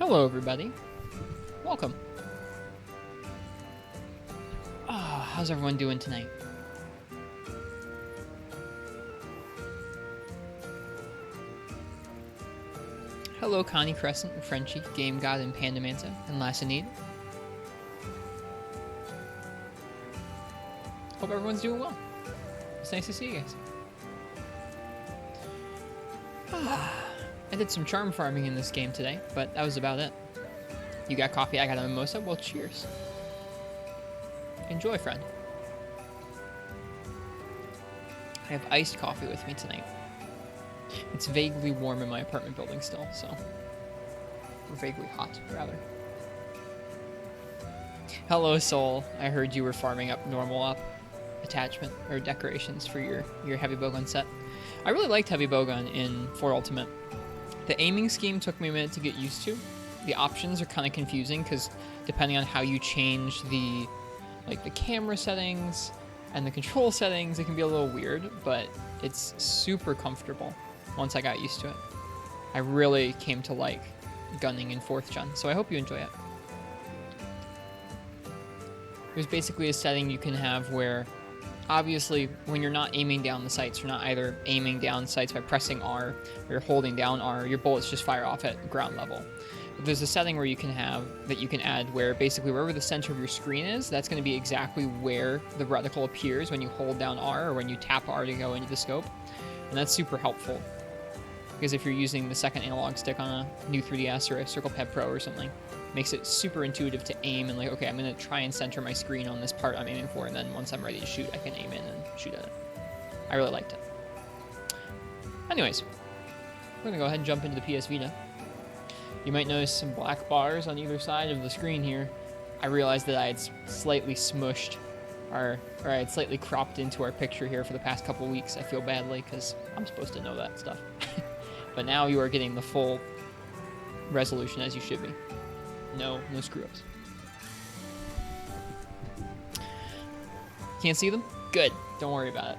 Hello, everybody. Welcome. How's everyone doing tonight? Hello, Connie Crescent and Frenchie, Game God and Pandamanta, and Lassanid. Hope everyone's doing well. It's nice to see you guys. I did some charm farming in this game today, but that was about it. You got coffee, I got a mimosa? Well, cheers. Enjoy, friend. I have iced coffee with me tonight. It's vaguely warm in my apartment building still, so... Or vaguely hot, rather. Hello, Soul. I heard you were farming up normal up attachment, or decorations for your heavy bowgun set. I really liked heavy bowgun in 4 Ultimate. The aiming scheme took me a minute to get used to. The options are kind of confusing because depending on how you change the camera settings and the control settings, it can be a little weird, but it's super comfortable once I got used to it. I really came to like gunning in 4th gen, so I hope you enjoy it. There's basically a setting you can have where obviously, when you're not aiming down the sights, you're not either aiming down sights by pressing R or you're holding down R, your bullets just fire off at ground level. But there's a setting where you can have, that you can add, where basically wherever the center of your screen is, that's going to be exactly where the reticle appears when you hold down R or when you tap R to go into the scope. And that's super helpful. Because if you're using the second analog stick on a new 3DS or a Circle Pad Pro or something, it makes it super intuitive to aim and like, okay, I'm going to try and center my screen on this part I'm aiming for, and then once I'm ready to shoot, I can aim in and shoot at it. I really liked it. Anyways, we're going to go ahead and jump into the PS Vita. You might notice some black bars on either side of the screen here. I realized that I had slightly smushed or I had slightly cropped into our picture here for the past couple weeks. I feel badly because I'm supposed to know that stuff. But now you are getting the full resolution as you should be. No screw-ups. Can't see them? Good. Don't worry about it.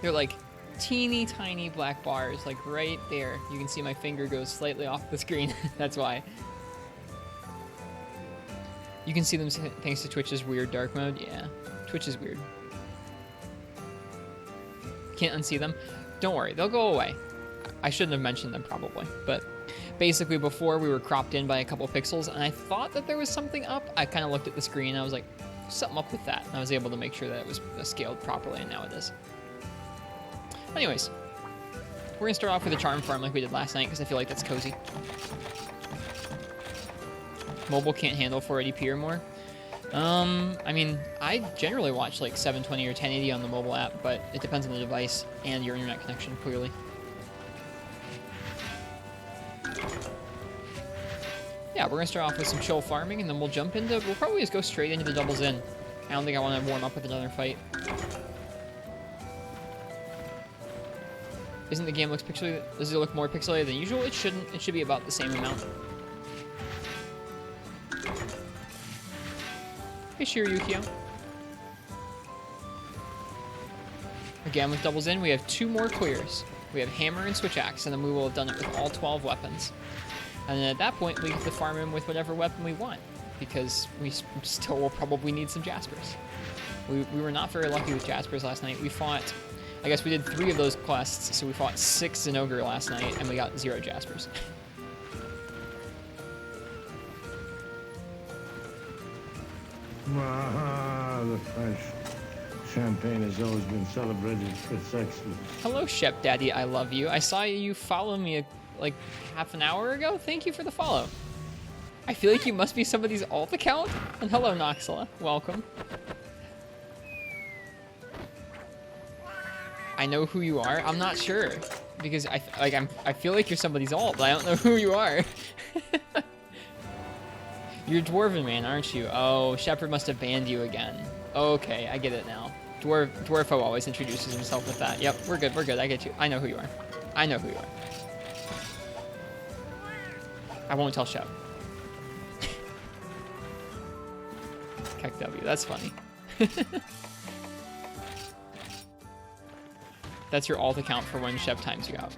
They're like teeny tiny black bars, like right there. You can see my finger goes slightly off the screen. That's why. You can see them thanks to Twitch's weird dark mode. Yeah, Twitch is weird. Can't unsee them. Don't worry, they'll go away. I shouldn't have mentioned them probably, but basically before we were cropped in by a couple pixels and I thought that there was something up. I kind of looked at the screen and I was like, something up with that. And I was able to make sure that it was scaled properly, and now it is. Anyways, we're gonna start off with a charm farm like we did last night because I feel like that's cozy. Mobile can't handle 480p or more. I mean, I generally watch like 720 or 1080 on the mobile app, but it depends on the device and your internet connection, clearly. Yeah, we're gonna start off with some chill farming, and then we'll jump into, we'll probably just go straight into the doubles in. I don't think I want to warm up with another fight. Isn't the game looks pixelated? Does it look more pixelated than usual? It shouldn't. It should be about the same amount. Hey, Shiryukio. Again, with doubles in, we have 2 more clears. We have hammer and switch axe, and then we will have done it with all 12 weapons. And then at that point, we get to farm him with whatever weapon we want, because we still will probably need some Jaspers. We were not very lucky with Jaspers last night. We fought, I guess we did 3 of those quests, so we fought 6 Zenogre last night, and we got 0 Jaspers. The French champagne has always been celebrated for its excellence. Hello, Shep Daddy, I love you. I saw you follow me like half an hour ago. Thank you for the follow. I feel like you must be somebody's alt account. And hello, Noxala. Welcome. I know who you are. I'm not sure because I feel like you're somebody's alt, but I don't know who you are. You're Dwarven Man, aren't you? Oh, Shepard must have banned you again. Okay, I get it now. Dwarfo always introduces himself with that. Yep, we're good, I get you. I know who you are. I know who you are. I won't tell Shep. Keck W, that's funny. That's your alt account for when Shep times you out.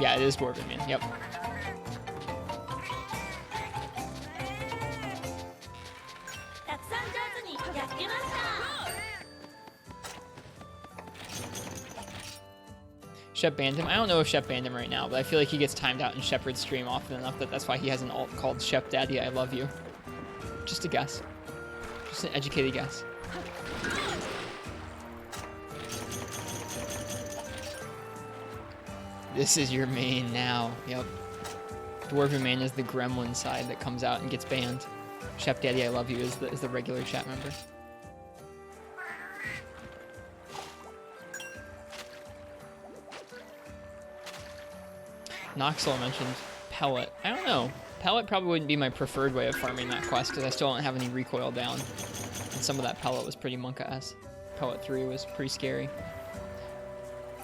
Yeah, it is Dwarven Man. Yep. Shep banned him. I don't know if Shep banned him right now, but I feel like he gets timed out in Shepard's stream often enough that that's why he has an alt called Shep Daddy I Love You. Just a guess. Just an educated guess. This is your main now. Yep. Dwarven Man is the gremlin side that comes out and gets banned. Shep Daddy I Love You is the regular chat member. Noxel mentioned Pellet. I don't know. Pellet probably wouldn't be my preferred way of farming that quest because I still don't have any recoil down. And some of that Pellet was pretty monka-esque. Pellet 3 was pretty scary.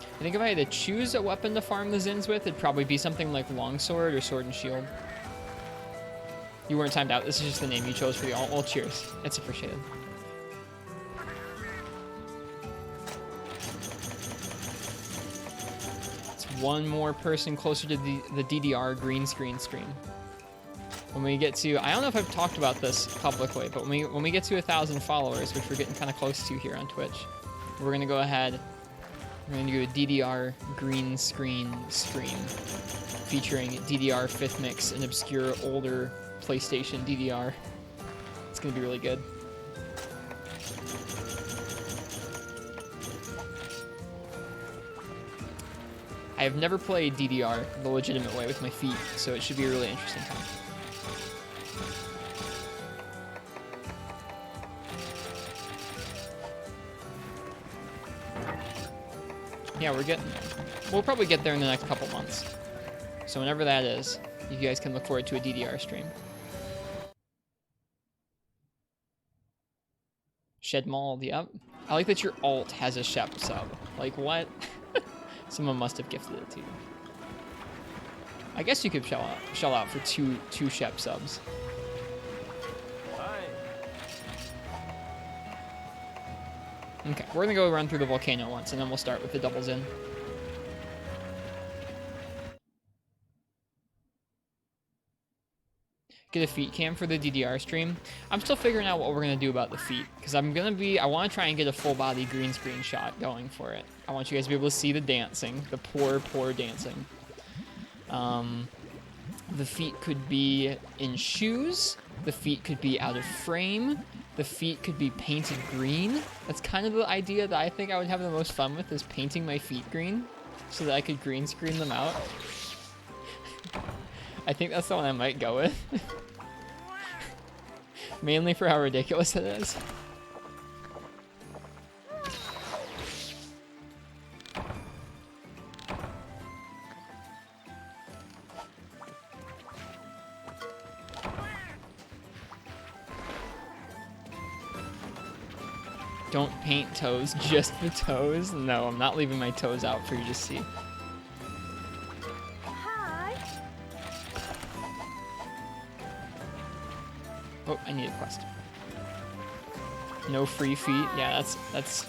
I think if I had to choose a weapon to farm the Zins with, it'd probably be something like Longsword or Sword and Shield. You weren't timed out. This is just the name you chose for the alt. Well, cheers. It's appreciated. One more person closer to the DDR green screen stream. When we get to, I don't know if I've talked about this publicly, but when we get to 1,000 followers, which we're getting kind of close to here on Twitch, we're gonna go ahead. We're gonna do a DDR green screen stream featuring DDR 5th Mix, an obscure older PlayStation DDR. It's gonna be really good. I have never played DDR the legitimate way with my feet, so it should be a really interesting time. Yeah, we're getting there. We'll probably get there in the next couple months. So whenever that is, you guys can look forward to a DDR stream. Shed Mauled, yep. I like that your alt has a Shep sub. Like, what? Someone must have gifted it to you. I guess you could shell out for two Shep subs. Okay, we're gonna go run through the volcano once, and then we'll start with the doubles in. Get a feet cam for the DDR stream. I'm still figuring out what we're gonna do about the feet, because I want to try and get a full body green screen shot going for it. I want you guys to be able to see the dancing, the poor dancing. The feet could be in shoes. The feet could be out of frame. The feet could be painted green. That's kind of the idea that I think I would have the most fun with, is painting my feet green so that I could green screen them out. I think that's the one I might go with. Mainly for how ridiculous it is. Don't paint toes, just the toes? No, I'm not leaving my toes out for you to see. Hi. Oh, I need a quest. No free feet. Yeah, that's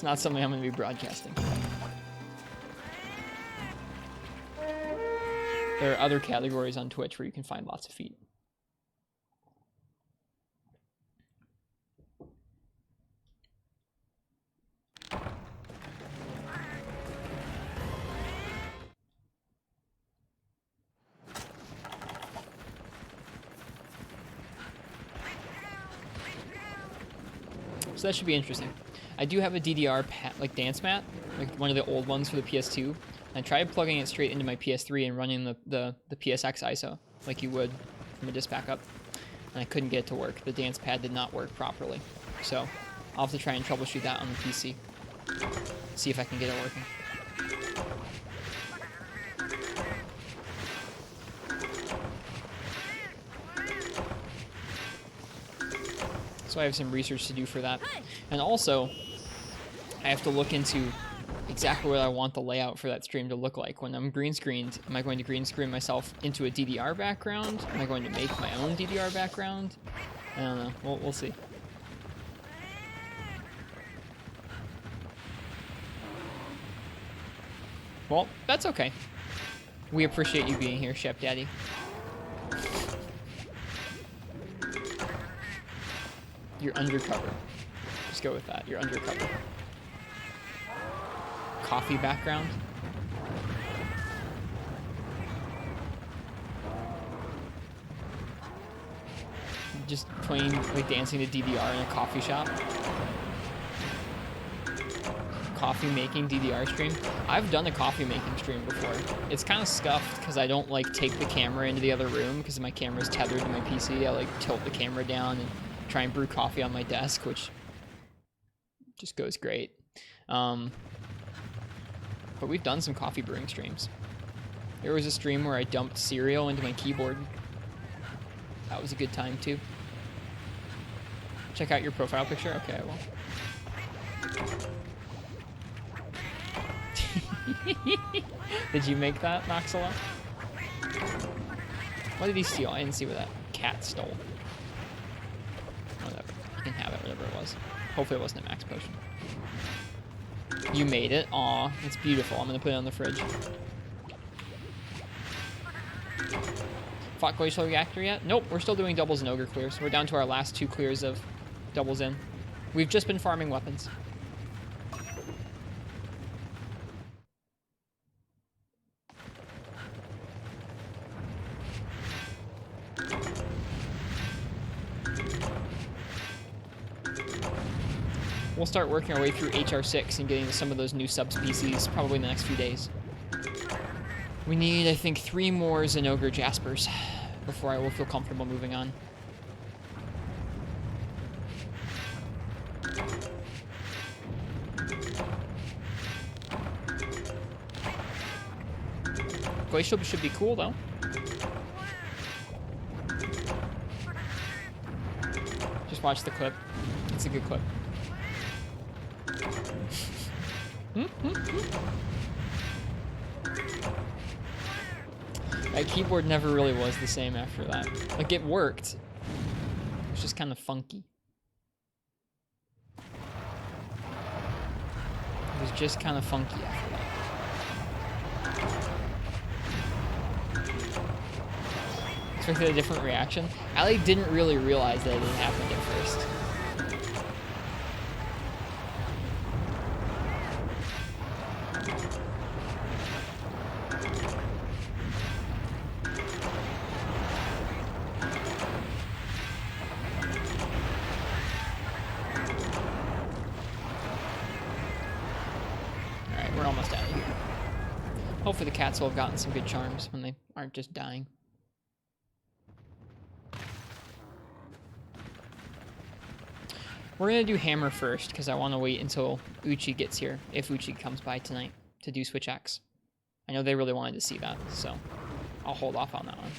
not something I'm gonna be broadcasting. There are other categories on Twitch where you can find lots of feet. So that should be interesting. I do have a DDR like dance mat, like one of the old ones for the PS2. I tried plugging it straight into my PS3 and running the PSX ISO like you would from a disk backup, and I couldn't get it to work. The dance pad did not work properly, so I'll have to try and troubleshoot that on the PC. See if I can get it working. So I have some research to do for that. And also, I have to look into exactly what I want the layout for that stream to look like. When I'm green screened, am I going to green screen myself into a DDR background? Am I going to make my own DDR background? I don't know. We'll see. Well, that's okay. We appreciate you being here, Chef Daddy. You're undercover. Just go with that. You're undercover. Coffee background. Just playing, like dancing to DDR in a coffee shop. Coffee making DDR stream. I've done a coffee making stream before. It's kind of scuffed because I don't like take the camera into the other room because my camera's tethered to my PC. I like tilt the camera down and try and brew coffee on my desk, which just goes great. But we've done some coffee brewing streams. There was a stream where I dumped cereal into my keyboard. That was a good time too. Check out your profile picture. Okay, I will. Did you make that, Noxala? What did he steal? I didn't see what that cat stole. Whatever. You can have it, whatever it was. Hopefully it wasn't a max potion. You made it. Aw, it's beautiful. I'm gonna put it on the fridge. Fought Glacial Reactor yet? Nope, we're still doing doubles and ogre clears. We're down to our last 2 clears of doubles in. We've just been farming weapons. We'll start working our way through HR6 and getting to some of those new subspecies probably in the next few days. We need, I think, 3 more Zenogre Jaspers before I will feel comfortable moving on. Glacial should be cool, though. Just watch the clip. It's a good clip. That keyboard never really was the same after that. Like, it worked. It's just kind of funky. It was just kind of funky after that. Expected a different reaction. Ali didn't really realize that it had happened at first. Hopefully the cats will have gotten some good charms when they aren't just dying. We're gonna do hammer first because I want to wait until Uchi gets here, if Uchi comes by tonight, to do switch axe. I know they really wanted to see that, so I'll hold off on that one.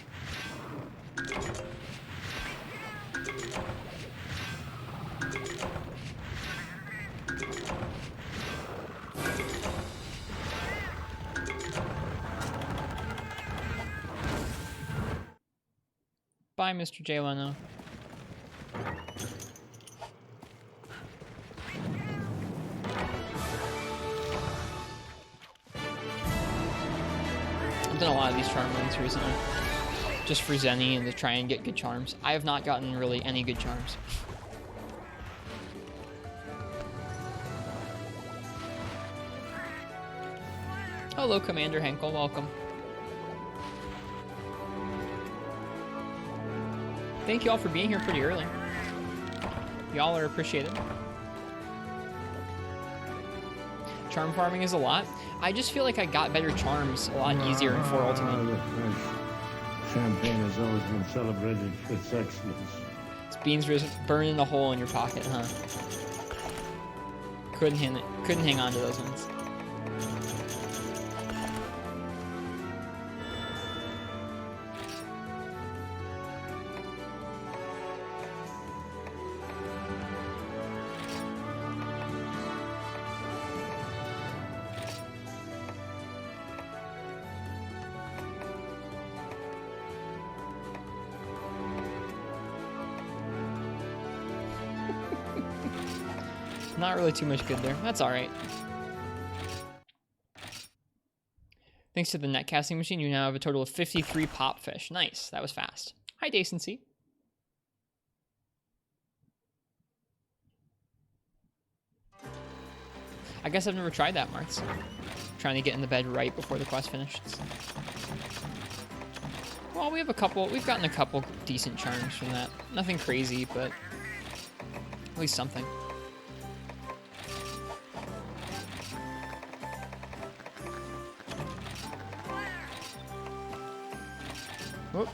Bye, Mr. J. Leno. I've done a lot of these charm runs recently, just for Zenny and to try and get good charms. I have not gotten really any good charms. Hello, Commander Henkel. Welcome. Thank you all for being here pretty early. Y'all are appreciated. Charm farming is a lot. I just feel like I got better charms a lot easier in 4 Ultimate. The French champagne has always been celebrated for its excellence. It's beans burning a hole in your pocket, huh? Couldn't hang on to those ones. Not really too much good there. That's all right. Thanks to the net casting machine, you now have a total of 53 pop fish. Nice. That was fast. Hi, Decency. I guess I've never tried that, Martz. Trying to get in the bed right before the quest finished. Well, we've gotten a couple decent charms from that. Nothing crazy, but at least something. Whoop.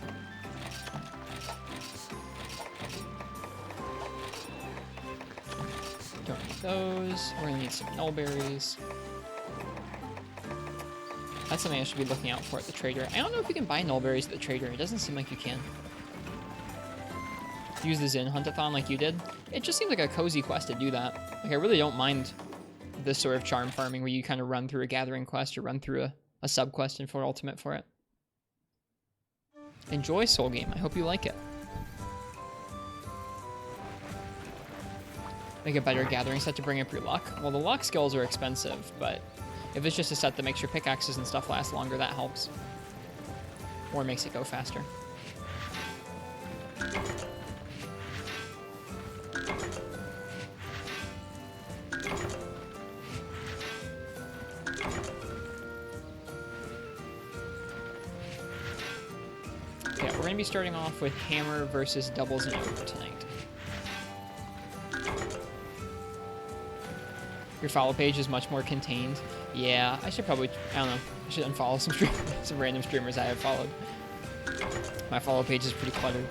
Don't need those. We're gonna need some nullberries. That's something I should be looking out for at the trader. I don't know if you can buy nullberries at the trader. It doesn't seem like you can. Use the Zin Hunt-a-thon like you did. It just seems like a cozy quest to do that. Like, I really don't mind this sort of charm farming where you kind of run through a gathering quest or run through a sub-quest and for ultimate for it. Enjoy Soul Game. I hope you like it. Make a better gathering set to bring up your luck. Well, the luck skills are expensive, but if it's just a set that makes your pickaxes and stuff last longer, that helps. Or makes it go faster. Yeah, we're going to be starting off with Hammer versus Doubles and Ogre tonight. Your follow page is much more contained. Yeah, I should probably, I don't know, I should unfollow some random streamers I have followed. My follow page is pretty cluttered.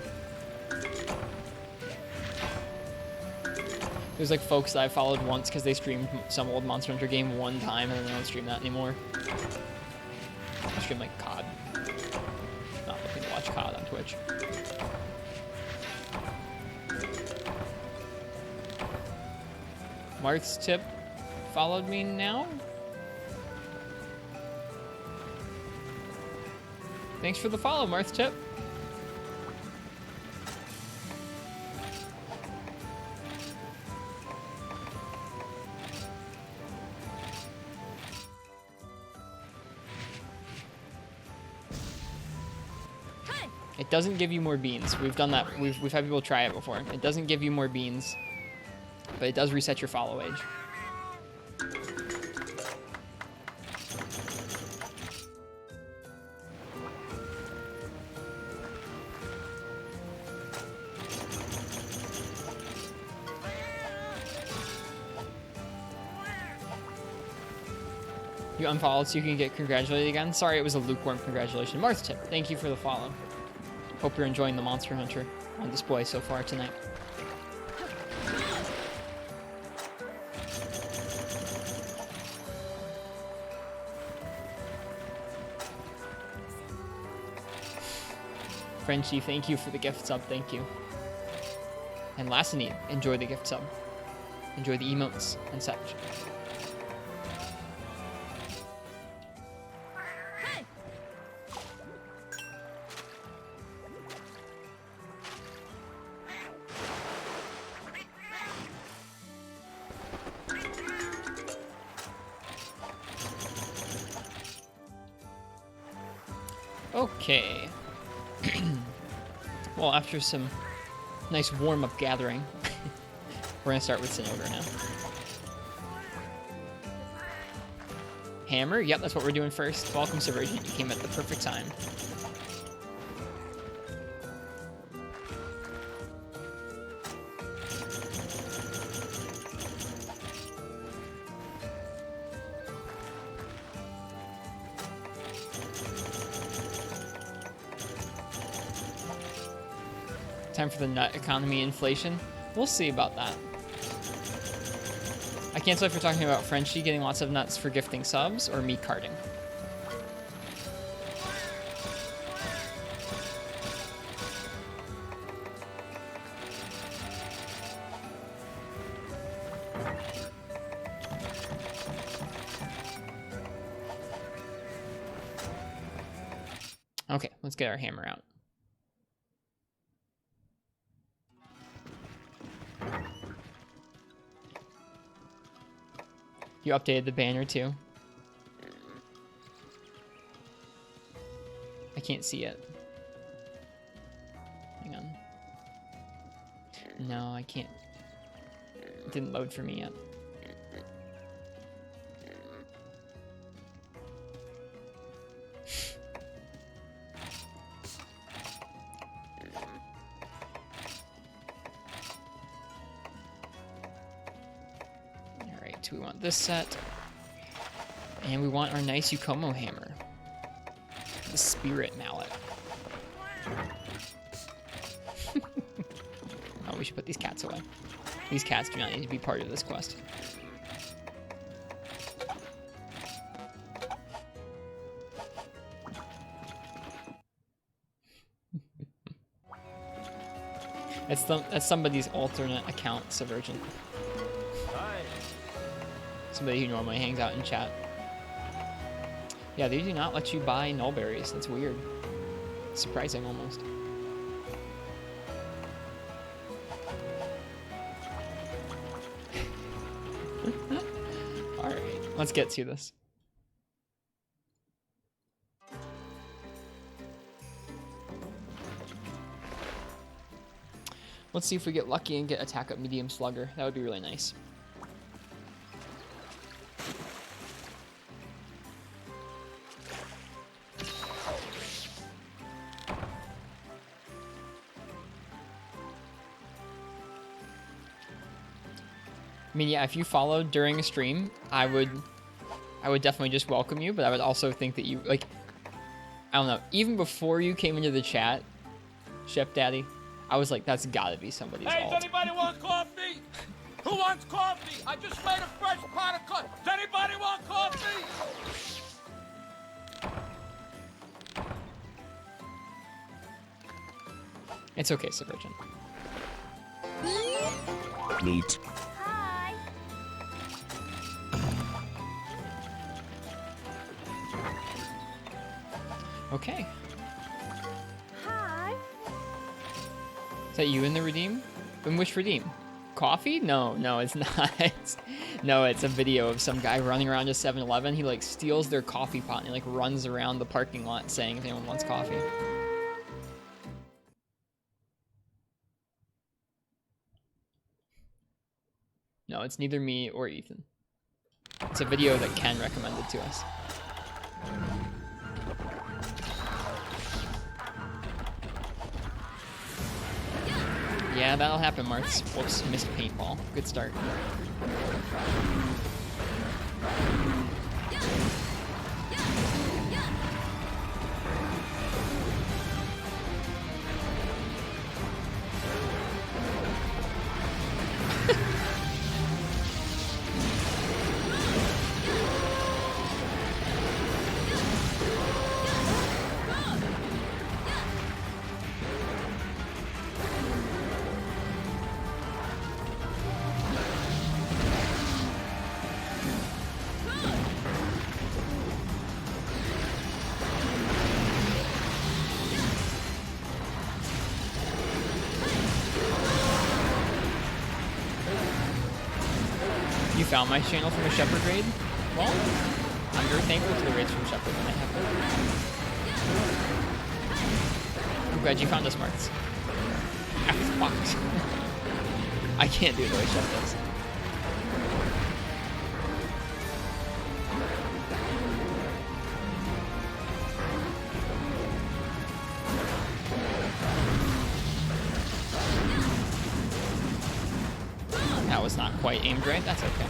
There's like folks that I followed once because they streamed some old Monster Hunter game one time and then they don't stream that anymore. I stream like COD. Not looking to watch COD on Twitch. Marth's tip followed me now. Thanks for the follow, Marth tip. It doesn't give you more beans. We've done that. We've had people try it before. It doesn't give you more beans, but it does reset your follow age. You unfollowed so you can get congratulated again. Sorry, it was a lukewarm congratulation. Marth tip, thank you for the follow. Hope you're enjoying the Monster Hunter on display so far tonight. Frenchie, thank you for the gift sub, thank you. And Lassany, enjoy the gift sub. Enjoy the emotes and such. Okay. Well, after some nice warm-up gathering, we're gonna start with Sinogre now. Hammer? Yep, that's what we're doing first. Welcome, Subvergent. You came at the perfect time. Time for the nut economy inflation. We'll see about that. I can't tell if you're talking about Frenchie getting lots of nuts for gifting subs or me carding. Okay, let's get our hammer out. You updated the banner too. can't see it. Hang on. No, I can't. It didn't load for me yet. Alright, we want this set. And we want our nice Yukomo hammer. The spirit mallet. Oh, we should put these cats away. These cats do not need to be part of this quest. That's somebody's alternate account, Subvergent. Somebody who normally hangs out in chat. Yeah, they do not let you buy nullberries. That's weird. It's surprising, almost. Alright, let's get to this. Let's see if we get lucky and get attack up medium slugger. That would be really nice. I mean, yeah, if you followed during a stream, I would definitely just welcome you, but I would also think that you, like, I don't know, even before you came into the chat, Chef Daddy, I was like, that's gotta be somebody's alt. Hey, does anybody want coffee? Who wants coffee? I just made a fresh pot of coffee. Does anybody want coffee? It's okay, Subvergent. Neat. Hi. Okay. Hi. Is that you in the redeem? In which redeem? Coffee? No, it's not. No, it's a video of some guy running around a 7-Eleven. He like steals their coffee pot and he like runs around the parking lot saying if anyone wants coffee. No, it's neither me or Ethan. It's a video that Ken recommended to us. Yeah, that'll happen, Martz. Whoops, missed paintball. Good start. You found my channel from a Shepherd raid? Well, I'm very thankful for the raids from Shepherd when I have them. I'm glad you found us, Martz. Fucked. I can't do it the way Shep does. That was not quite aimed right. That's okay.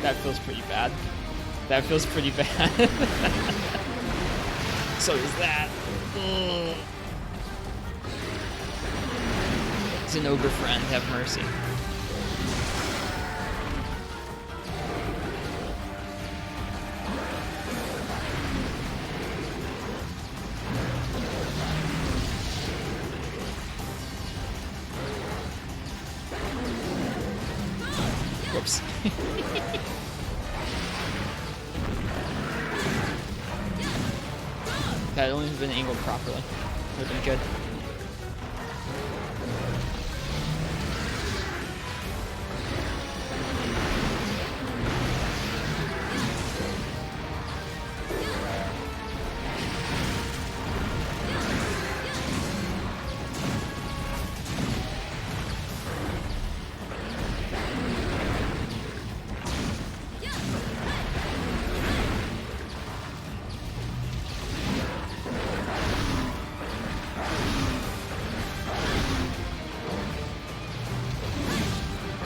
That feels pretty bad. That feels pretty bad. So does that. It's an ogre friend. Have mercy. Whoops. That only been angled properly. Would have been good.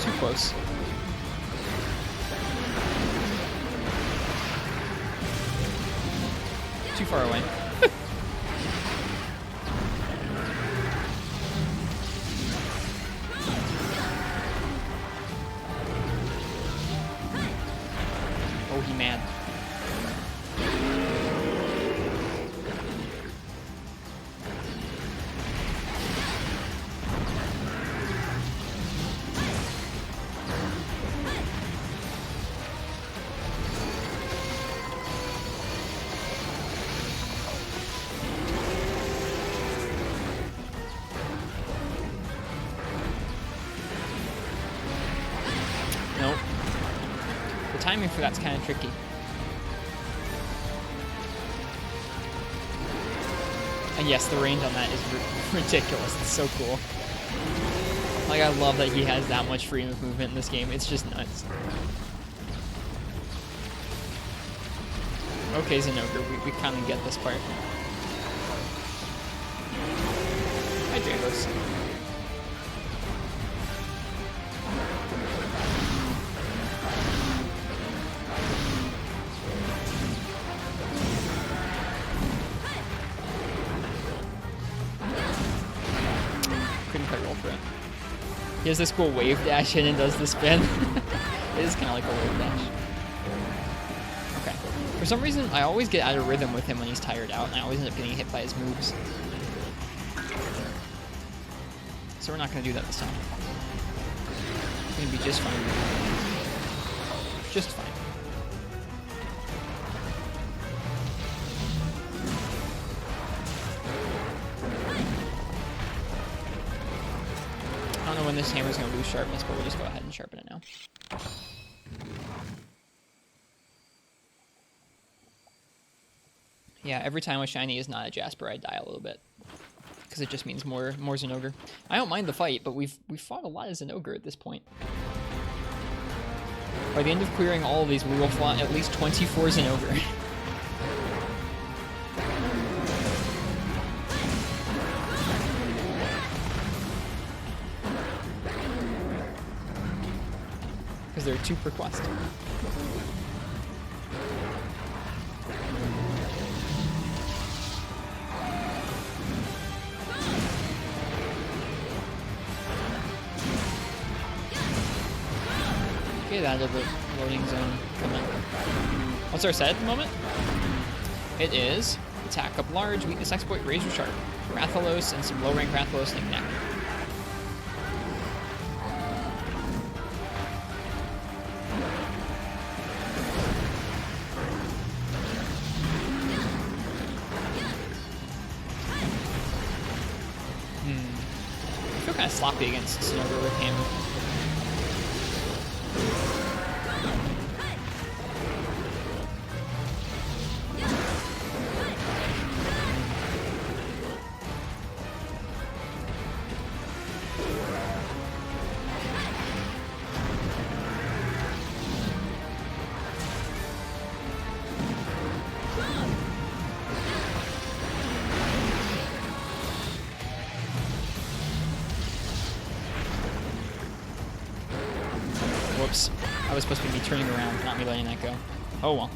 Too close. Too far away. Oh, he mad. Nope. The timing for that's kind of tricky. And yes, the range on that is ridiculous. It's so cool. Like, I love that he has that much freedom of movement in this game. It's just nuts. Okay, Zenogre, we kind of get this part. Hi, Dragos. Couldn't quite roll for it. He has this cool wave dash in and does the spin. It is kind of like a wave dash. Okay. For some reason, I always get out of rhythm with him when he's tired out, and I always end up getting hit by his moves. So we're not going to do that this time. It's going to be just fine. Just fine. I don't know when this hammer's going to lose sharpness, but we'll just go ahead and sharpen it now. Yeah, every time a shiny is not a Jasper, I die a little bit. Because it just means more Zenogre. I don't mind the fight, but we've fought a lot of Zenogre at this point. By the end of clearing all of these, we will fight at least 24 Zenogre. Because there are 2 per quest. Get out of the loading zone. Come on. What's our set at the moment? It is attack up large, weakness exploit, razor sharp, Rathalos, and some low rank Rathalos knick-knack. I feel kind of sloppy against Zenogre with him. Whoops. I was supposed to be turning around, not me letting that go. Oh well.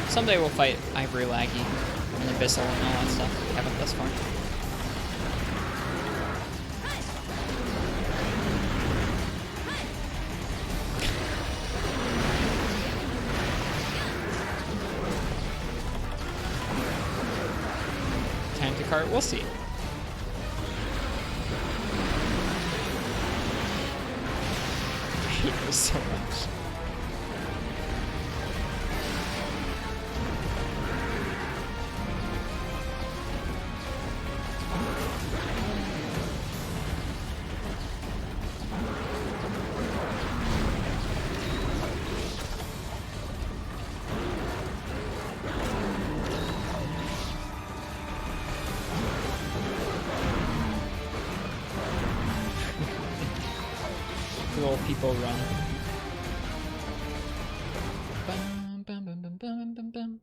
Someday we'll fight Ivory Laggy and Abyssal and all that stuff. We haven't thus far. Time to cart, we'll see. I hate this so much. little people run. Bum, bum, bum, bum, bum, bum, bum.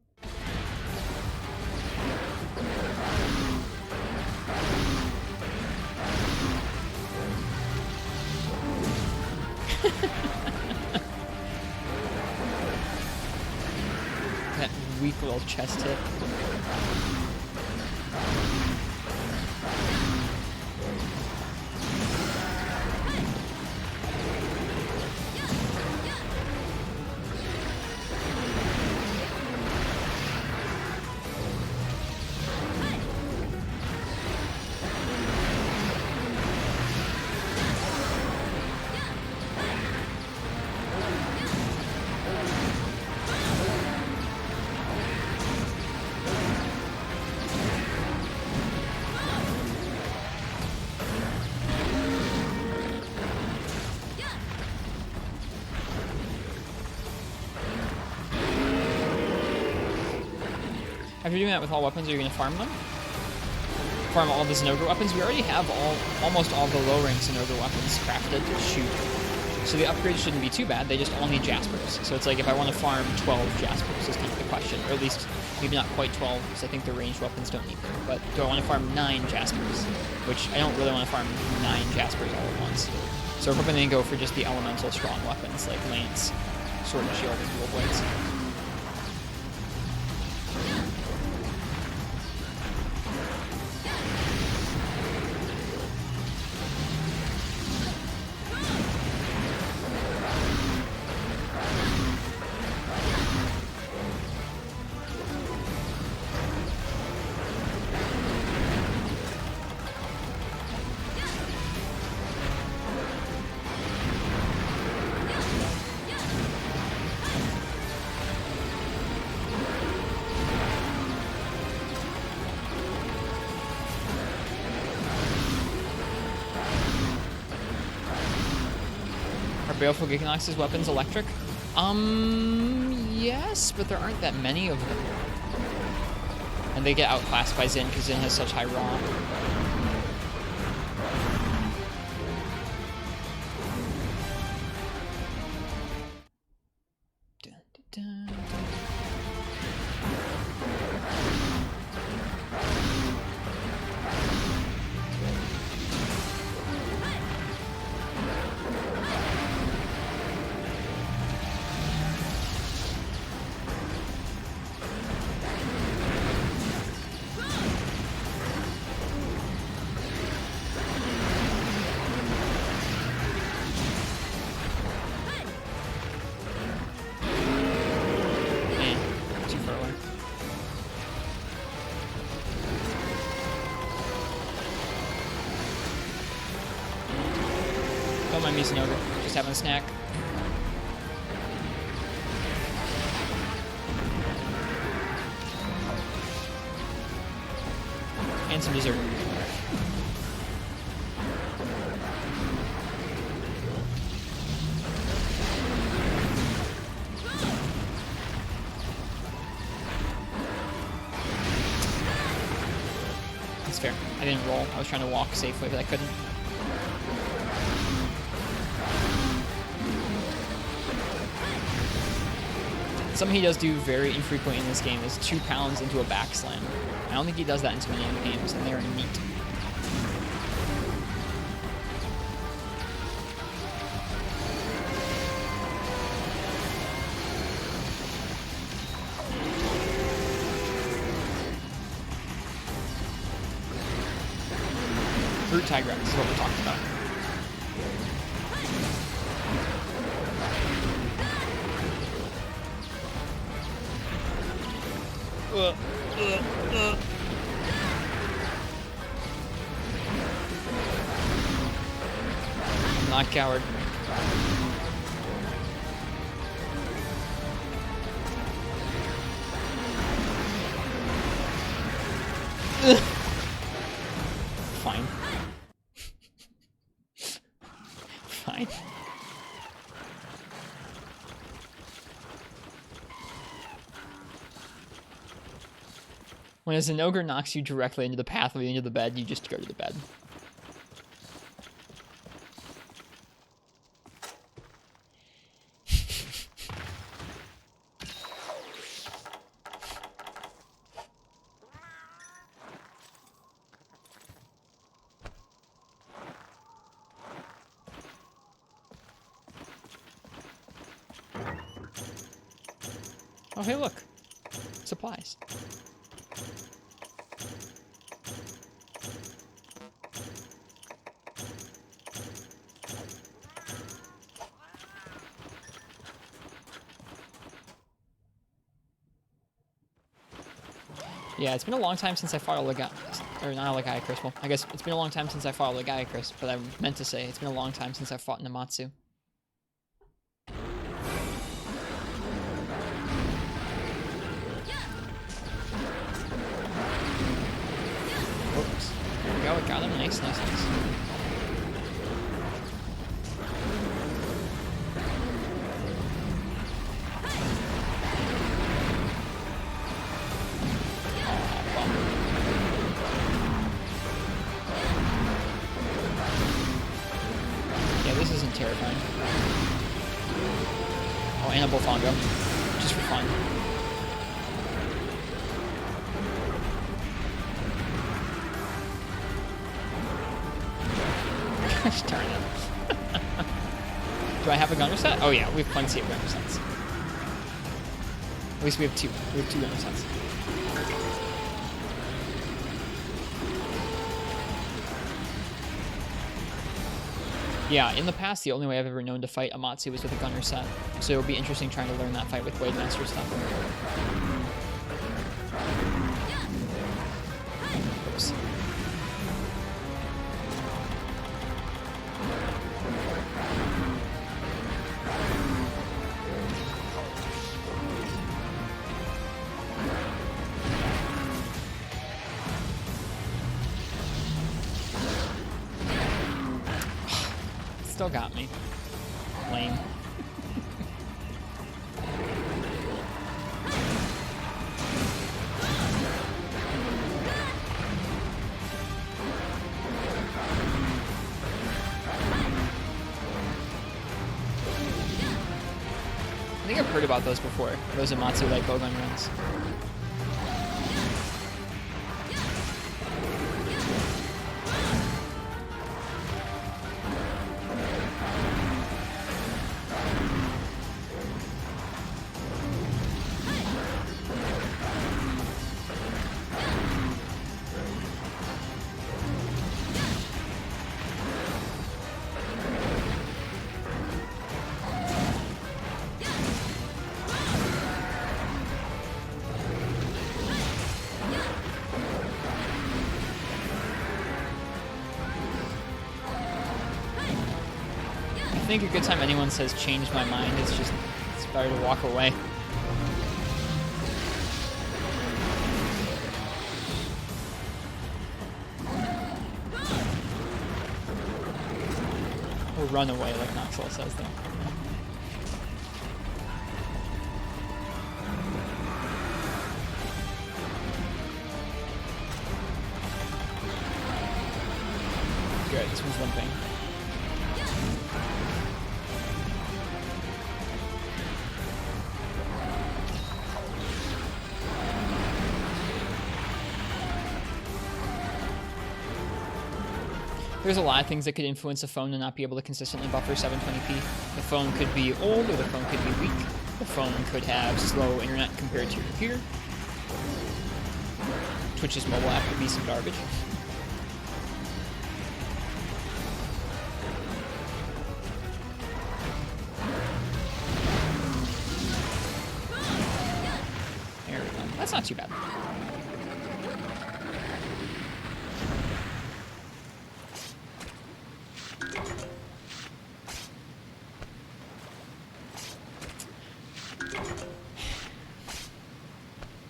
That weak little chest hit. After doing that with all weapons, are you going to farm them? Farm all the Zinogre weapons? We already have almost all the low rank Zinogre weapons crafted to shoot. So the upgrades shouldn't be too bad, they just all need Jaspers. So it's like if I want to farm 12 Jaspers is kind of the question. Or at least maybe not quite 12, because I think the ranged weapons don't need them. But do I want to farm 9 Jaspers? Which I don't really want to farm 9 Jaspers all at once. So we're probably going to go for just the elemental strong weapons like Lance, Sword and Shield, and Dual Blades. Baleful Giganox's weapons electric? Yes, but there aren't that many of them. And they get outclassed by Zin because Zin has such high raw. Dun, dun, dun, dun. Don't mind me, Zinogre. Just having a snack. And some dessert. That's fair. I didn't roll. I was trying to walk safely, but I couldn't. Something he does do very infrequently in this game is 2 pounds into a backslam. I don't think he does that in too many other games, and they are neat. Brute Tiger Rex is what we're talking about. I'm not coward. Fine. Fine. When a Zinogre knocks you directly into the pathway into the bed, you just go to the bed. Oh, hey, look. Supplies. Yeah, it's been a long time since I fought a Legai... Or not a Legai Crystal. I guess it's been a long time since I fought a Legai Crystal, but I meant to say it's been a long time since I fought Namatsu. Oops. There we go, we got him. Nice, nice, nice. Terrifying. Oh, and a Bullfongo. Just for fun. Darn it. Do I have a gunner set? Oh yeah, we have plenty of gunner sets. At least we have two. We have two gunner sets. Yeah, in the past, the only way I've ever known to fight Amatsu was with a gunner set. So it'll be interesting trying to learn that fight with Blade Master stuff. Oops. Still got me. Lame. I think I've heard about those before. Those Amatsu like bowgun runs. I think a good time anyone says change my mind is just it's better to walk away. Or run away like Noxel says though. Good, this one's limping. There's a lot of things that could influence a phone to not be able to consistently buffer 720p. The phone could be old, or the phone could be weak. The phone could have slow internet compared to your computer. Twitch's mobile app could be some garbage. There we go. That's not too bad.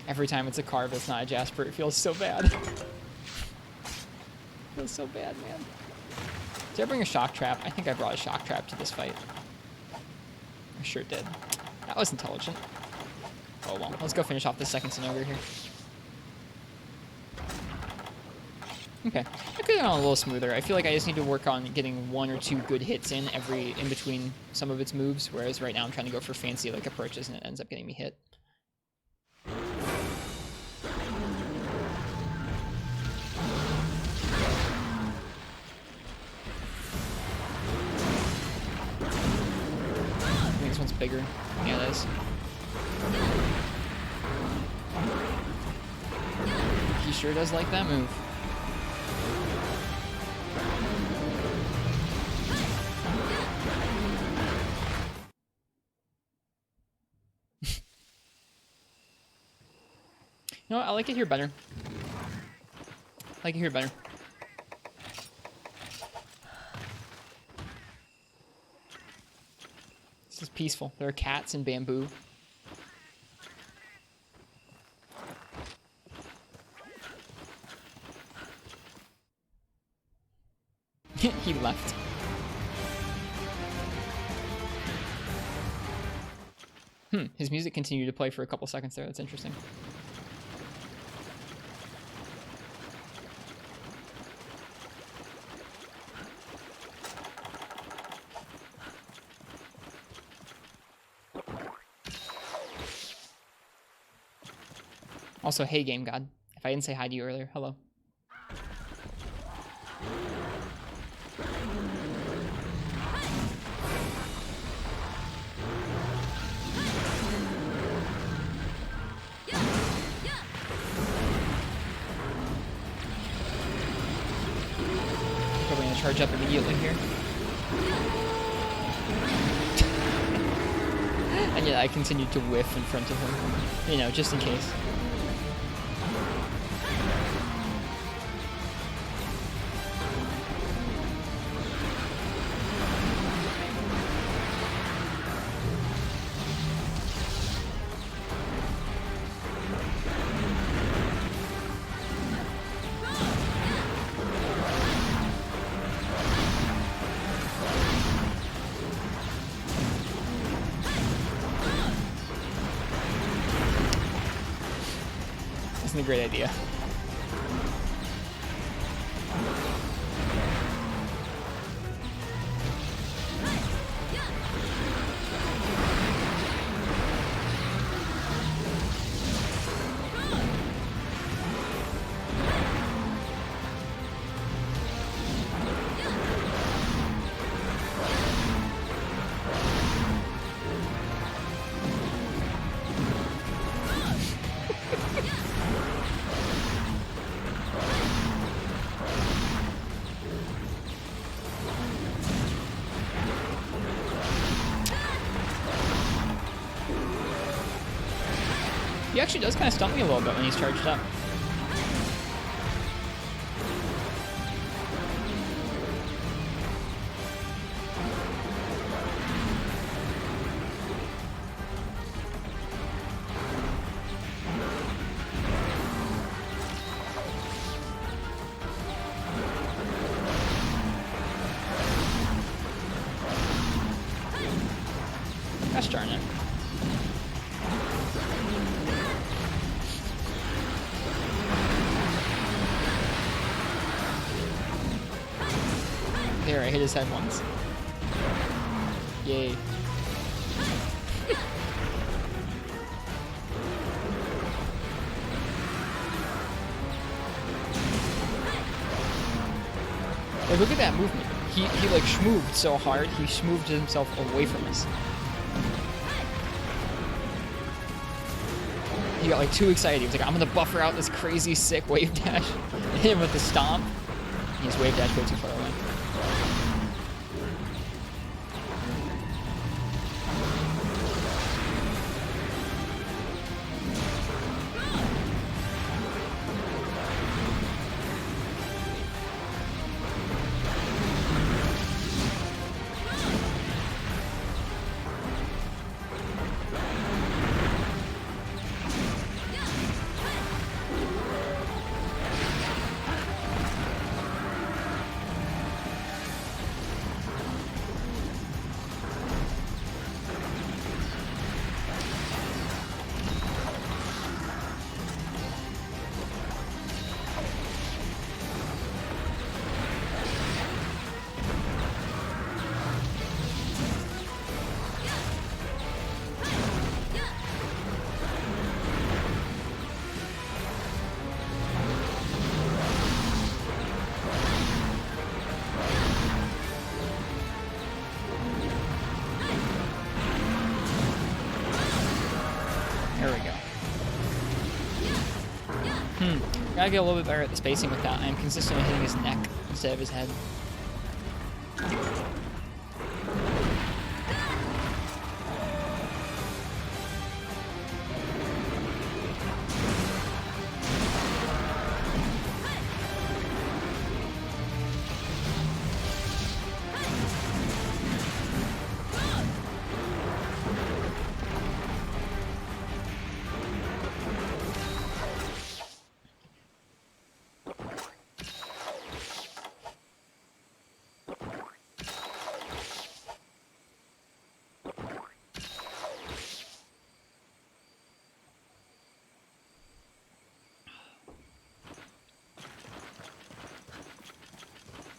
Every time it's a carve that's not a Jasper, it feels so bad. It feels so bad, man. Did I bring a shock trap? I think I brought a shock trap to this fight. I sure did. That was intelligent. Oh well, let's go finish off the second Synover here. Okay, I could have gone a little smoother. I feel like I just need to work on getting 1 or 2 good hits in between some of its moves, whereas right now I'm trying to go for fancy like approaches and it ends up getting me hit. Bigger. Yeah, it is. He sure does like that move. You know what? I like it here better. I like it here better. This is peaceful. There are cats and bamboo. He left. His music continued to play for a couple seconds there. That's interesting. Also, hey, Game God. If I didn't say hi to you earlier, hello. Probably gonna charge up immediately here. And yet I continued to whiff in front of him. You know, just in case. A great idea. He actually does kind of stump me a little bit when he's charged up. Gosh darn it. There, I hit his head once. Yay. Like, look at that movement. He like schmooved so hard, he schmooved himself away from us. He got like too excited. He was like, I'm gonna buffer out this crazy sick wave dash. Hit him with the stomp. He's wave dash way too far away. Gotta get a little bit better at the spacing with that. I'm consistently hitting his neck instead of his head.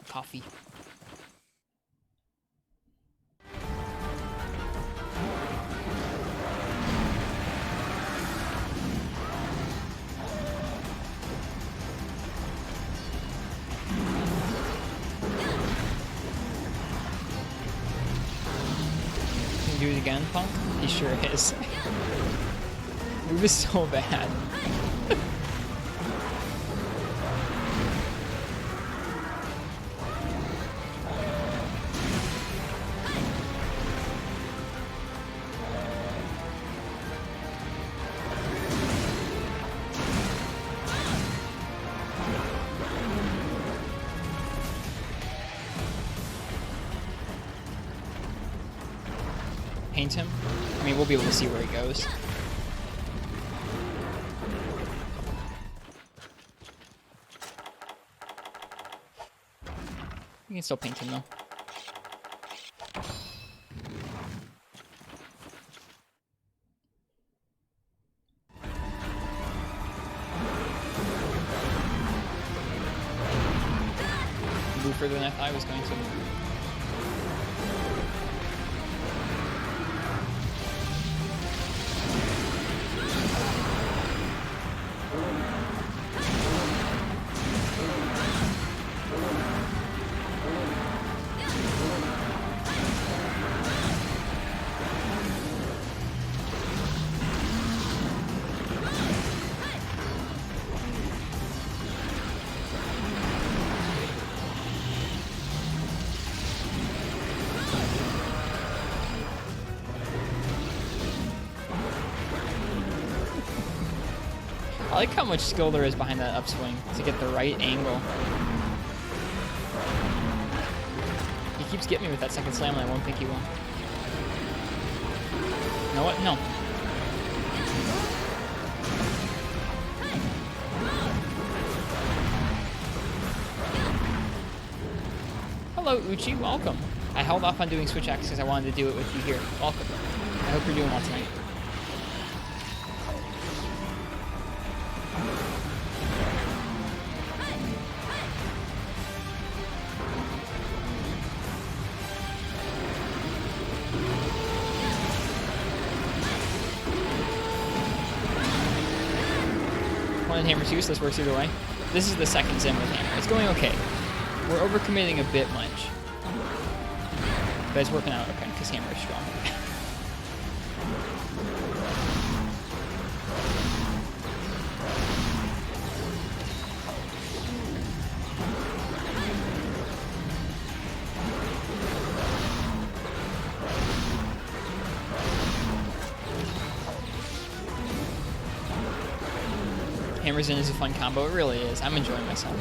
Coffee. Can you do it again, Punk? He sure is. Move is so bad. Paint him. I mean, we'll be able to see where he goes. You can still paint him though. Move further than I thought I was going to. I like how much skill there is behind that upswing to get the right angle. He keeps getting me with that second slam and I won't think he will. You know what? No. Hello, Uchi. Welcome. I held off on doing switch acts because I wanted to do it with you here. Welcome. I hope you're doing well tonight. Hammer's useless, works either way. This is the second sim with Hammer. It's going okay. We're overcommitting a bit much. But it's working out okay, because Hammer is strong. Hammers in is a fun combo. It really is. I'm enjoying myself.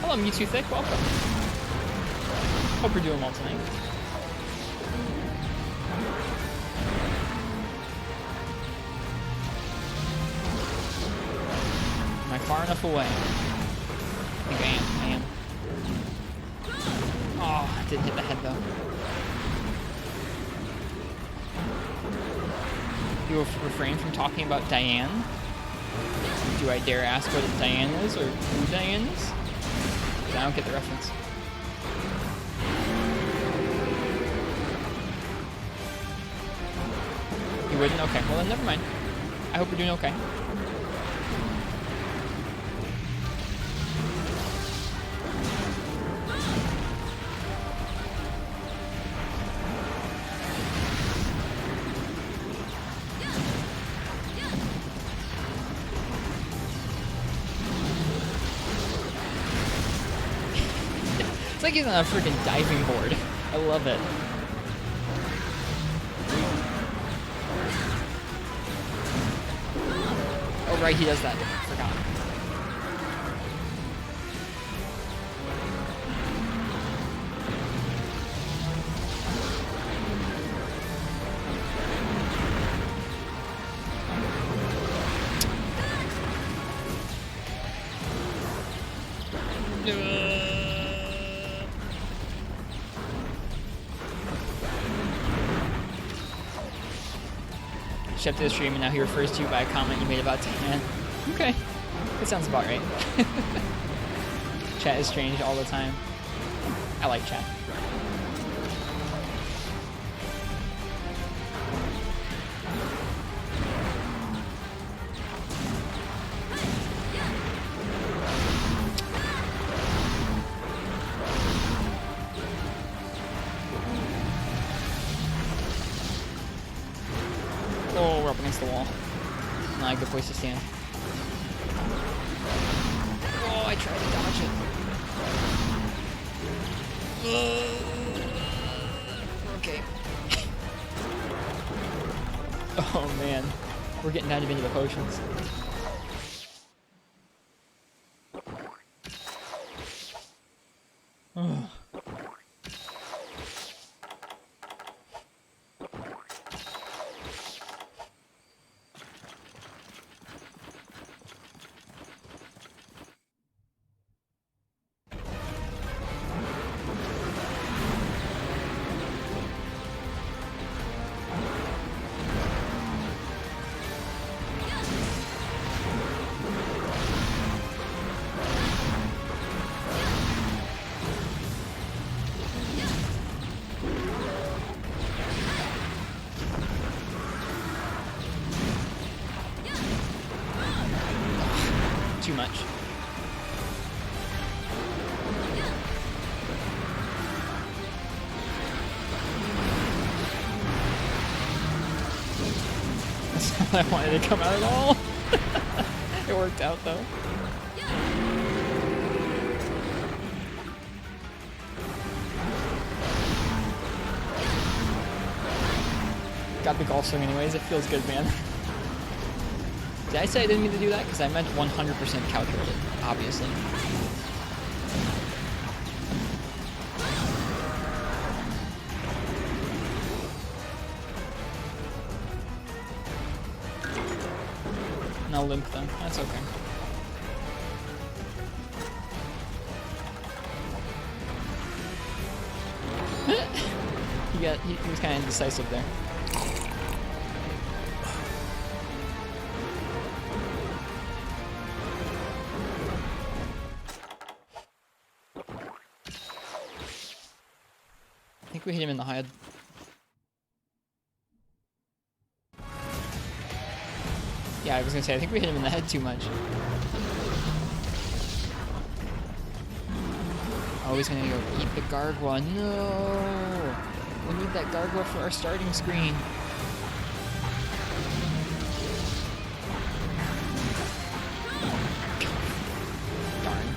Hello, Mewtwo Thick. Welcome. Hope you're doing well tonight. Am I far enough away? I think I am. Oh, I didn't hit the head though. You will refrain from talking about Diane? Do I dare ask what Diane is or who Diane is? I don't get the reference. You wouldn't? Okay, well then never mind. I hope you're doing okay. like he's on a freaking diving board. I love it. Oh, right, he does that. Forgot. Chef to the stream, and now he refers to you by a comment you made about Tan. Okay, that sounds about right. Chat is strange all the time. I like chat. Oh, we're up against the wall. Not a good place to stand. Oh, I tried to dodge it. Okay. Oh man, we're getting down to the end of the potions. Too much. That's not what I wanted to come out at all. It worked out though. Got the golf swing anyways, it feels good, man. Did I say I didn't mean to do that? Because I meant 100% calculated, obviously. No limp though, that's okay. He was kind of indecisive there. I think we hit him in the head. Yeah, I was gonna say, I think we hit him in the head too much. Oh, he's gonna go eat the Gargoyle. No! We need that Gargoyle for our starting screen. Darn.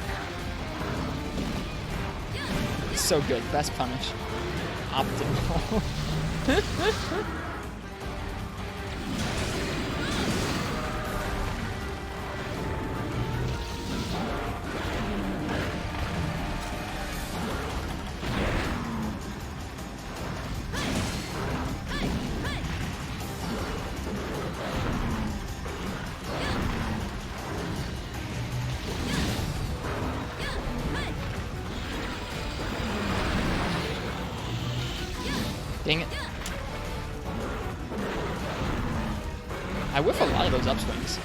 So good. Best punish. Optimal. Dang it. I whiff a lot of those upswings.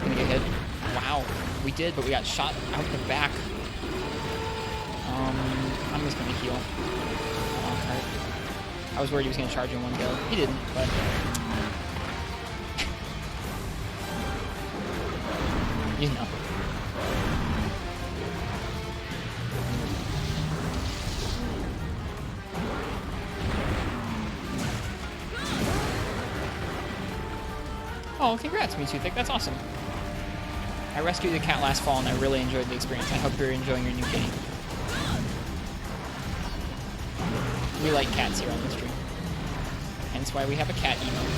Gonna get hit. Wow, we did, but we got shot out the back. I'm just gonna heal. I was worried he was gonna charge in one go. He didn't, but you know. Oh, congrats, Mewtwo. That's awesome. I rescued the cat last fall, and I really enjoyed the experience. I hope you're enjoying your new kitty. We like cats here on the stream. Hence why we have a cat emote.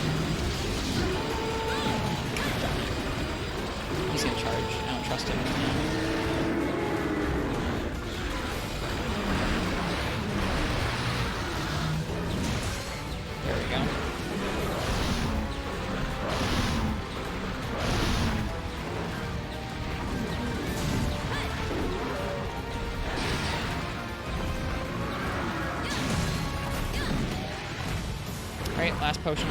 He's gonna charge. I don't trust him. There we go. Alright, last potion.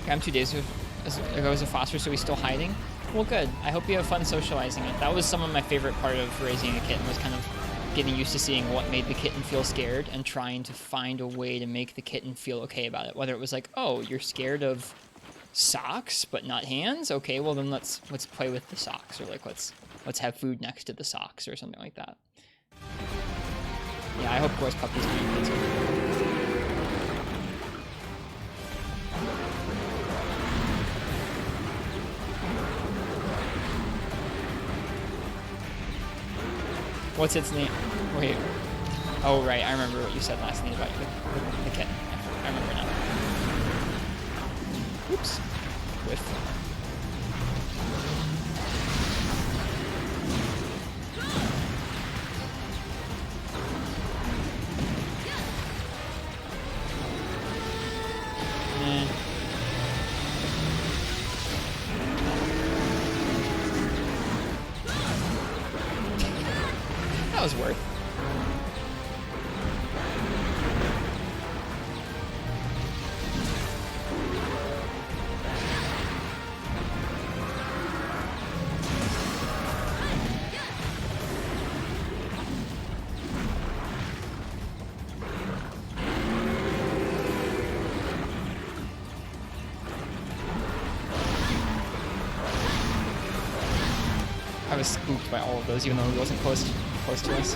Okay, I'm 2 days ago as a foster, so he's still hiding. Well, good. I hope you have fun socializing it. That was some of my favorite part of raising a kitten, was kind of getting used to seeing what made the kitten feel scared and trying to find a way to make the kitten feel okay about it. Whether it was like, oh, you're scared of socks but not hands? Okay, well then let's play with the socks, or like let's have food next to the socks or something like that. Yeah, I hope Gore's puppies are doing good. What's its name? Wait. Oh, right. I remember what you said last night about the kitten. I remember now. Oops. Whiff. That was worth. I was spooked by all of those, even though he wasn't close to us.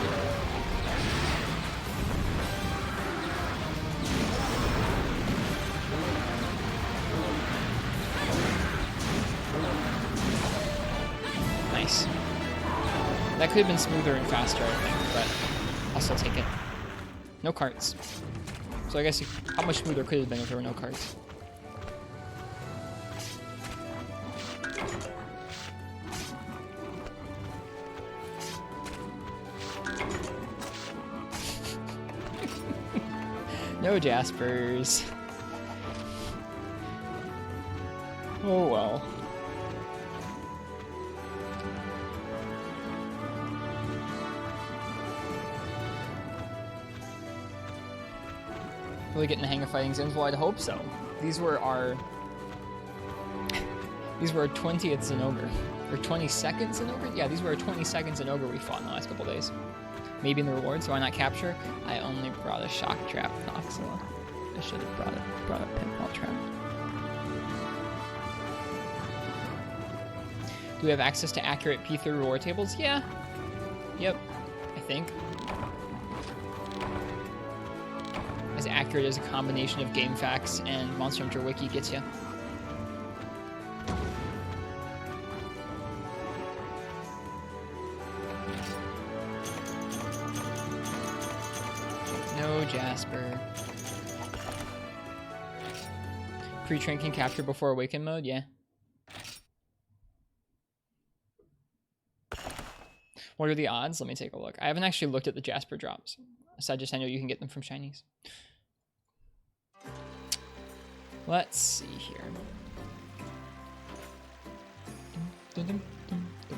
Nice. That could have been smoother and faster, I think, but I'll still take it. No carts. So I guess how much smoother could it have been if there were no carts? No Jaspers. Oh well. Really getting the hang of fighting Sims? Well, I'd hope so. These were our 20th Zinogre. Or 22nd Zinogre? Yeah, these were our 22nd Zinogre we fought in the last couple days. Maybe in the rewards, so why not capture? I only brought a shock trap, Noxilla. I should have brought a pinball trap. Do we have access to accurate P3rd reward tables? Yeah. Yep. I think. As accurate as a combination of game facts and Monster Hunter Wiki gets you. No Jasper. Pre-train can capture before awaken mode? Yeah. What are the odds? Let me take a look. I haven't actually looked at the Jasper drops. Aside just I know you can get them from shinies. Let's see here. Dun, dun, dun, dun.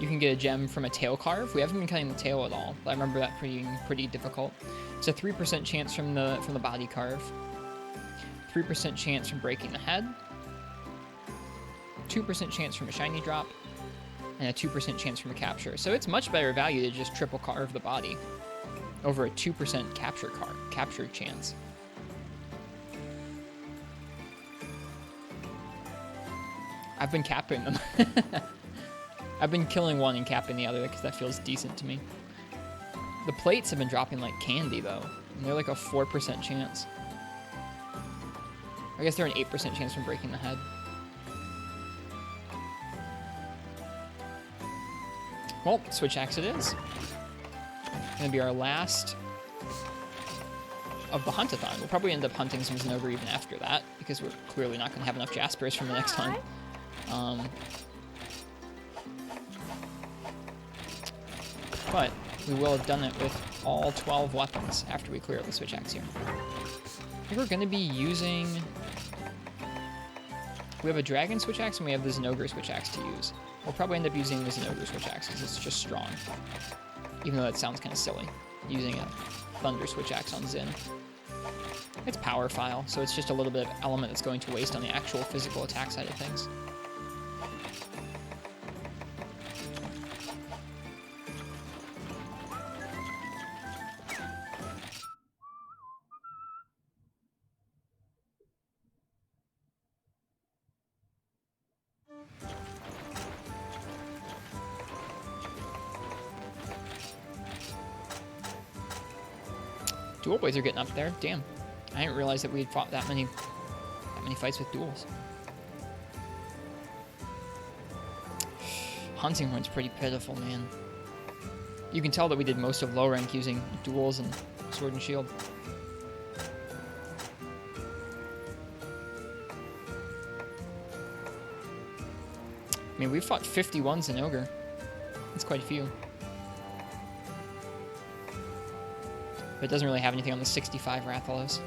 You can get a gem from a tail carve. We haven't been cutting the tail at all, but I remember that being pretty difficult. It's a 3% chance from the body carve. 3% chance from breaking the head. 2% chance from a shiny drop. And a 2% chance from a capture. So it's much better value to just triple carve the body over a 2% capture chance. I've been capping them. I've been killing one and capping the other because that feels decent to me. The plates have been dropping like candy, though. And they're like a 4% chance. I guess they're an 8% chance from breaking the head. Well, switch axe it is. Gonna be our last of the hunt-a-thon. We'll probably end up hunting some Zinogre even after that, because we're clearly not gonna have enough Jaspers from the next hunt. But we will have done it with all 12 weapons after we clear up the switch axe here. I think we're gonna be using... We have a dragon switch axe and we have the Zinogre switch axe to use. We'll probably end up using the Zinogre switch axe because it's just strong. Even though that sounds kind of silly, using a thunder switch axe on Zin. It's power file, so it's just a little bit of element that's going to waste on the actual physical attack side of things. Dual blades are getting up there. Damn. I didn't realize that we had fought that many fights with duels. Hunting horn's pretty pitiful, man. You can tell that we did most of low rank using duels and sword and shield. I mean, we fought 51 Zinogre. That's quite a few. But it doesn't really have anything on the 65 Rathalos.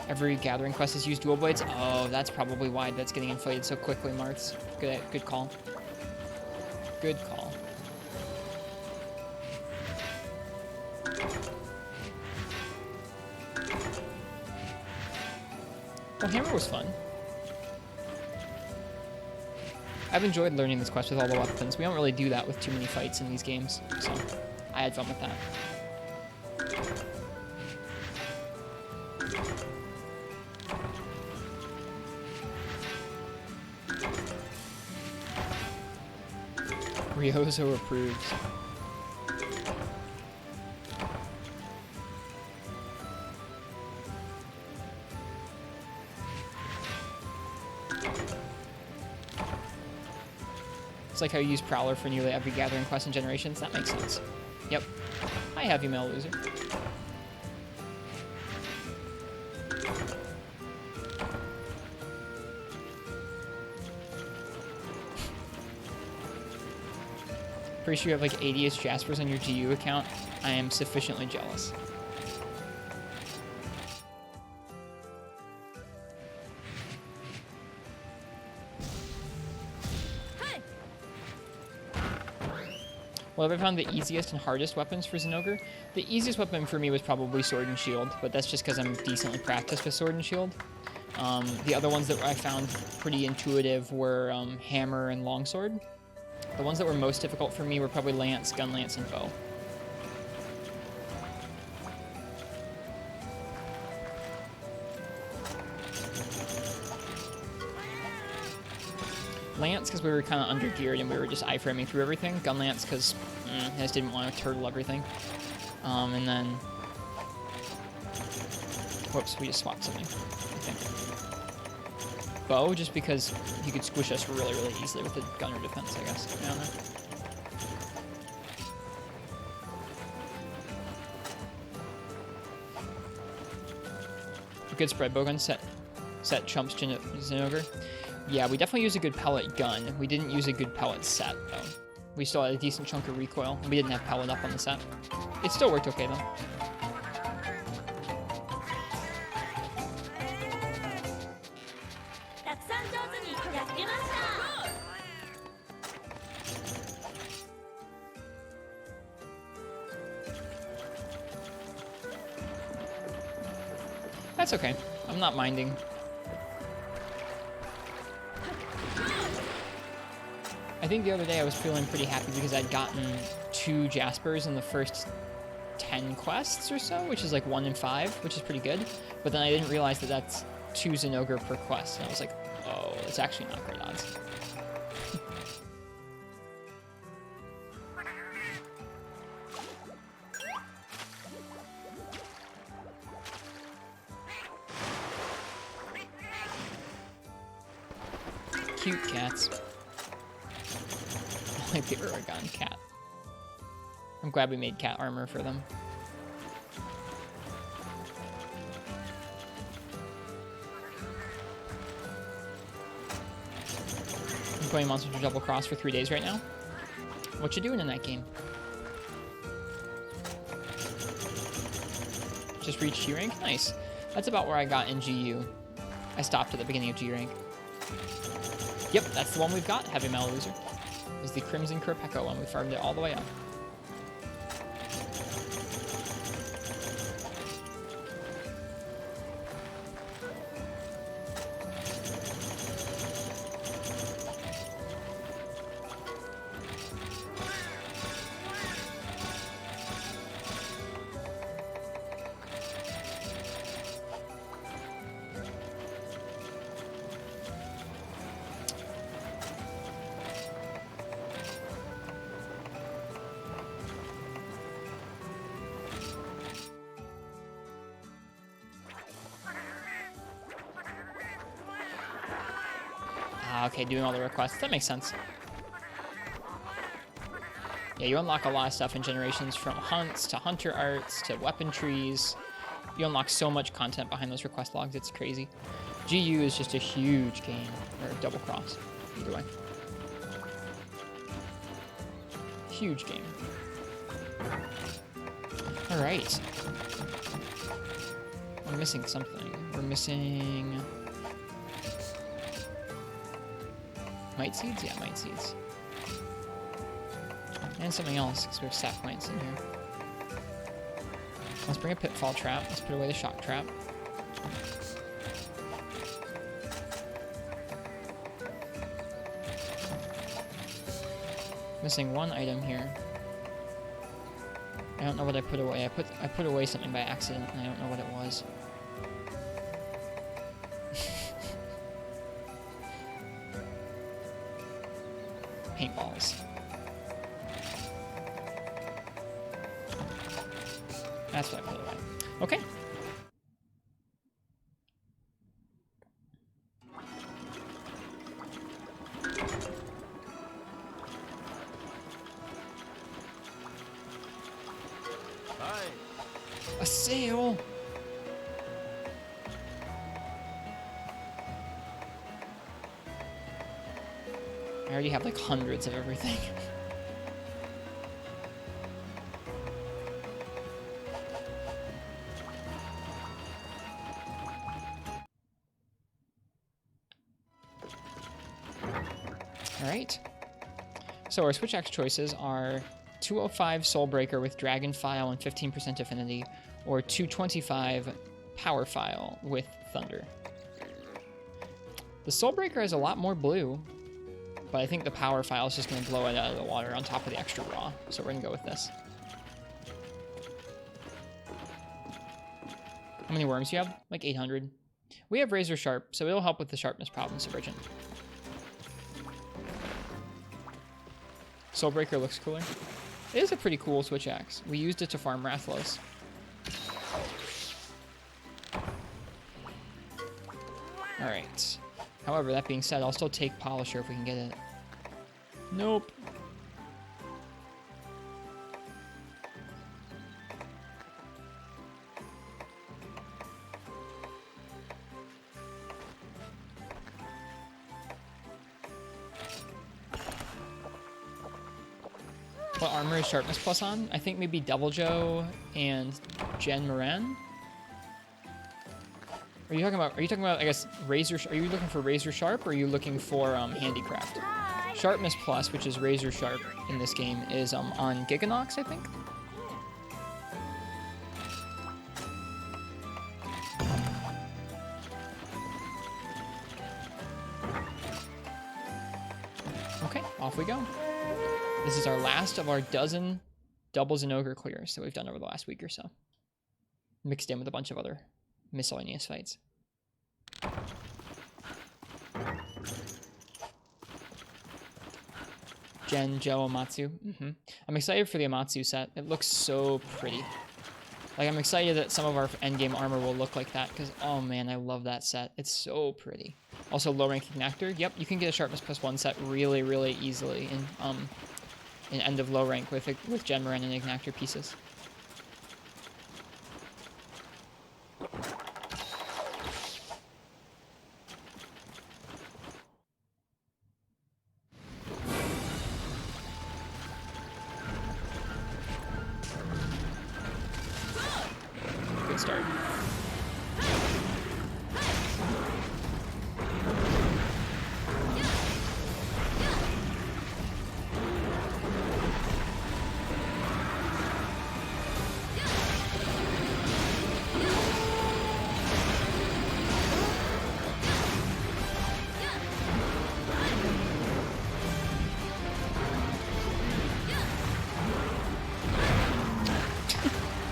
Every gathering quest has used dual blades. Oh, that's probably why that's getting inflated so quickly, Marths. Good call. Good call. Well, Hammer was fun. I've enjoyed learning this quest with all the weapons. We don't really do that with too many fights in these games, so I had fun with that. Ryozo approves. It's like how you use Prowler for nearly every gathering quest in Generations. That makes sense. Yep. I have you, Male Loser. Pretty sure you have like 80-ish Jaspers on your GU account. I am sufficiently jealous. Well, have I found the easiest and hardest weapons for Zinogre? The easiest weapon for me was probably Sword and Shield, but that's just because I'm decently practiced with Sword and Shield. The other ones that I found pretty intuitive were Hammer and Longsword. The ones that were most difficult for me were probably Lance, Gun Lance, and Bow. Lance, because we were kind of under-geared and we were just iframing through everything. Gun Lance, because I just didn't want to turtle everything. And then... Whoops, we just swapped something, I think. Bow, just because he could squish us really, really easily with the gunner defense, I guess. I don't know. A good spread bowgun set chumps Zinogre. Yeah, we definitely used a good pellet gun. We didn't use a good pellet set, though. We still had a decent chunk of recoil, and we didn't have pellet up on the set. It still worked okay, though. That's okay. I'm not minding. I think the other day I was feeling pretty happy because I'd gotten 2 Jaspers in the first 10 quests or so, which is like 1 in 5, which is pretty good. But then I didn't realize that that's 2 Zinogre per quest, and I was like, Oh, it's actually not great odds. Cute cats. I like the Uragon cat. I'm glad we made cat armor for them. I'm playing Monster Hunter Double Cross for 3 days right now. What you doing in that game? Just reached G rank? Nice. That's about where I got in GU. I stopped at the beginning of G rank. Yep, that's the one we've got. Heavy Metal Loser. Is the Crimson Kerpeko one. We farmed it all the way up. Okay, doing all the requests. That makes sense. Yeah, you unlock a lot of stuff in Generations, from hunts to hunter arts to weapon trees. You unlock so much content behind those request logs. It's crazy. GU is just a huge game, or Double Cross, either way. Huge game. All right. We're missing something. We're missing... Might Seeds? Yeah, Might Seeds. And something else, because we have sap points in here. Let's bring a Pitfall Trap. Let's put away the Shock Trap. Missing one item here. I don't know what I put away. I put away something by accident, and I don't know what it was. Paintballs. That's what I put away. Okay. Hi. A sale! I already have like hundreds of everything. Alright. So our Switch Axe choices are 205 Soulbreaker with Dragon File and 15% Affinity, or 225 Power File with Thunder. The Soulbreaker has a lot more blue, but I think the Power File is just going to blow it out of the water on top of the extra raw, so we're going to go with this. How many worms do you have? Like 800. We have Razor Sharp, so it'll help with the sharpness problem, Subvergent. Soulbreaker looks cooler. It is a pretty cool Switch Axe. We used it to farm Rathlos. Alright. However, that being said, I'll still take Polisher if we can get it. Nope. What armor is Sharpness Plus on? I think maybe Double Joe and Jen Moran. Are you talking about, I guess, Razor, are you looking for Razor Sharp, or are you looking for Handicraft? Sharpness Plus, which is Razor Sharp in this game, is on Giganox, I think? Okay, off we go. This is our last of our dozen doubles and ogre clears that we've done over the last week or so. Mixed in with a bunch of other miscellaneous fights. Joe Amatsu. I'm excited for the Amatsu set. It looks so pretty. Like, I'm excited that some of our endgame armor will look like that, because, oh man, I love that set. It's so pretty. Also, low-rank Ignactor. Yep, you can get a Sharpness +1 set really, really easily in end of low rank with Genmaran and Ignactor pieces. Good start.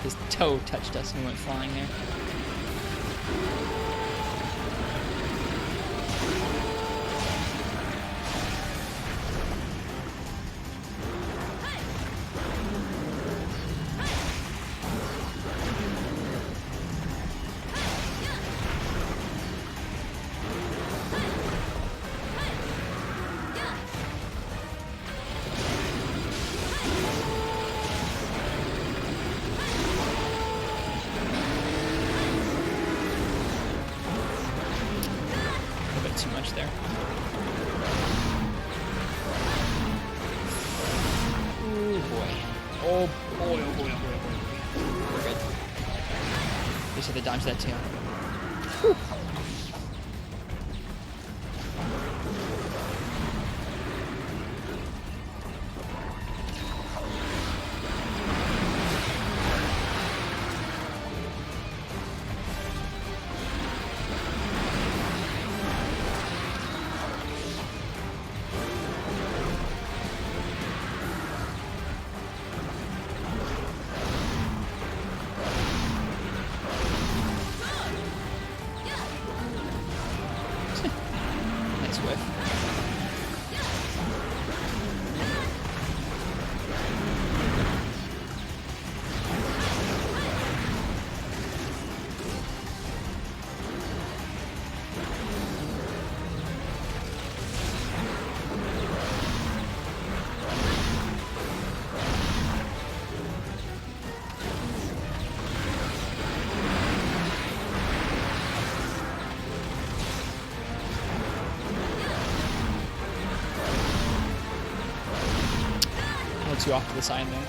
His toe touched us and we went flying there. Too much there. Oh boy. Oh boy, oh boy, oh boy, oh boy. We're good. Just had to dodge that too. Whew. Nice whiff. Too off to the side there.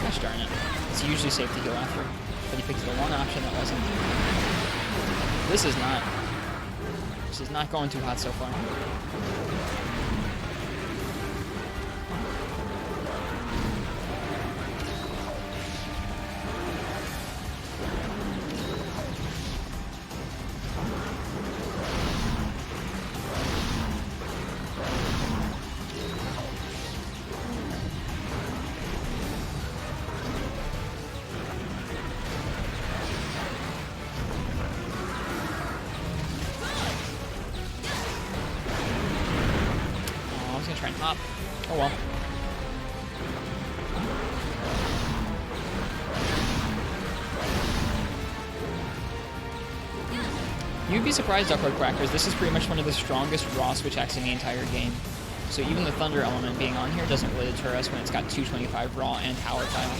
Gosh darn it. It's usually safe to go after, but he picked the one option that wasn't. This is not going too hot so far. Try and hop. Oh well. You'd be surprised, Duckworth Crackers, this is pretty much one of the strongest raw switch hacks in the entire game. So even the Thunder element being on here doesn't really deter us when it's got 225 raw and power tile.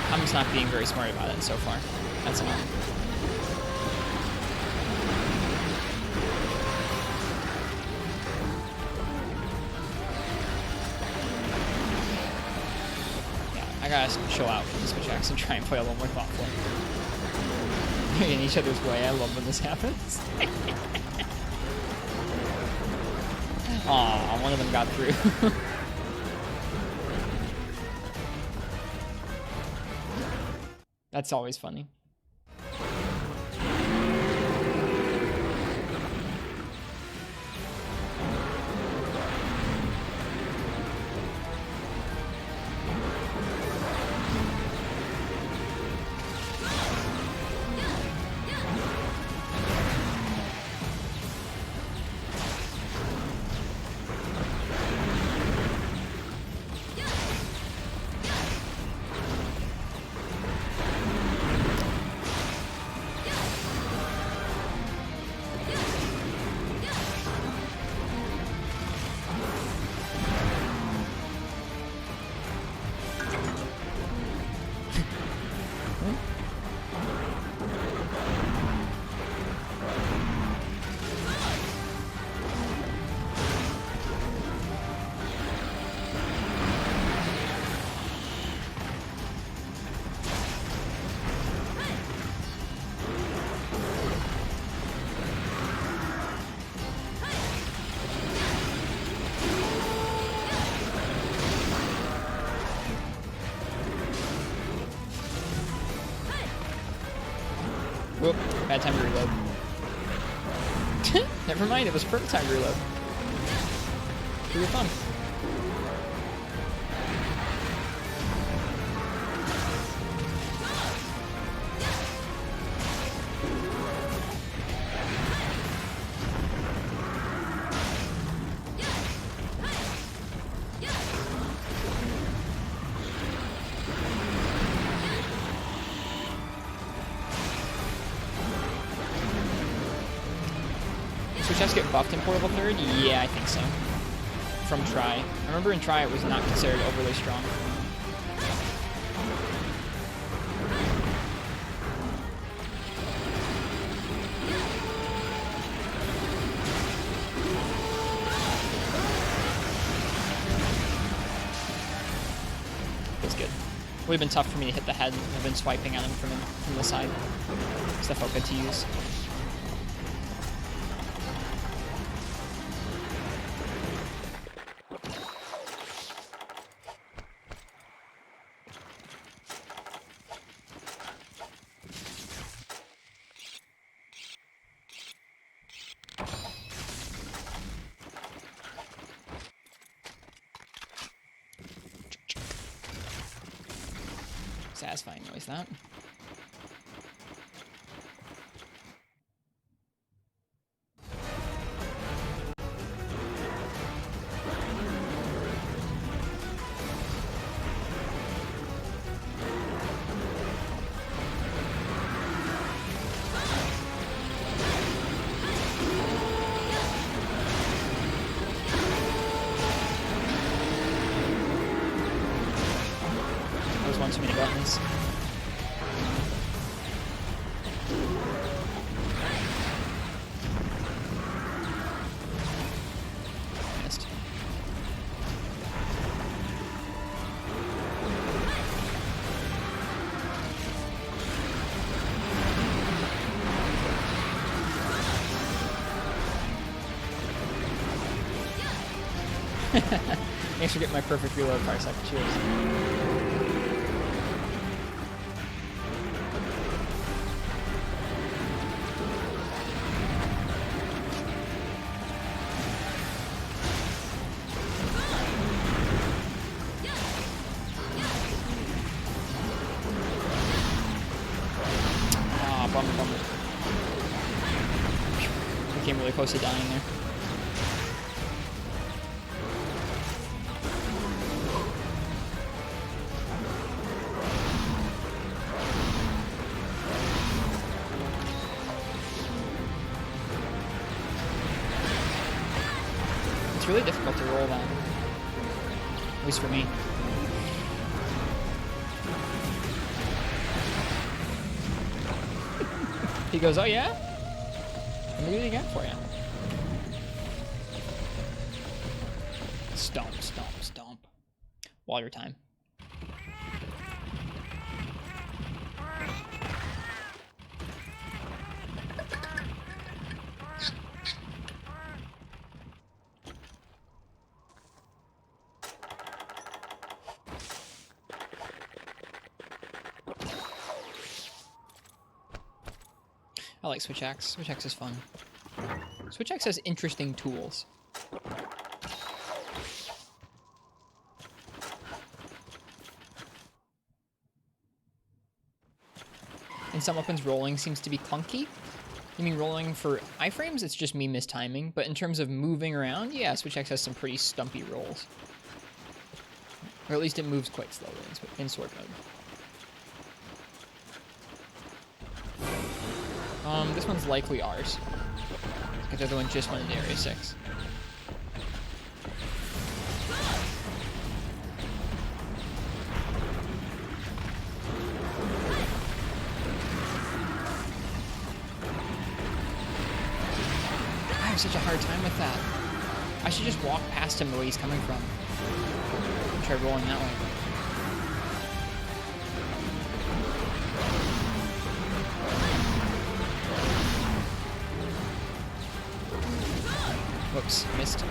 I'm just not being very smart about it so far. That's all. Yeah, I gotta chill out with this switch and try and play a little more thoughtfully. In each other's way. I love when this happens. Aw, one of them got through. That's always funny. Whoop, bad time to reload. Never mind, it was perfect time to reload. For your fun. Switch get buffed in Portable 3rd? Yeah, I think so. From Try. I remember in Try it was not considered overly strong. Feels good. It would have been tough for me to hit the head. I've been swiping at him from the side. It's the Foca to use. Satisfying noise, that. Too many buttons. Missed. Thanks for getting my perfect reload fire second. Cheers. Bummer. I came really close to dying there. It's really difficult to roll that. At least for me. He goes, oh yeah? Let me do it again for you. Stomp. Water time. I like Switch Axe. Switch Axe is fun. Switch Axe has interesting tools. In some weapons, rolling seems to be clunky. You mean rolling for iframes? It's just me mistiming. But in terms of moving around, yeah, Switch Axe has some pretty stumpy rolls. Or at least it moves quite slowly in sword mode. This one's likely ours. Because the other one just went into Area 6. I have such a hard time with that. I should just walk past him the way he's coming from. And try rolling that way. Whoops, missed.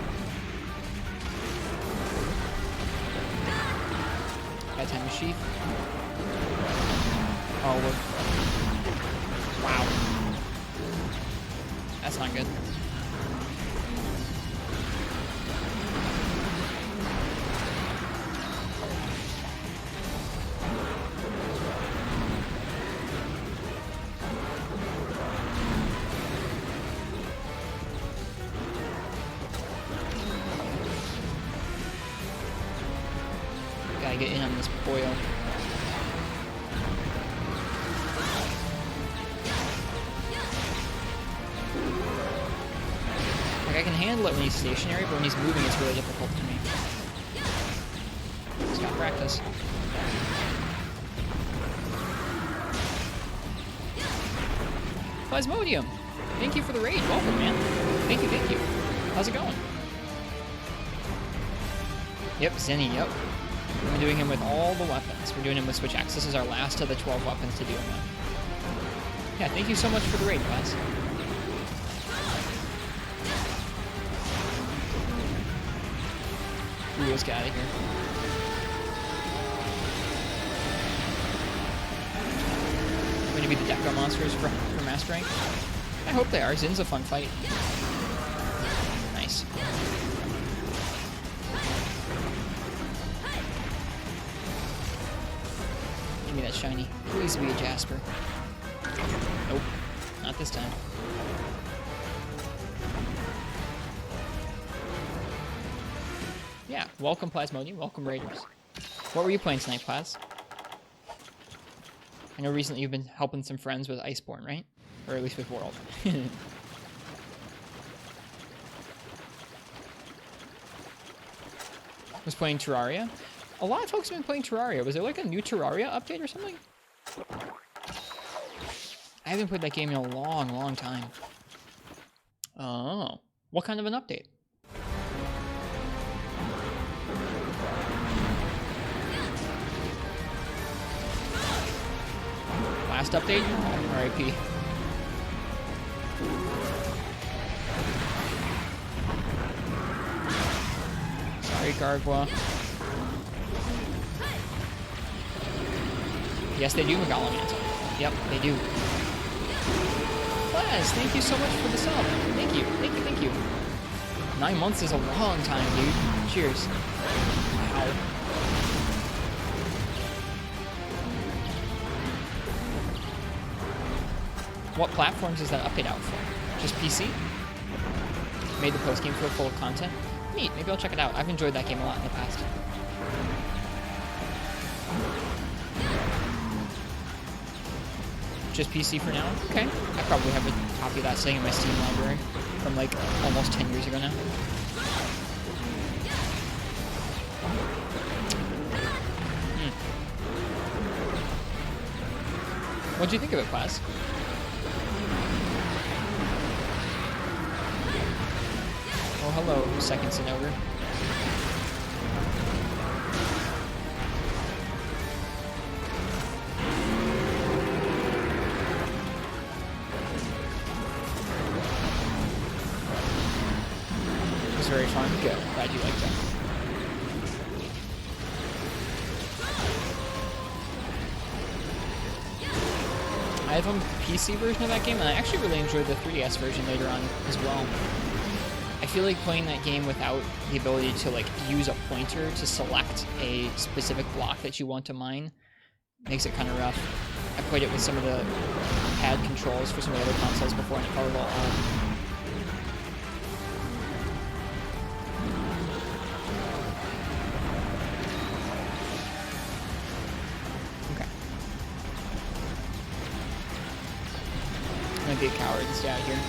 Bad time to sheath. Oh, wow. That's not good. Gotta get in on this boil. Like, I can handle it when he's stationary, but when he's moving, it's really difficult for me. Just gotta practice. Plasmodium! Thank you for the raid. Welcome, man. Thank you, thank you. How's it going? Yep, Zenny, yep. We've been doing him with all the weapons. We're doing him with Switch Axe. This is our last of the 12 weapons to do him with. Yeah, thank you so much for the raid, guys. Ooh, let's get out of here. Going to be the Deco monsters for Master Rank? I hope they are. Zin's a fun fight. Nice. Give me that shiny. Please be a Jasper. Nope. Not this time. Yeah, welcome Plasmodium, welcome Raiders. What were you playing tonight, Plas? I know recently you've been helping some friends with Iceborne, right? Or at least with World. Was playing Terraria. A lot of folks have been playing Terraria. Was there like a new Terraria update or something? I haven't played that game in a long, long time. Oh. What kind of an update? Last update? RIP. Sorry, Gargwa. Yes, they do, Megalomancer. Yep, they do. Plaz, thank you so much for the sub. Thank you, thank you, thank you. 9 months is a long time, dude. Cheers. Wow. What platforms is that update out for? Just PC? Made the post game feel full of content? Neat, maybe I'll check it out. I've enjoyed that game a lot in the past. Just PC for now? Okay. I probably have a copy of that sitting in my Steam library from like almost 10 years ago now. What'd you think of it, Plaz? Oh, hello, second Sinogre. It was very fun. Good. Glad you liked that. I I have a PC version of that game, and I actually really enjoyed the 3DS version later on as well. I feel like playing that game without the ability to like use a pointer to select a specific block that you want to mine makes it kind of rough. I played it with some of the pad controls for some of the other consoles before, and it felt a little odd. Okay. I'm gonna be a coward and stay out here.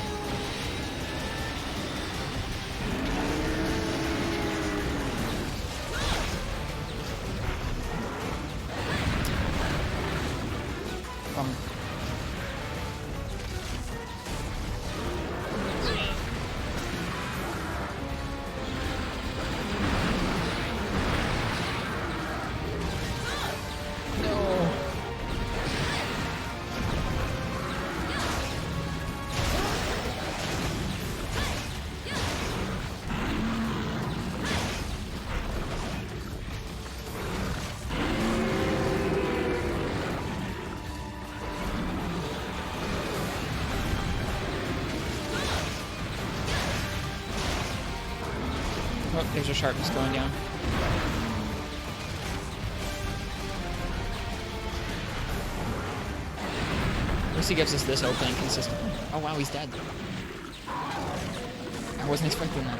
Oh, there's a sharpness going down. At least he gives us this opening consistently. Oh wow, he's dead. I wasn't expecting that.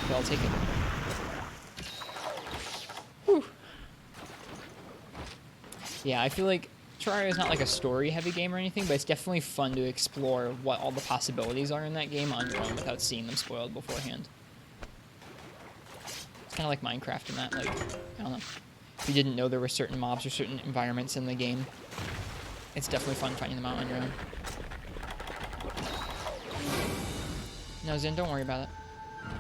But I'll take it. Whew. Yeah, I feel like Terraria is not like a story-heavy game or anything, but it's definitely fun to explore what all the possibilities are in that game on your own without seeing them spoiled beforehand. Kind of like Minecraft in that, like, I don't know. If you didn't know there were certain mobs or certain environments in the game, it's definitely fun finding them out on your own. No, Zen, don't worry about it.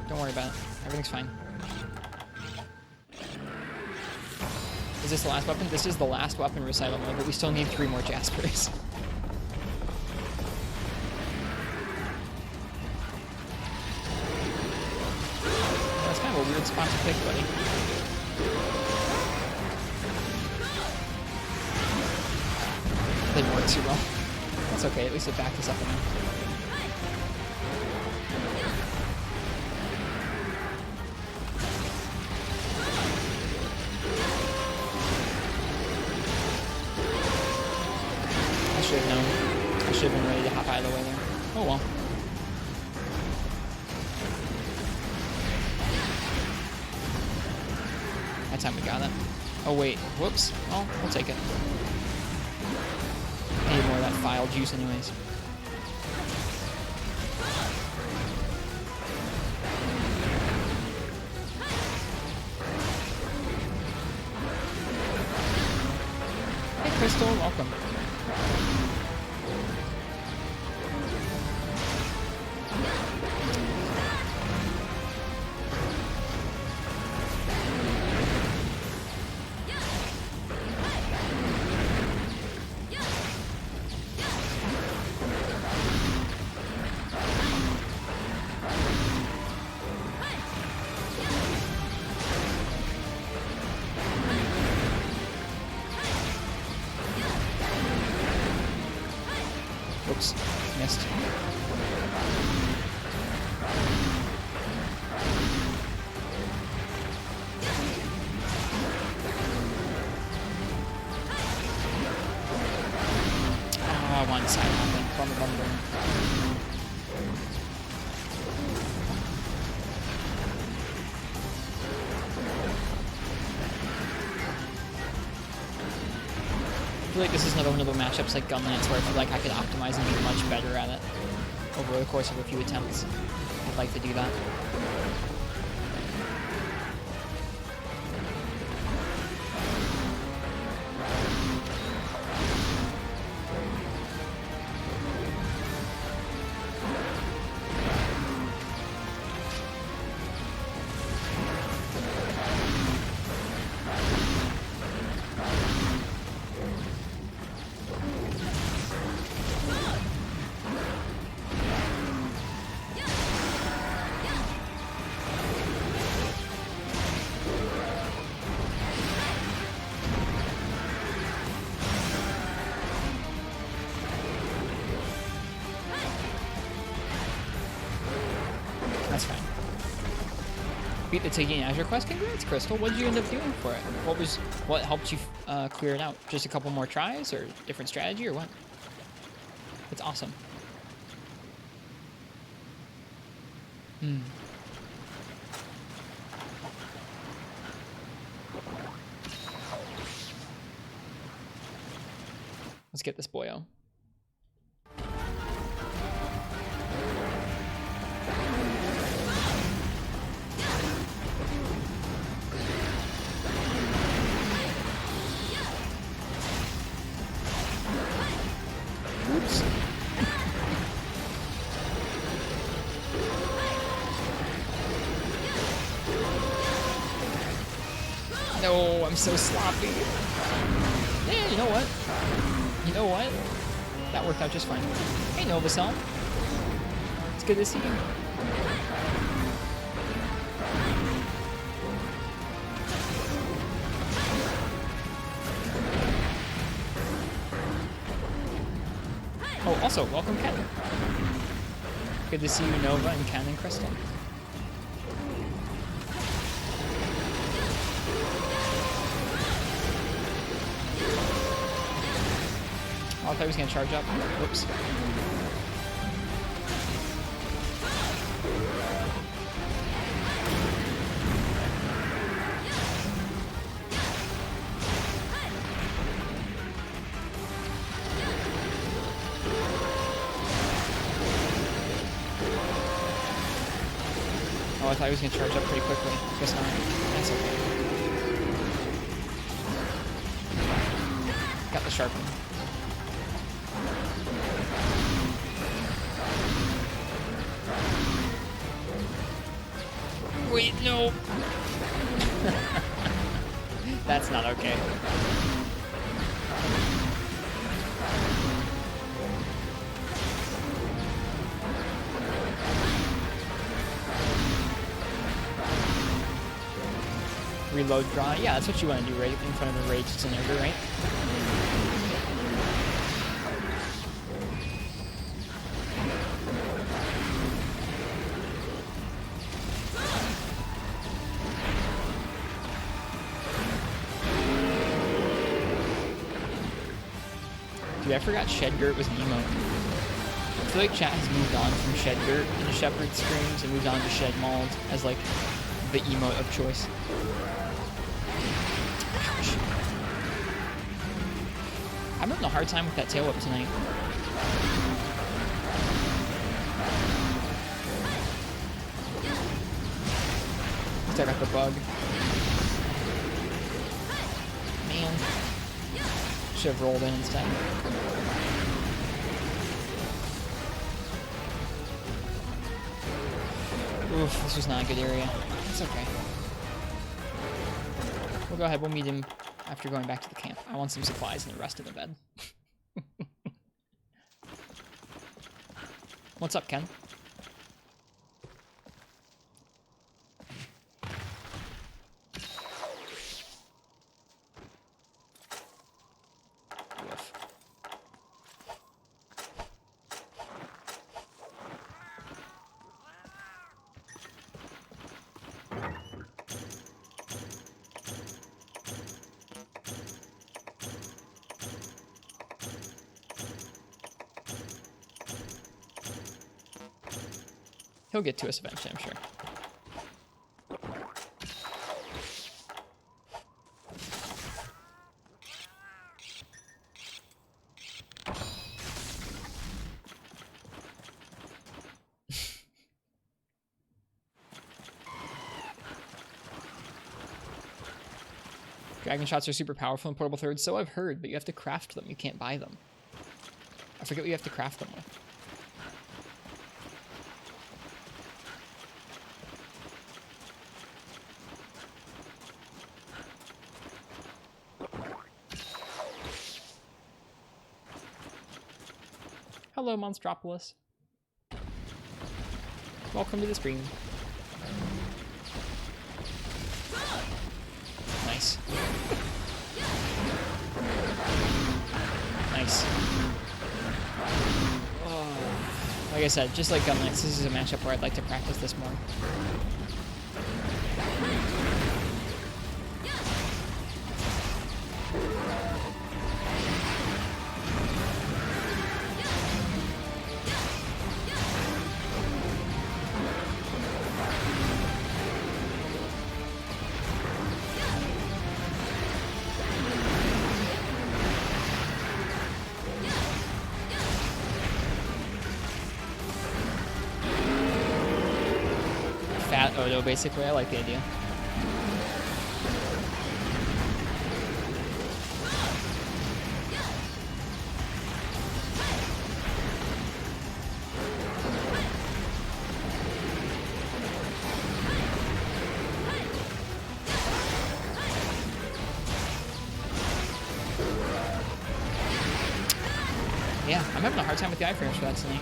Don't worry about it. Everything's fine. Is this the last weapon? This is the last weapon recital mode, but we still need 3 more Jaspers. A weird spot to pick, buddy. Didn't work too well. That's okay, at least it backed us up enough. I should have known. I should have been ready to hop out of the way there. Oh well. That time we got it. Oh wait, whoops. Oh, we'll take it. I need more of that file juice anyways. Hey Crystal, welcome. Oops, missed. Oh, one side hopping. Bummer. I feel like this is another one of the matchups like Gunlance where I feel like I could optimize and be much better at it over the course of a few attempts. I'd like to do that. Beat the Taking Azure quest. Congrats, Crystal. What did you end up doing for it? What helped you clear it out? Just a couple more tries, or different strategy, or what? It's awesome. Let's get this boyo. Oops. No, I'm so sloppy. Yeah, you know what? You know what? That worked out just fine. Hey, Novacell. It's good to see you. Oh, also, welcome, Ken. Good to see you, Nova, and Ken and Crystal. Oh, I thought he was going to charge up. Whoops. Oh, I thought he was going to charge up pretty quickly. Guess not. That's okay. Got the sharpen. Wait, no. That's not okay. Reload draw. Yeah, that's what you want to do right in front of the raged Zinogre, right? Dude, I forgot Shedgirt was an emote. I feel like chat has moved on from Shedgirt into Shepherd Screams and moved on to Shed Mauled as like the emote of choice. Ouch. I'm having a hard time with that tail whip tonight. I got the bug. Man. Should have rolled in instead. Oof, this was not a good area. It's okay. We'll go ahead, we'll meet him after going back to the camp. I want some supplies and the rest of the bed. What's up, Ken? Woof. He'll get to us eventually, I'm sure. Dragon shots are super powerful in portable thirds, so I've heard, but you have to craft them. You can't buy them. I forget what you have to craft them with. Hello, Monstropolis. Welcome to the stream. Nice. Nice. Oh. Like I said, just like Gunlance, this is a matchup where I'd like to practice this more. Odo, basically. I like the idea. Yeah, I'm having a hard time with the iframes for that tonight.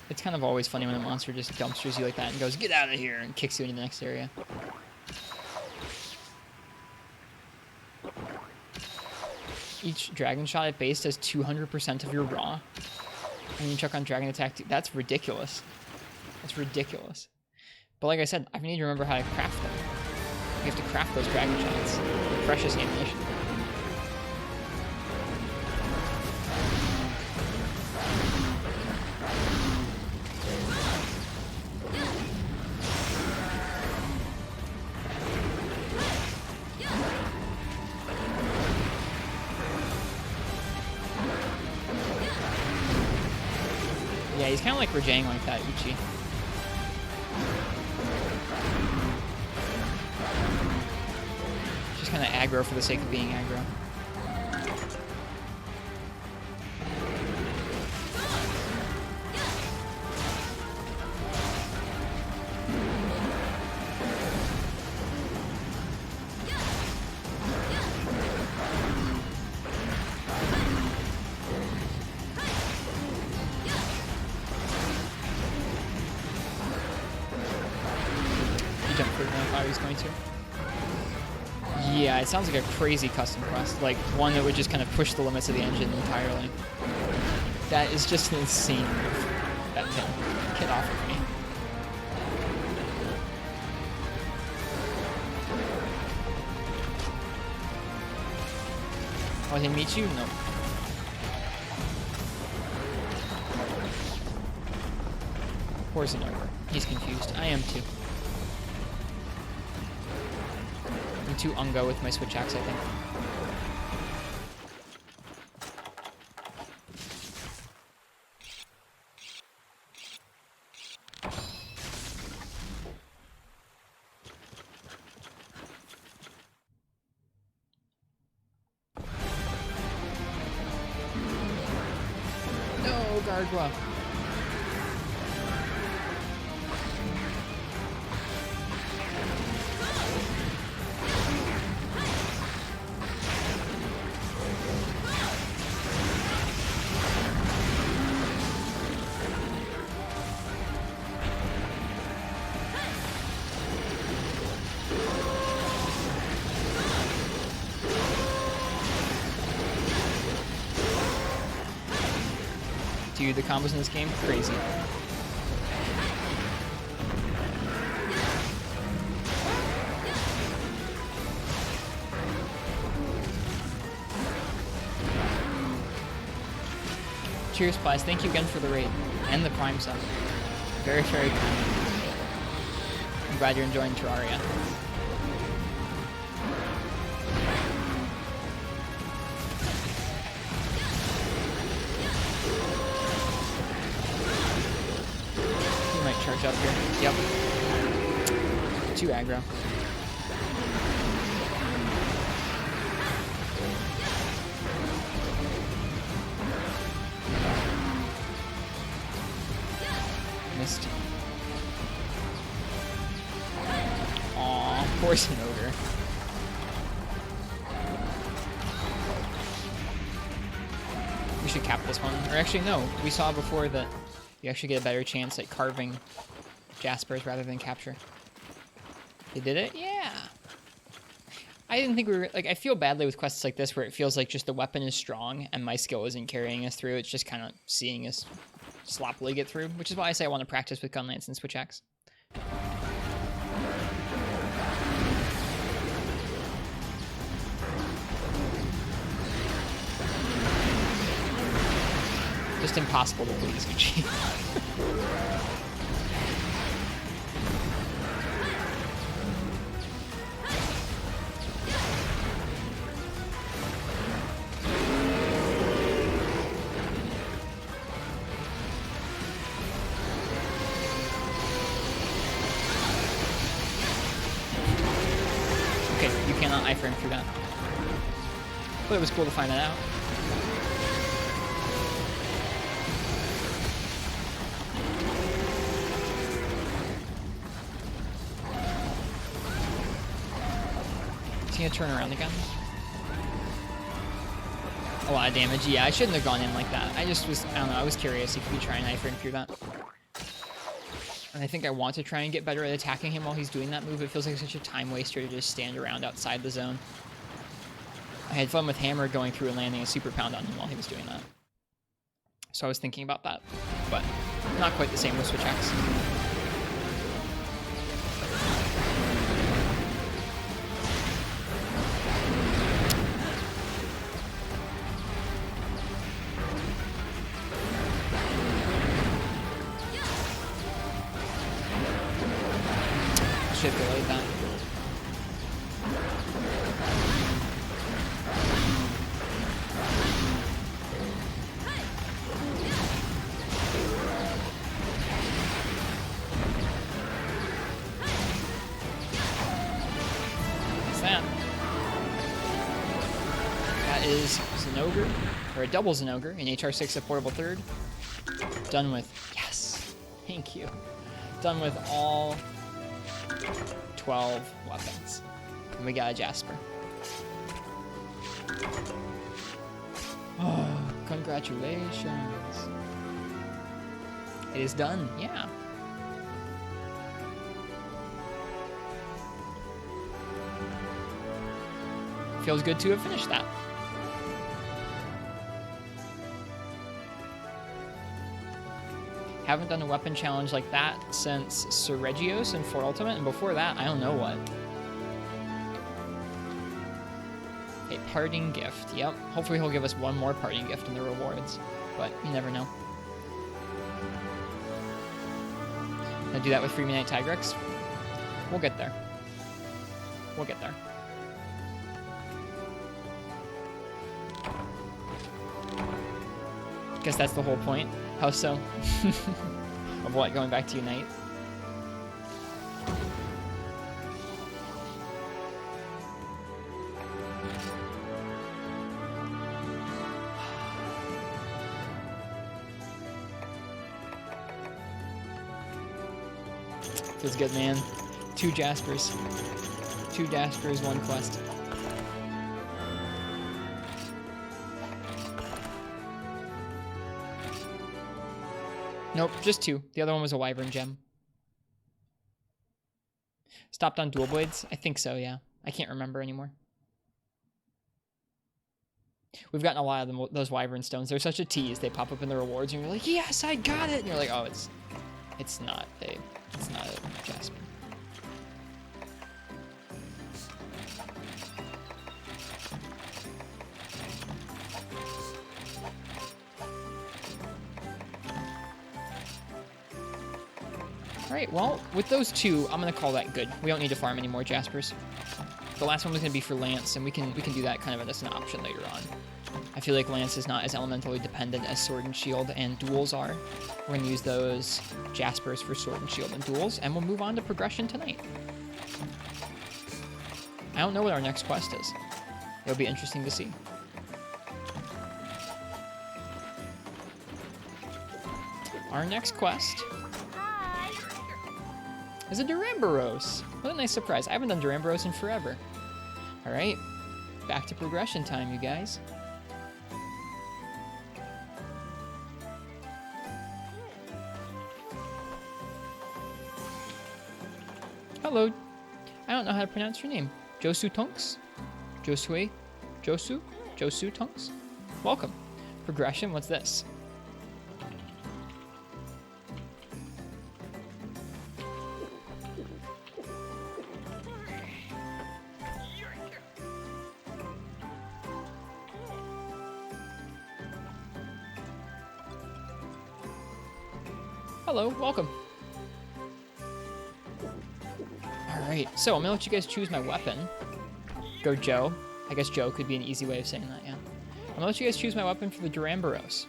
It's kind of always funny when a monster just dumpsters you like that and goes, "Get out of here," and kicks you into the next area. Each dragon shot at base does 200% of your raw. And you check on dragon attack. That's ridiculous. That's ridiculous. But like I said, I need to remember how to craft them. You have to craft those dragon shots. Precious ammunition. Yeah, he's kind of like Rajang like that, Ichi. Just kind of aggro for the sake of being aggro. Yeah, it sounds like a crazy custom quest, like one that would just kind of push the limits of the engine entirely. That is just an insane move. That thing. Get off of me. Oh, did he meet you? No. Poison over. He's confused. I am too. I'm too ungo with my switch axe, I think. No, Gargwa. Dude, the combos in this game, crazy. Cheers, Spies. Thank you again for the raid and the Prime sub. Very, very kind. I'm glad you're enjoying Terraria. Charge up here. Yep. Too aggro. Missed. Aw, poison ogre. We should cap this one. Or actually, no. We saw before that you actually get a better chance at carving Jaspers rather than capture. They did it? Yeah. I didn't think we were... Like, I feel badly with quests like this where it feels like just the weapon is strong and my skill isn't carrying us through. It's just kind of seeing us sloppily get through, which is why I say I want to practice with Gunlance and Switch Axe. Just impossible to please, Uchi. iframe through that. But it was cool to find that out. Is he gonna turn around again? A lot of damage. Yeah, I shouldn't have gone in like that. I just was, I don't know, I was curious if you could try and iframe through that. And I think I want to try and get better at attacking him while he's doing that move. It feels like such a time waster to just stand around outside the zone. I had fun with Hammer going through and landing a super pound on him while he was doing that. So I was thinking about that, but not quite the same with Switch X. Should have delayed that. What's that? That is Zinogre, or a double Zinogre in HR6 at Portable 3rd. Done with, yes, thank you. Done with all 12 weapons. And we got a Jasper. Oh, congratulations. It is done, yeah. Feels good to have finished that. Haven't done a weapon challenge like that since Sir Regios in 4 Ultimate, and before that, I don't know what. A parting gift, yep. Hopefully he'll give us one more parting gift in the rewards, but you never know. Gonna do that with Free Midnight Tigrex? We'll get there. We'll get there. Guess that's the whole point. How so? Of what? Going back to Unite? Feels good, man. 2 Jaspers. 2 Jaspers, 1 quest. Nope, just 2. The other one was a Wyvern gem. Stopped on dual blades? I think so, yeah. I can't remember anymore. We've gotten a lot of them, those Wyvern stones. They're such a tease. They pop up in the rewards, and you're like, yes, I got it! And you're like, oh, it's not a Jasper. Alright, well, with those 2, I'm gonna call that good. We don't need to farm any more Jaspers. The last one was gonna be for Lance, and we can do that kind of as an option later on. I feel like Lance is not as elementally dependent as Sword and Shield and Duels are. We're gonna use those Jaspers for Sword and Shield and Duels, and we'll move on to progression tonight. I don't know what our next quest is. It'll be interesting to see. Our next quest is a Duramboros. What a nice surprise. I haven't done Duramboros in forever. Alright, back to progression time, you guys. Hello. I don't know how to pronounce your name. Josu Tonks? Josue? Josu? Josu Tonks? Welcome. Progression, what's this? Hello, welcome. Alright, so I'm gonna let you guys choose my weapon. Go Joe. I guess Joe could be an easy way of saying that, yeah. I'm gonna let you guys choose my weapon for the Duramboros.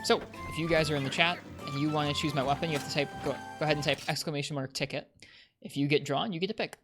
So, if you guys are in the chat and you want to choose my weapon, you have to type go ahead and type !ticket. If you get drawn, you get to pick.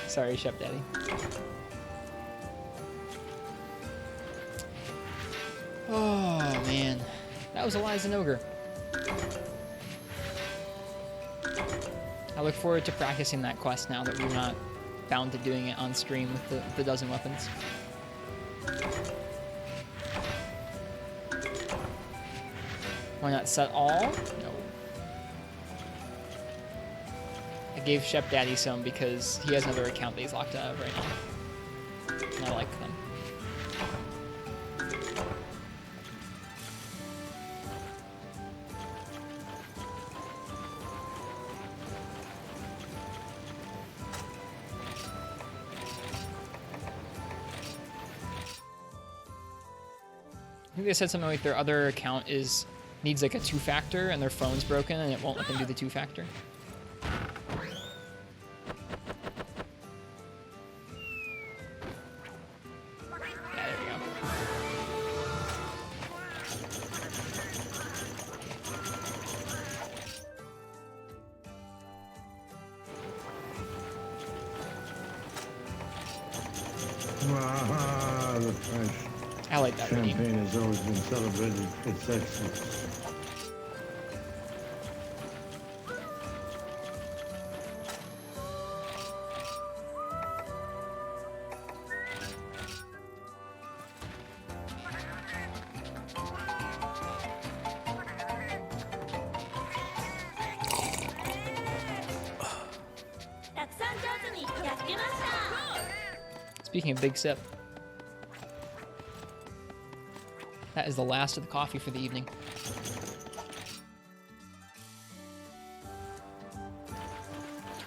Sorry, Chef Daddy. Oh man, that was Eliza Ogre. I look forward to practicing that quest now that we're not bound to doing it on stream with the dozen weapons. Why not set all? No. I gave Chef Daddy some because he has another account that he's locked out of right now. And I like them. I think they said something like their other account needs like a 2-factor and their phone's broken and it won't let them do the 2-factor. The French I like that redeem. champagne has always been celebrated for its excellence. Speaking of big sip, that is the last of the coffee for the evening.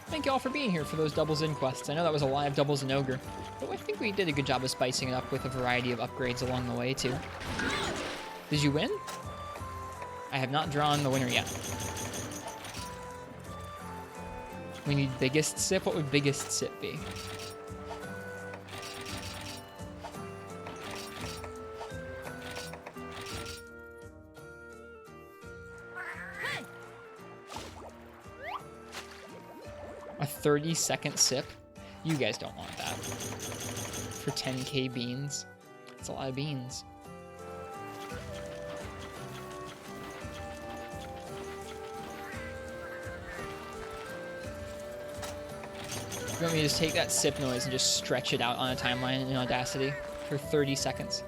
Thank you all for being here for those doubles in quests. I know that was a live doubles in ogre, but I think we did a good job of spicing it up with a variety of upgrades along the way too. Did you win? I have not drawn the winner yet. We need biggest sip. What would biggest sip be? A 30-second sip? You guys don't want that. For 10k beans. That's a lot of beans. You want me to just take that sip noise and just stretch it out on a timeline in Audacity for 30 seconds?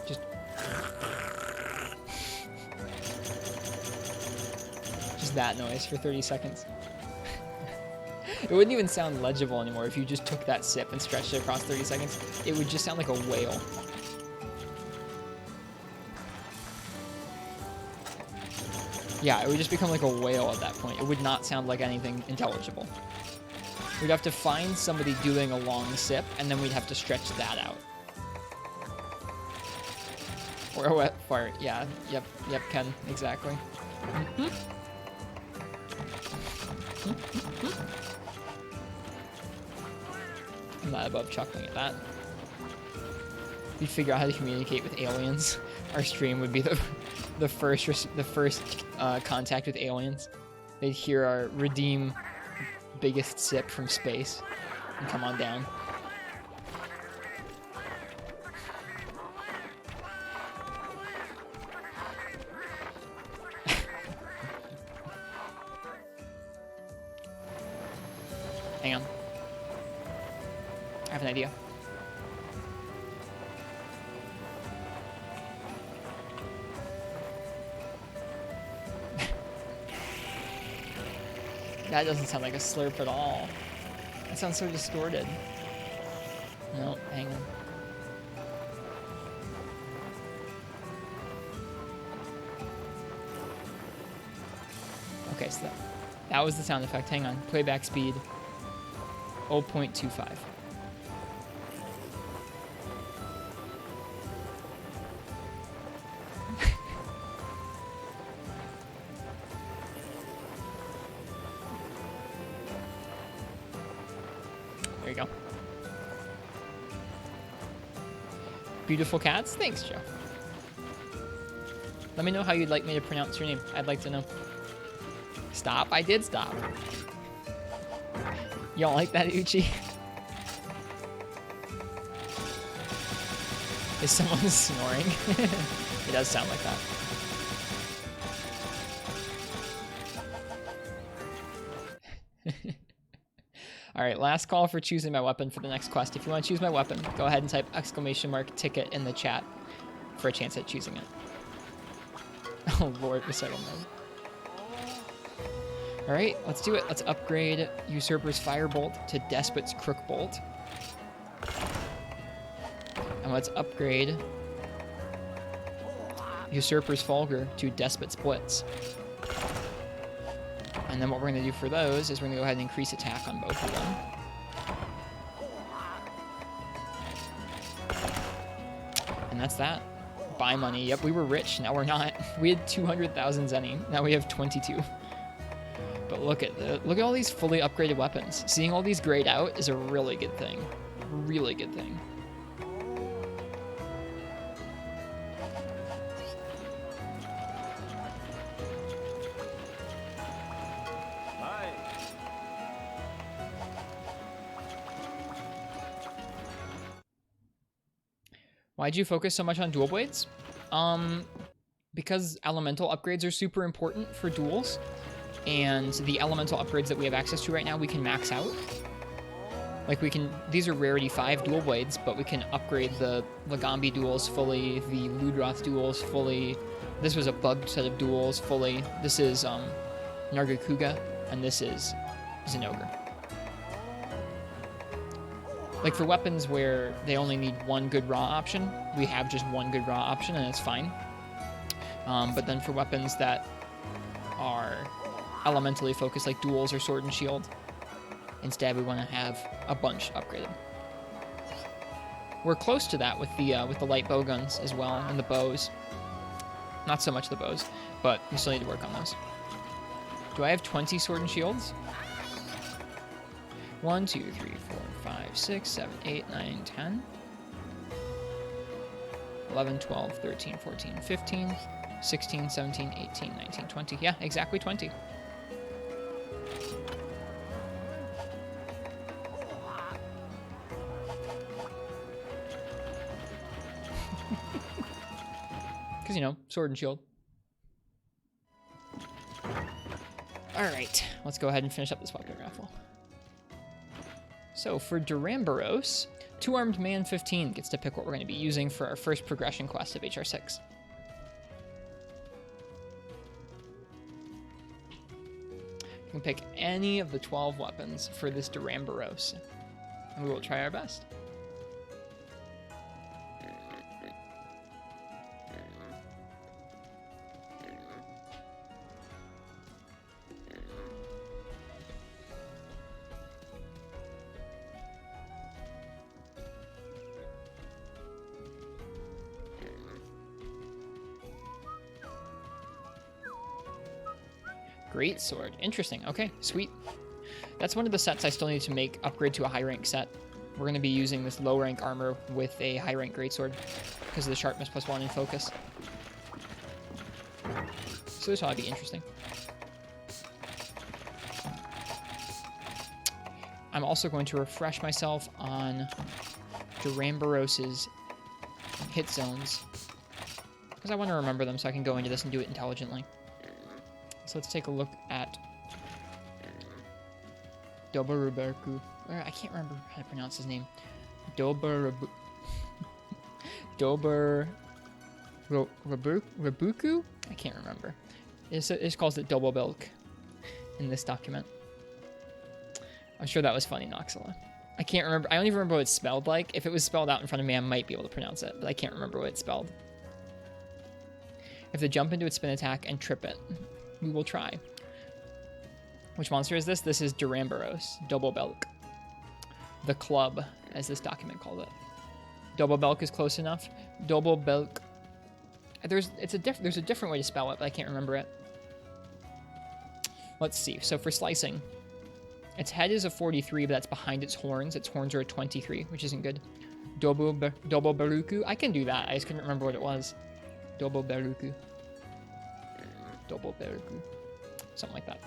Just that noise for 30 seconds. It wouldn't even sound legible anymore if you just took that sip and stretched it across 30 seconds. It would just sound like a whale. Yeah, it would just become like a whale at that point. It would not sound like anything intelligible. We'd have to find somebody doing a long sip, and then we'd have to stretch that out. Or a wet fart. Yeah, yep, Ken, exactly. I'm not above chuckling at that. We'd figure out how to communicate with aliens. Our stream would be the first contact with aliens. They'd hear our redeem biggest sip from space and come on down. Hang on. I have an idea. That doesn't sound like a slurp at all. That sounds so distorted. No, hang on. Okay, so that was the sound effect. Hang on. Playback speed 0.25. There you go. Beautiful cats. Thanks, Joe. Let me know how you'd like me to pronounce your name. I'd like to know. Stop. I did stop. You don't like that, Uchi? Is someone snoring? It does sound like that. Alright, last call for choosing my weapon for the next quest. If you want to choose my weapon, go ahead and type !ticket in the chat for a chance at choosing it. Oh lord, recital mode. Alright, let's do it. Let's upgrade Usurper's Firebolt to Despot's Crookbolt. And let's upgrade Usurper's Fulgur to Despot's Blitz. And then what we're going to do for those is we're going to go ahead and increase attack on both of them. And that's that. Buy money. Yep, we were rich. Now we're not. We had 200,000 zenny. Now we have 22. But look at all these fully upgraded weapons. Seeing all these grayed out is a really good thing. Really good thing. Why'd you focus so much on dual blades? Because elemental upgrades are super important for duels, and the elemental upgrades that we have access to right now we can max out. Like these are rarity 5 dual blades, but we can upgrade the Lagambi duels fully, the Ludroth duels fully. This was a bugged set of duels fully. This is Nargacuga, and this is Zinogre. Like for weapons where they only need one good raw option, we have just one good raw option and it's fine. But then for weapons that are elementally focused like duels or sword and shield, instead we want to have a bunch upgraded. We're close to that with the light bow guns as well, and the bows. Not so much the bows, but we still need to work on those. Do I have 20 sword and shields? 1, 2, 3, 4, 5, 6, 7, 8, 9, 10, 11, 12, 13, 14, 15, 16, 17, 18, 19, 20. Yeah, exactly 20. Because, you know, sword and shield. Alright, let's go ahead and finish up this weapon raffle. So for Duramboros, 2-armed man 15 gets to pick what we're going to be using for our first progression quest of HR6. You can pick any of the 12 weapons for this Duramboros, and we will try our best. Great sword. Interesting. Okay, sweet. That's one of the sets I still need to make upgrade to a high rank set. We're going to be using this low rank armor with a high rank greatsword because of the sharpness +1 in focus. So this ought to be interesting. I'm also going to refresh myself on Duramboros's hit zones because I want to remember them so I can go into this and do it intelligently. So let's take a look at Doberuberku. I can't remember how to pronounce his name. Doberubuku? I can't remember. It calls it Dobelbilk in this document. I'm sure that was funny, Noxala. I can't remember. I don't even remember what it spelled like. If it was spelled out in front of me, I might be able to pronounce it, but I can't remember what it spelled. If they jump into its spin attack and trip it, we will try. Which monster is this? This is Duramboros, Double Belk. The club, as this document called it. Double Belk is close enough. Double Belk. There's a different way to spell it, but I can't remember it. Let's see. So for slicing, its head is a 43, but that's behind its horns. Its horns are a 23, which isn't good. Double Baruku. I can do that. I just couldn't remember what it was. Double Baruku. Double Baruku. Something like that.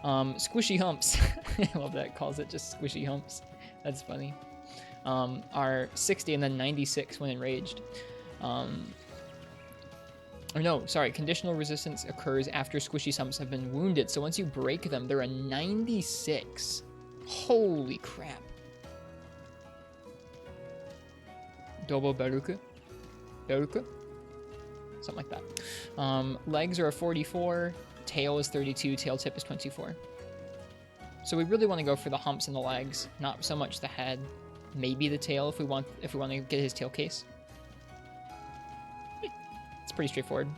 Squishy humps. I love that it calls it just squishy humps. That's funny. Are 60 and then 96 when enraged. Or no, sorry. Conditional resistance occurs after squishy humps have been wounded. So once you break them, they're a 96. Holy crap. Double Baruku. Baruku? Something like that. Legs are a 44. Tail is 32. Tail tip is 24. So we really want to go for the humps and the legs, not so much the head. Maybe the tail if we want to get his tail case. It's pretty straightforward.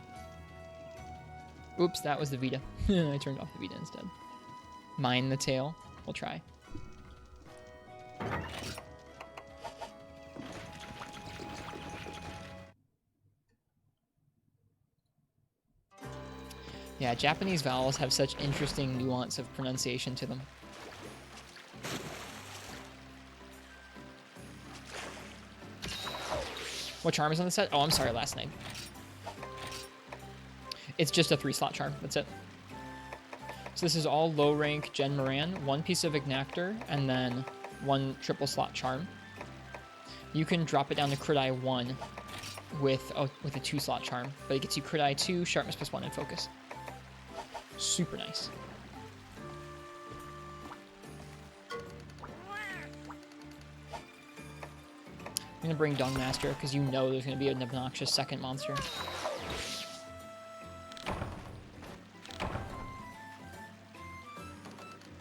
Oops, that was the Vita. I turned off the Vita instead. Mine the tail. We'll try. Yeah, Japanese vowels have such interesting nuance of pronunciation to them. What charm is on the set? Oh, I'm sorry, last name. It's just a 3-slot charm. That's it. So this is all low rank Gen Moran, 1 piece of Ignactor, and then 1 triple slot charm. You can drop it down to crit eye 1 with a 2-slot charm, but it gets you crit eye 2, sharpness +1, and focus. Super nice. I'm gonna bring Dung Master because you know there's gonna be an obnoxious second monster.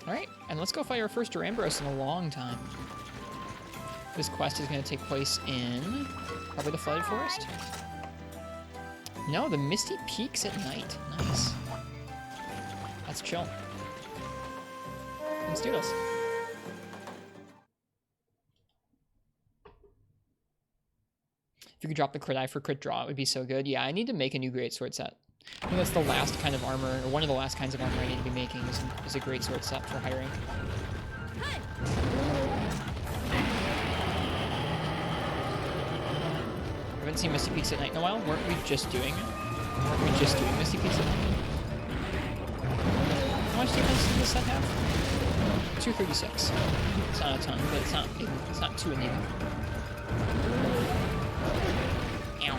Alright, and let's go fight our first Duramboros in a long time. This quest is gonna take place in probably the Flooded Forest. No, the Misty Peaks at night. Nice. Let's chill. Let's do this. If you could drop the crit eye for crit draw, it would be so good. Yeah, I need to make a new greatsword set. I think that's the last kind of armor, or one of the last kinds of armor I need to be making is a greatsword set for high rank. I haven't seen Misty Peaks at night in a while. Weren't we just doing Misty Peaks at night? How much defense does this set have? 236. It's not a ton, but it's not too anemic. Ow.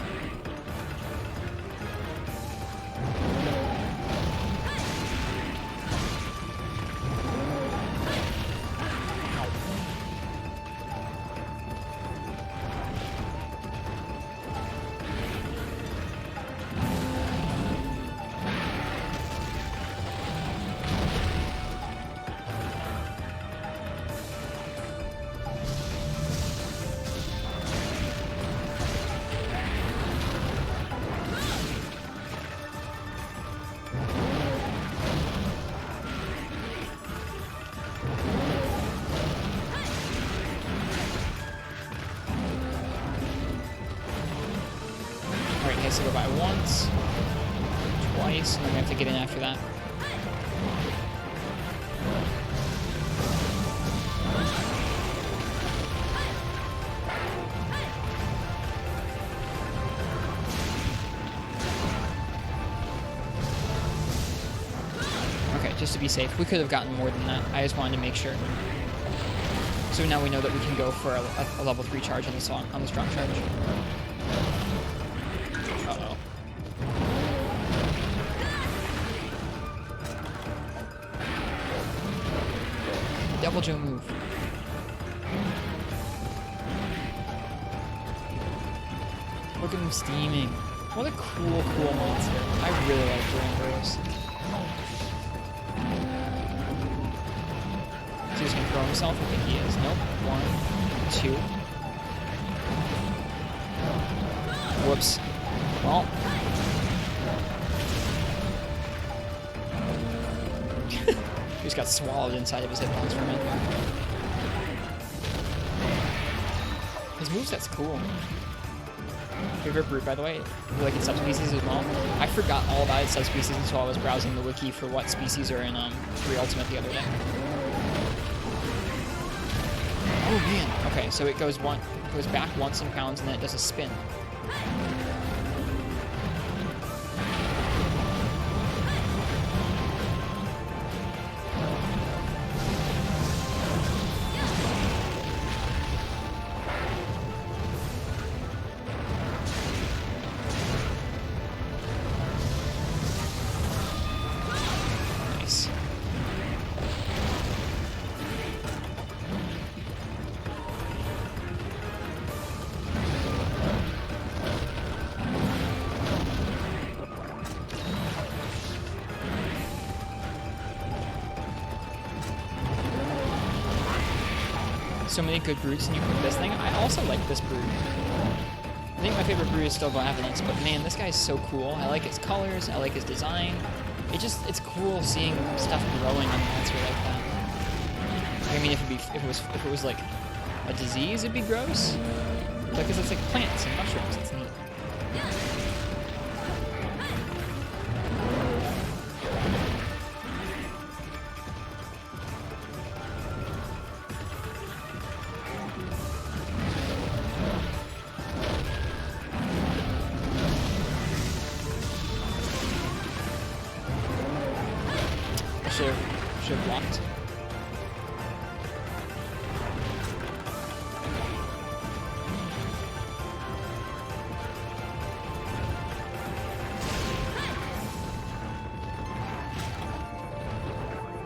Go by once, twice, and then we have to get in after that. Okay, just to be safe. We could have gotten more than that. I just wanted to make sure. So now we know that we can go for a level 3 charge on the strong charge. Double Joe move. Look at him steaming. What a cool monster. I really like Duramboros. Is he just gonna throw himself? I think he is. Nope. 1, 2. Whoops. Well. He just got swallowed inside of his hitbox for a minute. His moveset's cool. Favorite brute, by the way. I like its subspecies as well. I forgot all about its subspecies until I was browsing the wiki for what species are in 3 Ultimate the other day. Oh man. Okay, so it goes back once and pounds, and then it does a spin. Nice. So many good brutes, and you pick this thing. I also like this brute. I think my favorite brute is still Evidence, but man, this guy's so cool. I like his colors, I like his design. It's cool seeing stuff growing on the monster like that. I mean, if it was like a disease, it'd be gross. Because it's like plants and mushrooms. It's neat. Should have blocked.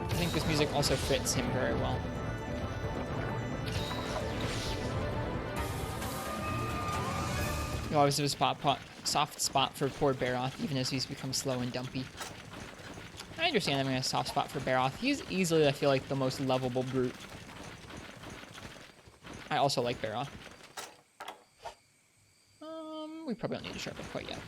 I think this music also fits him very well. You always have a soft spot for poor Baroth, even as he's become slow and dumpy. I understand having a soft spot for Baroth. He's easily, I feel like, the most lovable brute. I also like Baroth. We probably don't need to sharpen quite yet.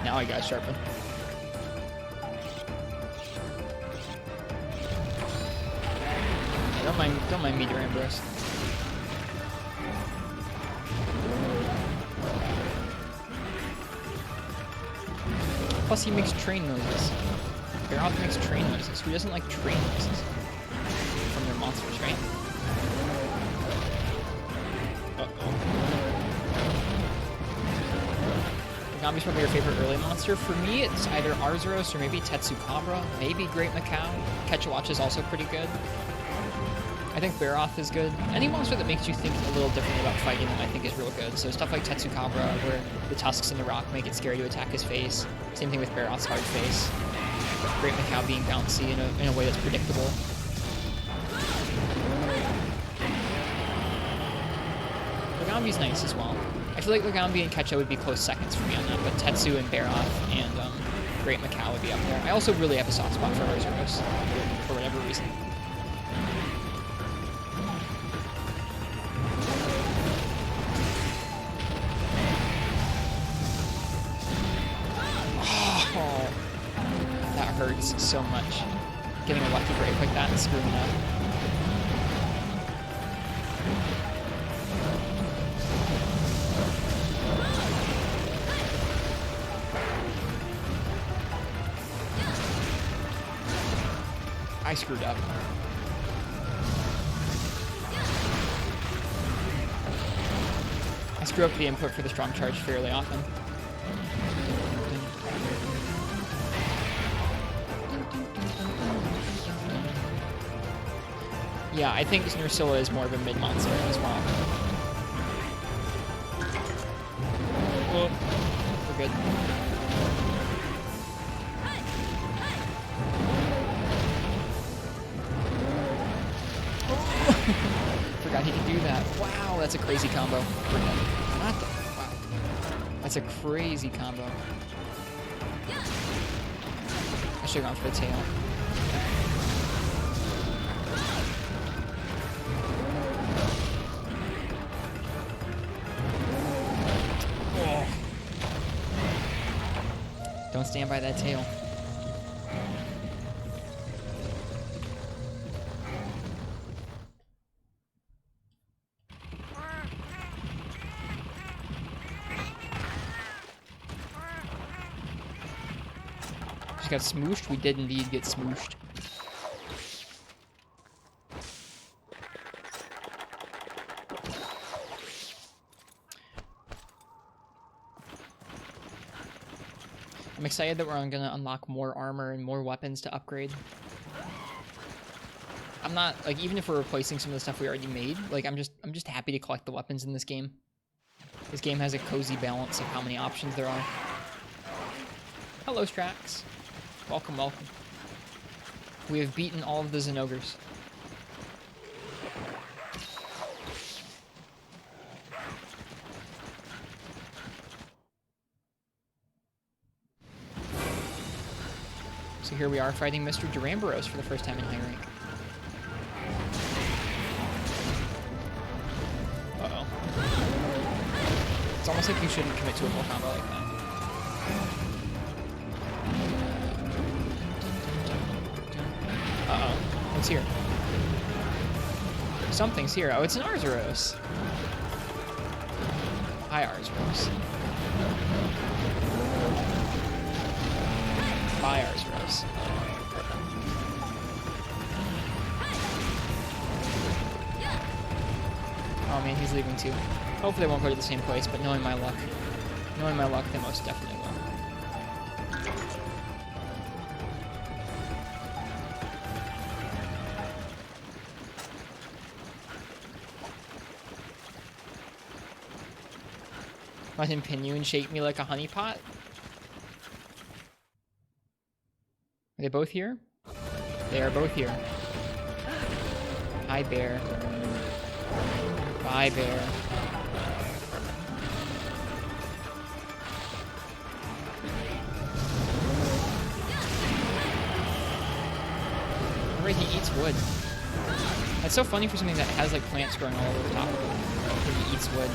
Now I got sharpened. Don't mind Meteor Ambrose. Plus he makes train noises. Baroth makes train noises. Who doesn't like train noises? From their monsters, right? Nagambi's probably your favorite early monster. For me, it's either Arzuros or maybe Tetsukabra, maybe Great Macau. Ketchawatch is also pretty good. I think Baroth is good. Any monster that makes you think a little differently about fighting them, I think is real good. So stuff like Tetsukabra, where the tusks and the rock make it scary to attack his face. Same thing with Baroth's hard face. Great Macau being bouncy in a way that's predictable. Nagambi's nice as well. I feel like Nagambi and Ketcha would be close seconds for me on that, but Tetsu and Baroth and Great Macau would be up there. I also really have a soft spot for Arzuros, for whatever reason. Oh, that hurts so much. Getting a lucky break like that and screwing up. I screwed up. I screw up the input for the strong charge fairly often. Yeah, I think Nursilla is more of a mid monster as well. Well, we're good. Forgot he could do that. Wow, that's a crazy combo. Not the, wow. That's a crazy combo. I should have gone for the tail. Oh. Don't stand by that tail. Just got smooshed. We did indeed get smooshed. I'm excited that we're gonna unlock more armor and more weapons to upgrade. I'm not like, even if we're replacing some of the stuff we already made, like I'm just happy to collect the weapons in this game. This game has a cozy balance of how many options there are. Hello, Strax. Welcome, welcome. We have beaten all of the Zenogres. So here we are fighting Mr. Duramboros for the first time in high rank. Uh-oh. It's almost like you shouldn't commit to a full combo like that. Uh-oh. What's here? Something's here. Oh, it's an Arzuros. Hi, Arzuros. Bye, Arzuros. Oh man, he's leaving too. Hopefully they won't go to the same place, but knowing my luck, they most definitely will. Let him pin you and shake me like a honeypot? Are they both here? They are both here. Hi, bear. Bye, bear. Alright, he eats wood. That's so funny for something that has like plants growing all over the top of it. But he eats wood.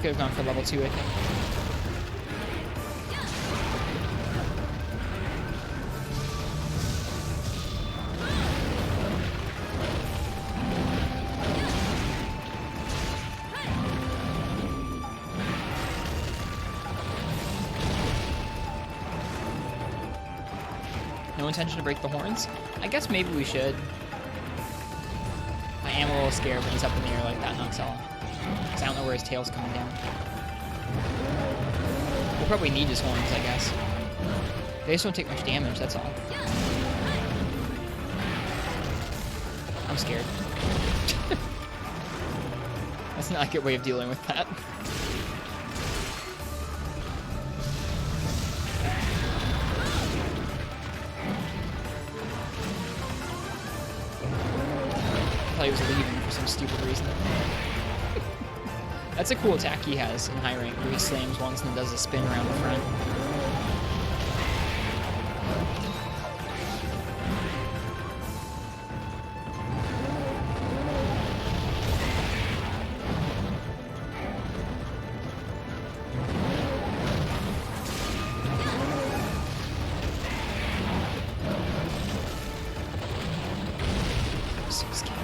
Could have gone for level 2, I think. No intention to break the horns? I guess maybe we should. I am a little scared when he's up in the air like that, Noxella. Because I don't know where his tail's coming down. We'll probably need his horns, I guess. They just don't take much damage, that's all. I'm scared. That's not a good way of dealing with that. I thought he was leaving for some stupid reason. That's a cool attack he has in high rank, where he slams once and then does a spin around the front. So scared.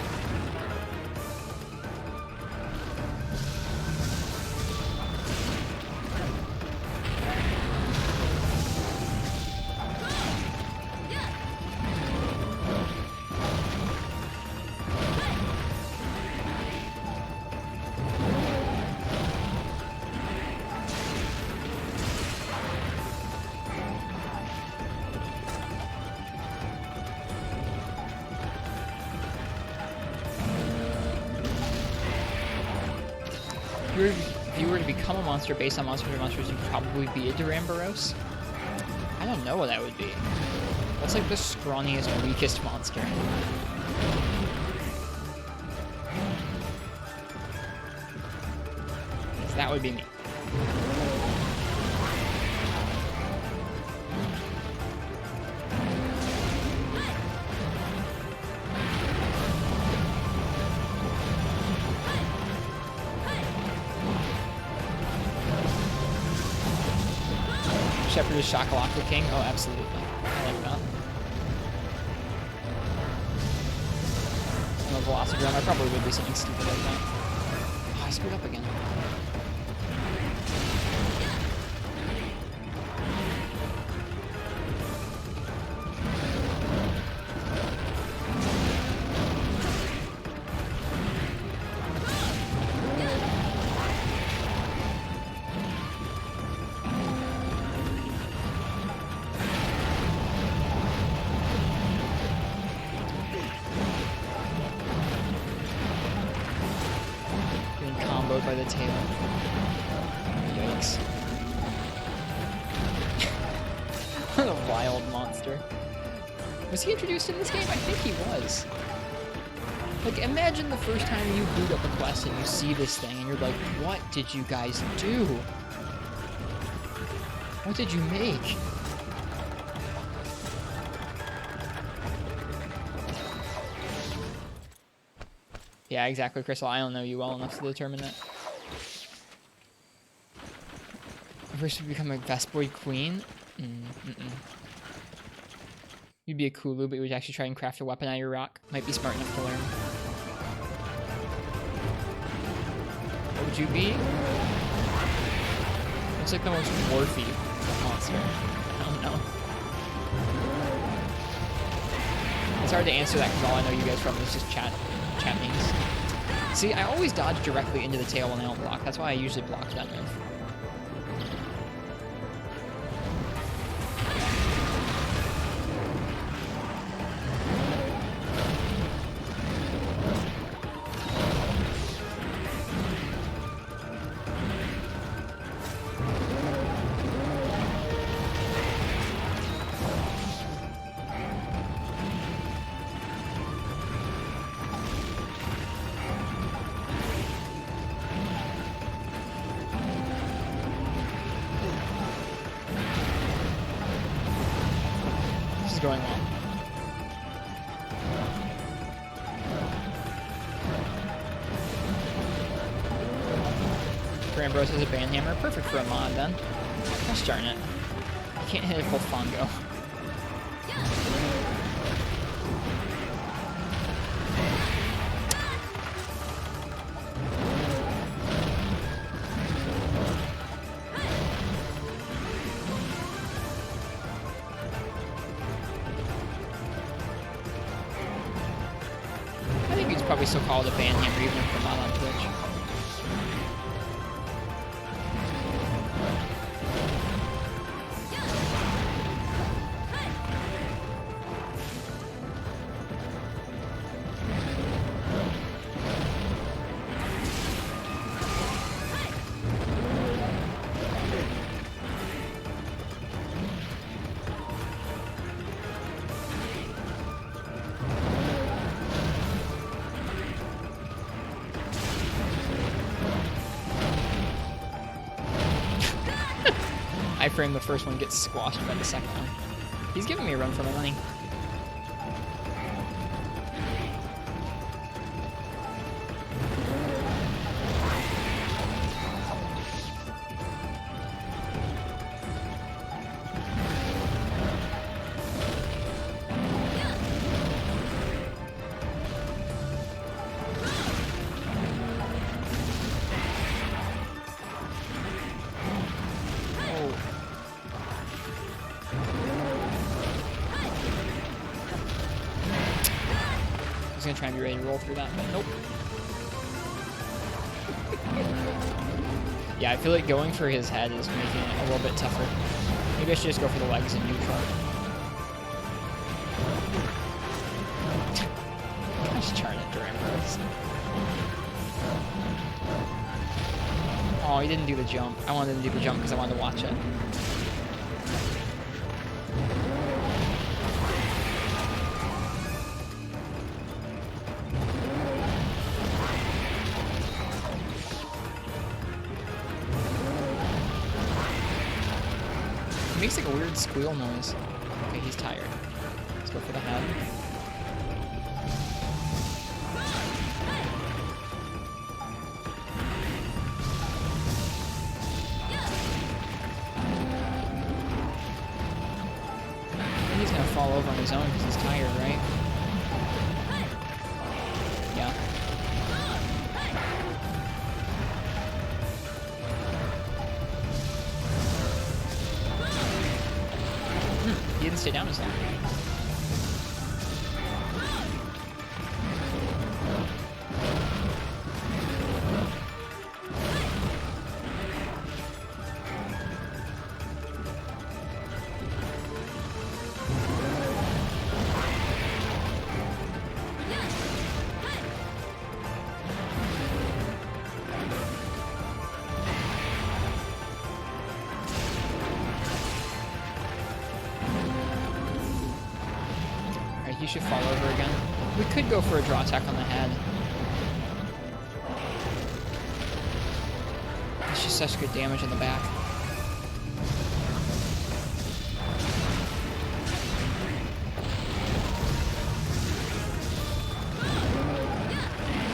if you were to become a monster based on Monster Hunter Monsters, you'd probably be a Duramboros. I don't know what that would be. What's like the scrawniest, weakest monster? Yes, that would be me. Shepherd is Shakalaka King? Oh, absolutely. I like that. I'm a Velocigram. I probably would do something stupid like that. Oh, I screwed up again. By the tail. Yikes. What a wild monster. Was he introduced in this game? I think he was. Like, imagine the first time you boot up a quest and you see this thing and you're like, what did you guys do? What did you make? Yeah, exactly, Crystal. I don't know you well enough to determine that. First, you become a Vespoid Queen? You'd be a Kulu, but you would actually try and craft a weapon out of your rock. Might be smart enough to learn. What would you be? Looks like the most dwarfy monster. I don't know. It's hard to answer that because all I know you guys from is just chat names. See, I always dodge directly into the tail when I don't block. That's why I usually block that move. Going on. Ambrose has a banhammer. Perfect for a mod then. Gosh darn it. I can't hit it full Fongo. Probably still call it a banhammer even if we're not on Twitch. Frame the first one gets squashed by the second one. He's giving me a run for my money. Try and be ready to roll through that, but nope. Yeah, I feel like going for his head is making it a little bit tougher. Maybe I should just go for the legs in neutral. Gosh darn it, Duramboros. Oh, he didn't do the jump. I wanted him to do the jump because I wanted to watch it. It makes like a weird squeal noise. Okay, he's tired. Let's go for the head. He's gonna fall over on his own because he's tired, right? Yeah. He didn't stay down as long. He should fall over again. We could go for a draw attack on the head. It's just such good damage in the back.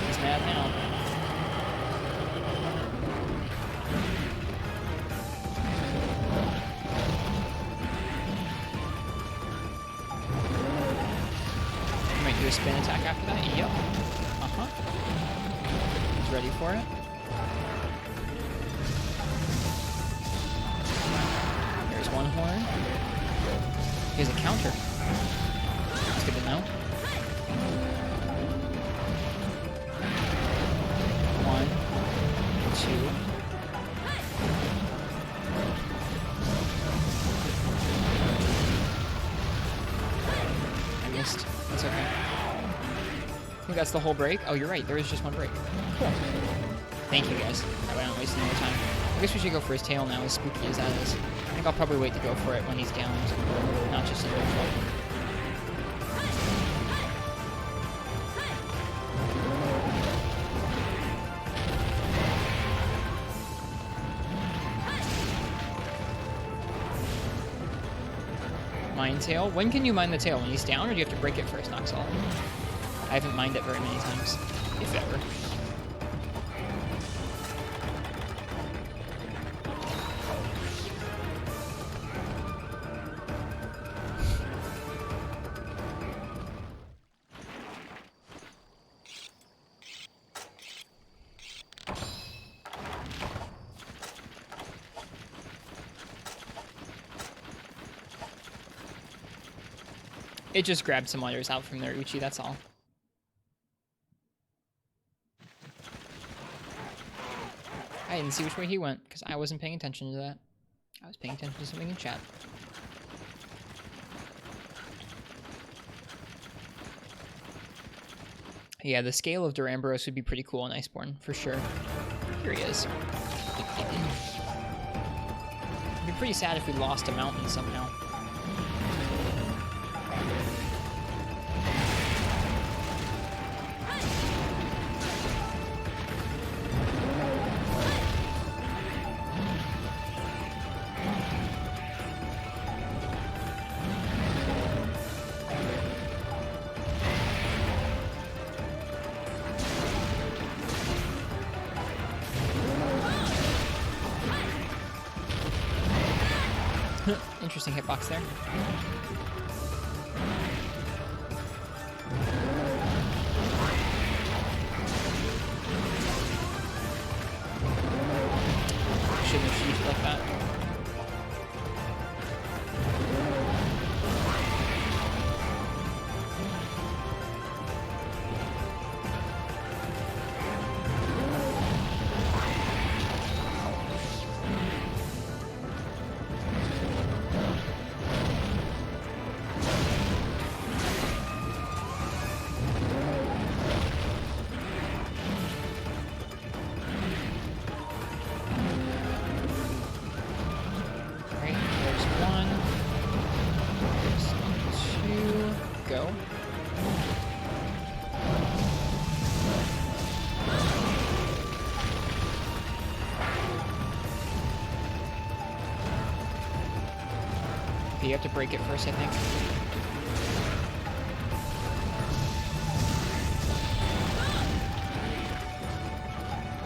He's mad now. Do a spin attack after that? Yep. Uh-huh. He's ready for it. There's one horn. He has a counter. That's good to know. 1, 2. That's okay. I think that's the whole break. Oh, you're right. There is just one break. Cool. Thank you, guys. That way I don't waste any more time. I guess we should go for his tail now, as spooky as that is. I think I'll probably wait to go for it when he's down, not just in the flow. Mine tail? When can you mine the tail? When he's down, or do you have to break it first, Noxel? I haven't mined it very many times, if ever. It just grabbed some letters out from their Uchi, that's all. I didn't see which way he went, because I wasn't paying attention to that. I was paying attention to something in chat. Yeah, the scale of Duramboros would be pretty cool in Iceborne, for sure. Here he is. It'd be pretty sad if we lost a mountain somehow. Interesting hitbox there. Shouldn't have sheathed like that. You have to break it first, I think.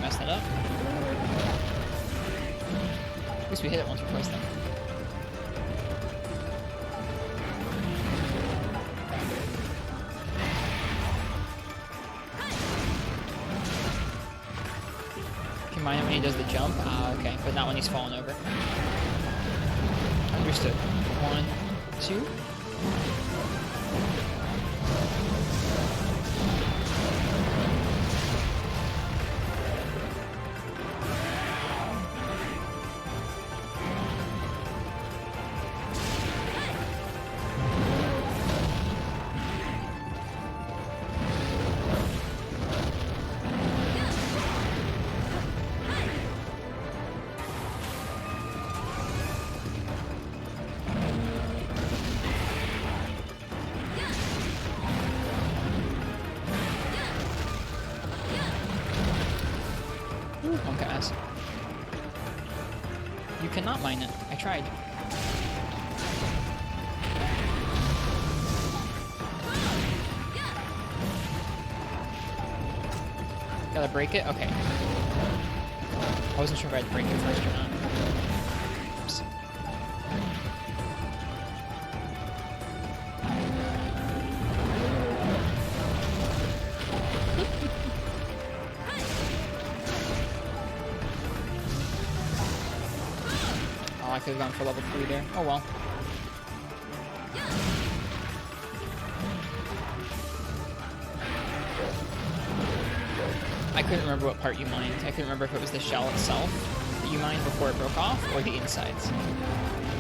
Mess that up. At least we hit it once or twice then. Combine it when he does the jump. Ah, okay, but not when he's falling over. Understood. 1, 2. Punk ass. You cannot mine it. I tried. Gotta break it? Okay. I wasn't sure if I had to break it first or not. Oops. Oh, I could have gone for level 3 there. Oh well. I couldn't remember what part you mined. I couldn't remember if it was the shell itself that you mined before it broke off, or the insides.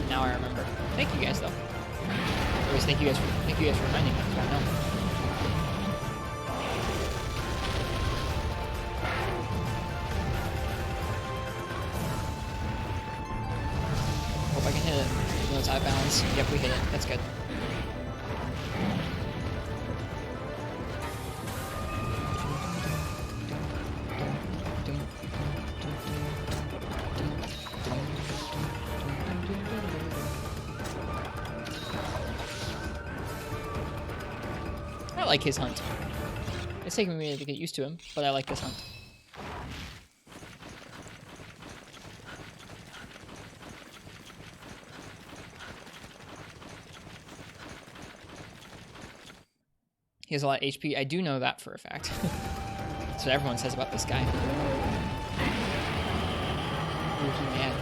Now I remember. Thank you guys, though. Or just thank you guys for reminding me. I don't know. Hope I can hit it. Even though it's out of bounds. Yep, we hit it. That's good. I like his hunt. It's taken me a minute to get used to him, but I like this hunt. He has a lot of HP. I do know that for a fact. That's what everyone says about this guy. Ooh, he mad.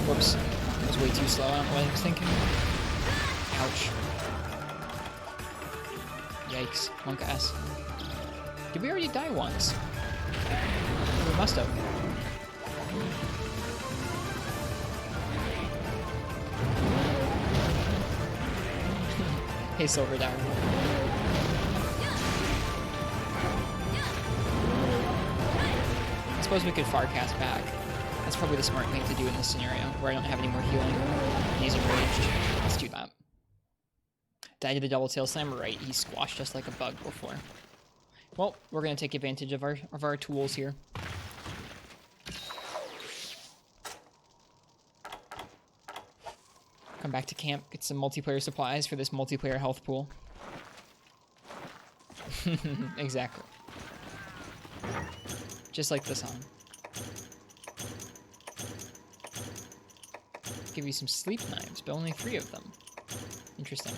Whoops. That was way too slow. I don't know what I was thinking. Ouch. Yikes. Monk ass. Did we already die once? We must have. Hey, Silver Dagger. I suppose we could far cast back. That's probably the smart thing to do in this scenario, where I don't have any more healing, and he's enraged. Let's do that. Died to the double tail slam, right? He squashed us like a bug before. Well, we're gonna take advantage of our tools here. Come back to camp, get some multiplayer supplies for this multiplayer health pool. Exactly. Just like the song. Give you some sleep knives, but only 3 of them. Interesting.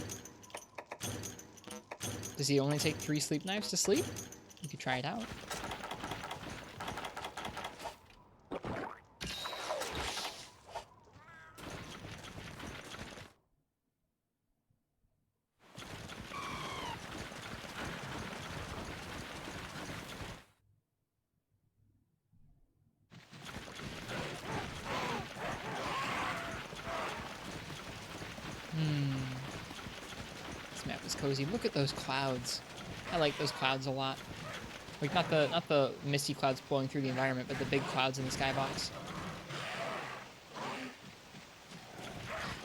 Does he only take 3 sleep knives to sleep? You could try it out. This map is cozy. Look at those clouds. I like those clouds a lot. Like not the misty clouds blowing through the environment, but the big clouds in the skybox.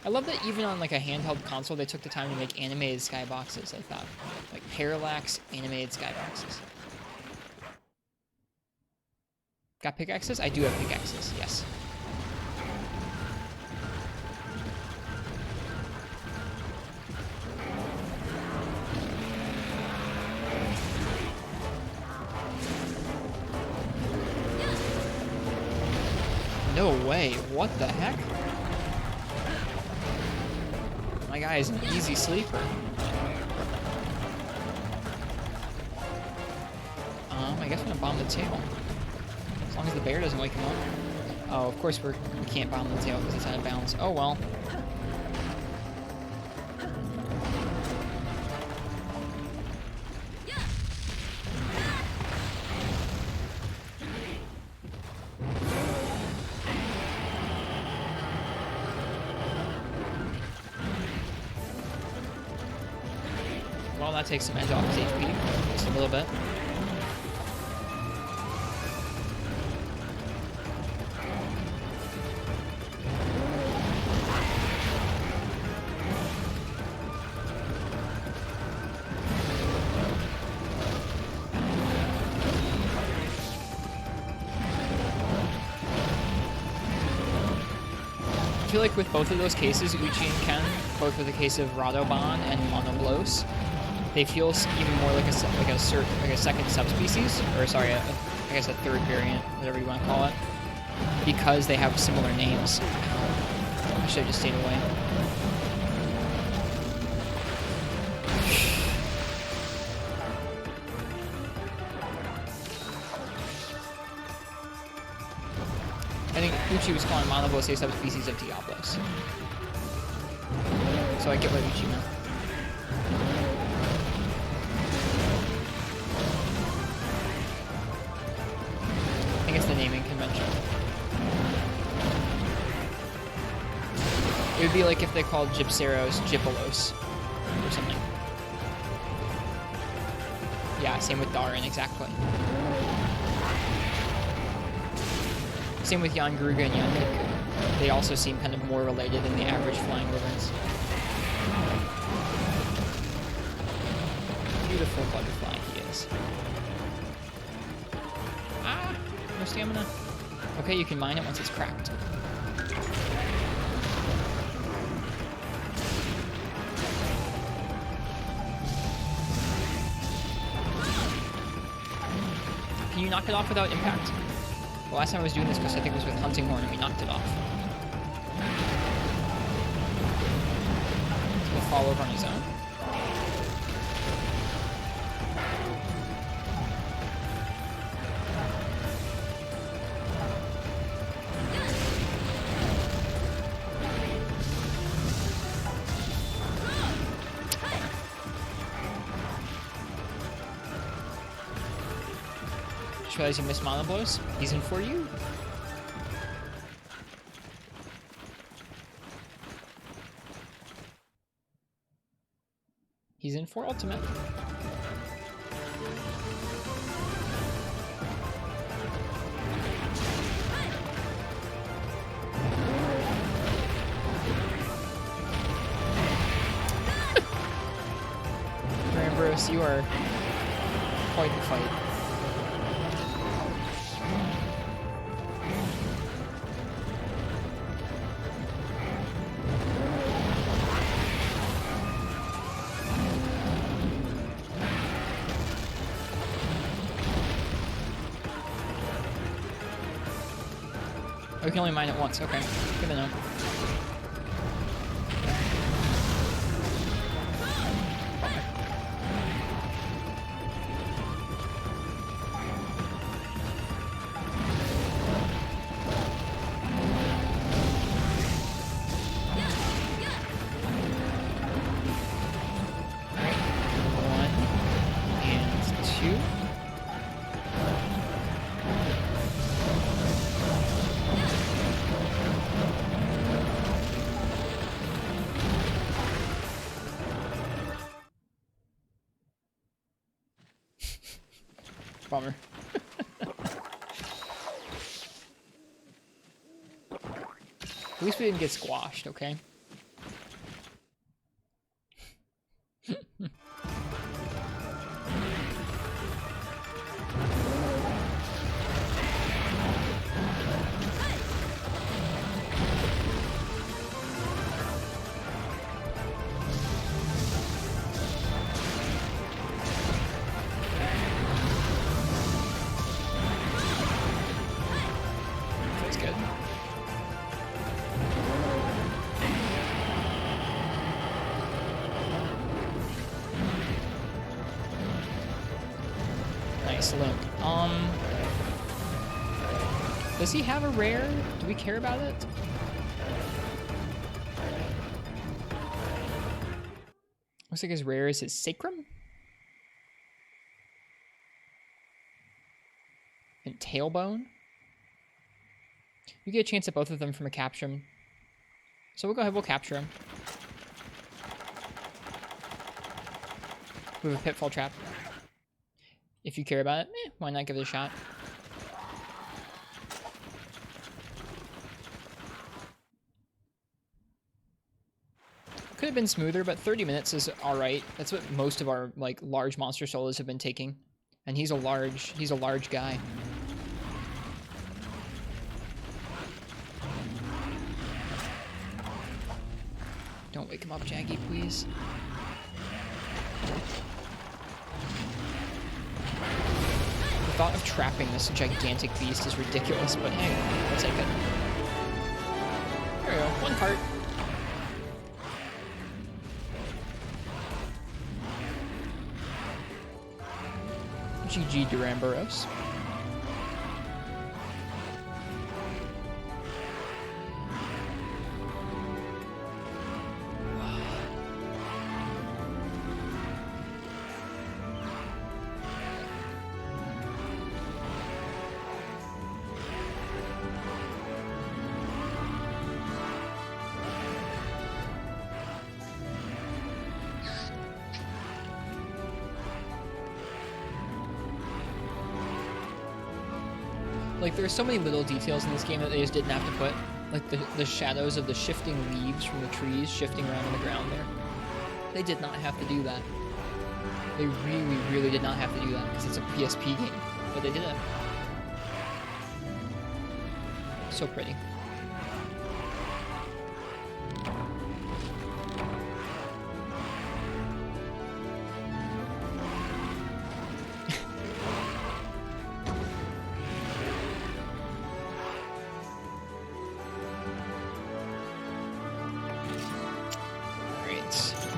I love that even on like a handheld console, they took the time to make animated skyboxes like that, like parallax animated skyboxes. Got pickaxes? I do have pickaxes. Yes. No way. What the heck? My guy is an easy sleeper. I guess I'm gonna bomb the tail. As long as the bear doesn't wake him up. Oh, of course we can't bomb the tail because it's out of bounds. Oh well. Well, that takes some edge off his HP, just a little bit. I feel like with both of those cases, Uchi and Ken, both with the case of Radoban and Monoblos, they feel even more like a second subspecies, or sorry, I guess a third variant, whatever you want to call it, because they have similar names. I should have just stayed away. I think Uchi was calling Monoblos a subspecies of Diablos. So I get what Uchi meant. I think it's the naming convention. It would be like if they called Gypceros Gypalos or something. Yeah, same with Darin, exactly. Same with Jan Gruga and Jan Kuku. They also seem kind of more related than the average flying wyverns. Beautiful butterfly he is. Ah! No stamina. Okay, you can mine it once it's cracked. Can you knock it off without impact? The last time I was doing this, because I think it was with Hunting Horn, and we knocked it off. He'll fall over on his own. Just realized you missed Monoblos. He's in for you. He's in for ultimate. Ambrose, you are quite the fight. Oh, we can only mine it once. Okay, good to know. Bummer. At least we didn't get squashed, okay? That's good. Nice Link. Does he have a rare? Do we care about it? Looks like his rare is his Sacrum? And Tailbone? You get a chance at both of them from a capture him. So we'll go ahead, we'll capture him. We have a Pitfall Trap. If you care about it, why not give it a shot? Could have been smoother, but 30 minutes is alright. That's what most of our like large monster solos have been taking. And he's a large guy. Don't wake him up, Jaggy, please. The thought of trapping this gigantic beast is ridiculous, but hey, I'll take it. There we go, one heart. GG Duramboros. Like, there's so many little details in this game that they just didn't have to put. Like, the shadows of the shifting leaves from the trees shifting around on the ground there. They did not have to do that. They really, really did not have to do that, because it's a PSP game. But they did it. So pretty.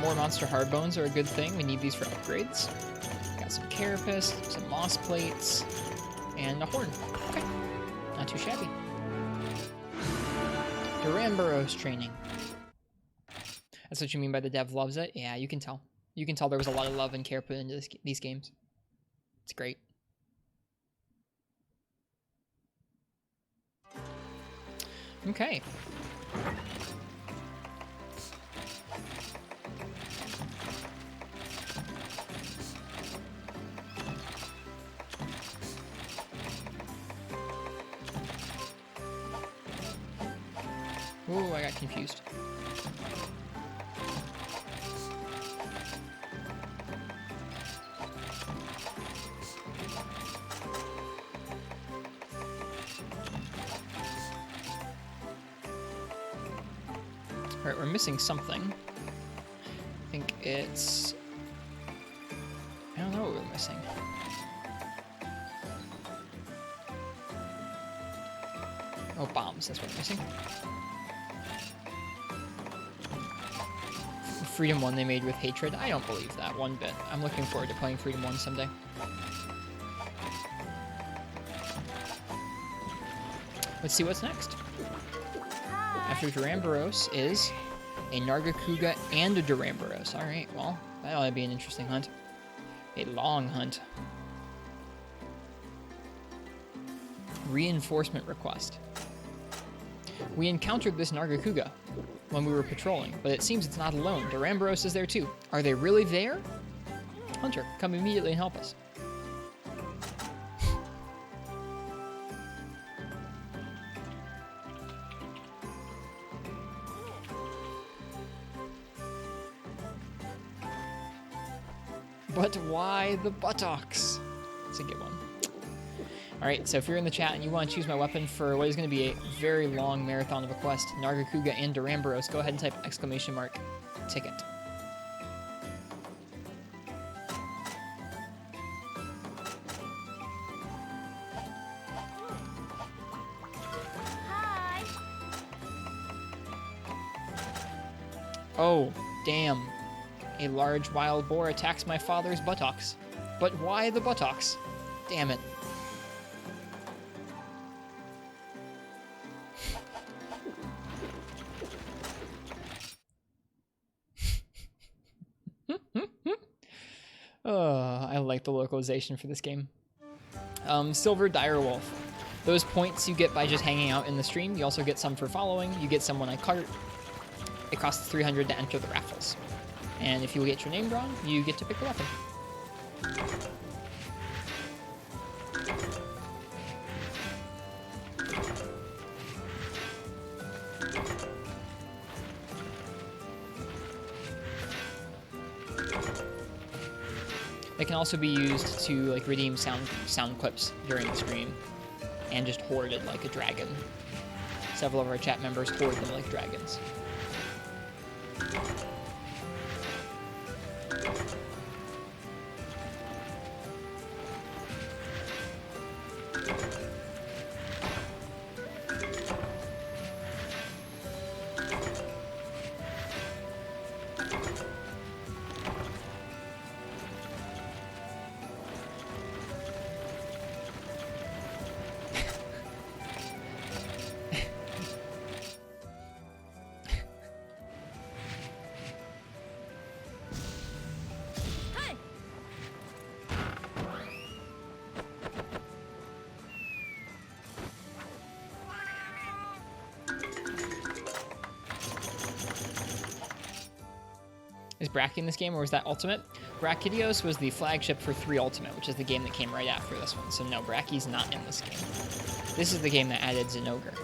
More monster hard bones are a good thing. We need these for upgrades. Got some carapace, some moss plates, and a horn. Okay, not too shabby. Duramboros training. That's what you mean by the dev loves it? Yeah, you can tell. You can tell there was a lot of love and care put into these games. It's great. Okay. Ooh, I got confused. Alright, we're missing something. I think it's... I don't know what we're missing. Oh, bombs, that's what we're missing. Freedom 1 they made with hatred. I don't believe that one bit. I'm looking forward to playing Freedom 1 someday. Let's see what's next. After Duramboros is a Nargacuga and a Duramboros. Alright, well, that ought to be an interesting hunt. A long hunt. Reinforcement request. We encountered this Nargacuga when we were patrolling, but it seems it's not alone. Duramboros is there too. Are they really there? Hunter, come immediately and help us. But why the buttocks? It's a good one. Alright, so if you're in the chat and you want to choose my weapon for what is going to be a very long marathon of a quest, Nargacuga and Duramboros, go ahead and type exclamation mark ticket. Hi. Oh, damn. A large wild boar attacks my father's buttocks. But why the buttocks? Damn it. I like the localization for this game. Silver Direwolf. Those points you get by just hanging out in the stream. You also get some for following. You get some when I cart. It costs 300 to enter the raffles. And if you get your name drawn, you get to pick the weapon. It can also be used to like redeem sound clips during the stream, and just hoard it like a dragon. Several of our chat members hoard them like dragons. Is Bracky in this game, or was that Ultimate? Brachydios was the flagship for 3 Ultimate, which is the game that came right after this one. So no, Bracky's not in this game. This is the game that added Zinogre.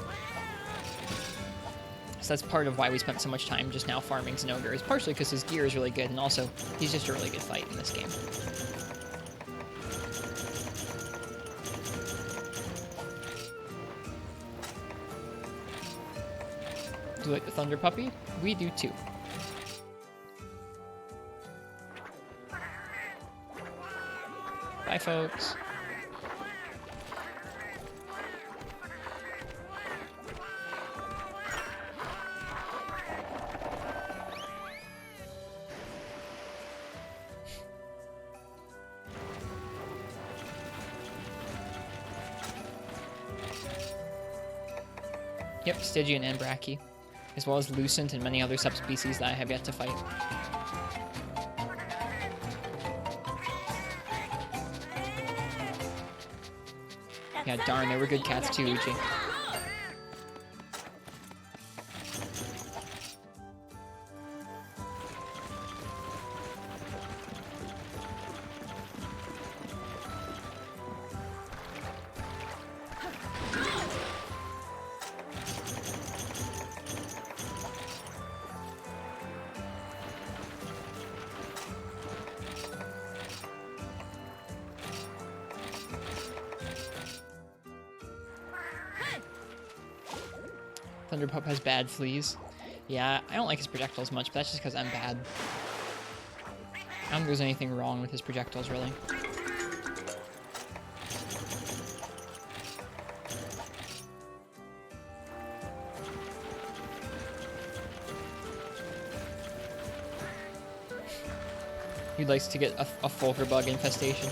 So that's part of why we spent so much time just now farming Zinogre, is partially because his gear is really good, and also he's just a really good fight in this game. Do you like the Thunder Puppy? We do too. Bye, folks. Yep, Stygian and Bracky, as well as Lucent and many other subspecies that I have yet to fight. Yeah, darn, they were good cats too, Uchi. Thunderpup has bad fleas. Yeah, I don't like his projectiles much, but that's just because I'm bad. I don't think there's anything wrong with his projectiles, really. He likes to get a Fulgur bug infestation.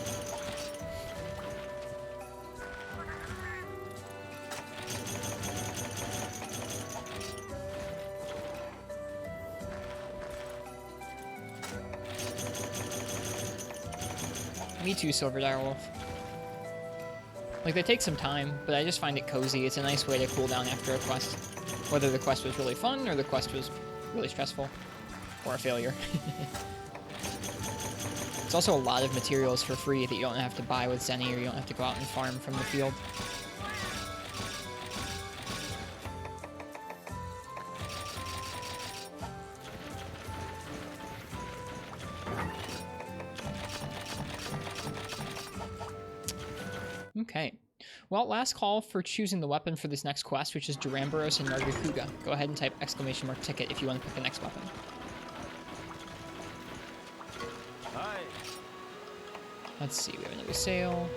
Me too, Silver Direwolf. Like, they take some time, but I just find it cozy. It's a nice way to cool down after a quest. Whether the quest was really fun, or the quest was really stressful. Or a failure. It's also a lot of materials for free that you don't have to buy with Zenny, or you don't have to go out and farm from the field. Okay. Well, last call for choosing the weapon for this next quest, which is Duramboros and Nargacuga. Go ahead and type !ticket if you want to pick the next weapon. Hi. Let's see, we have another sale.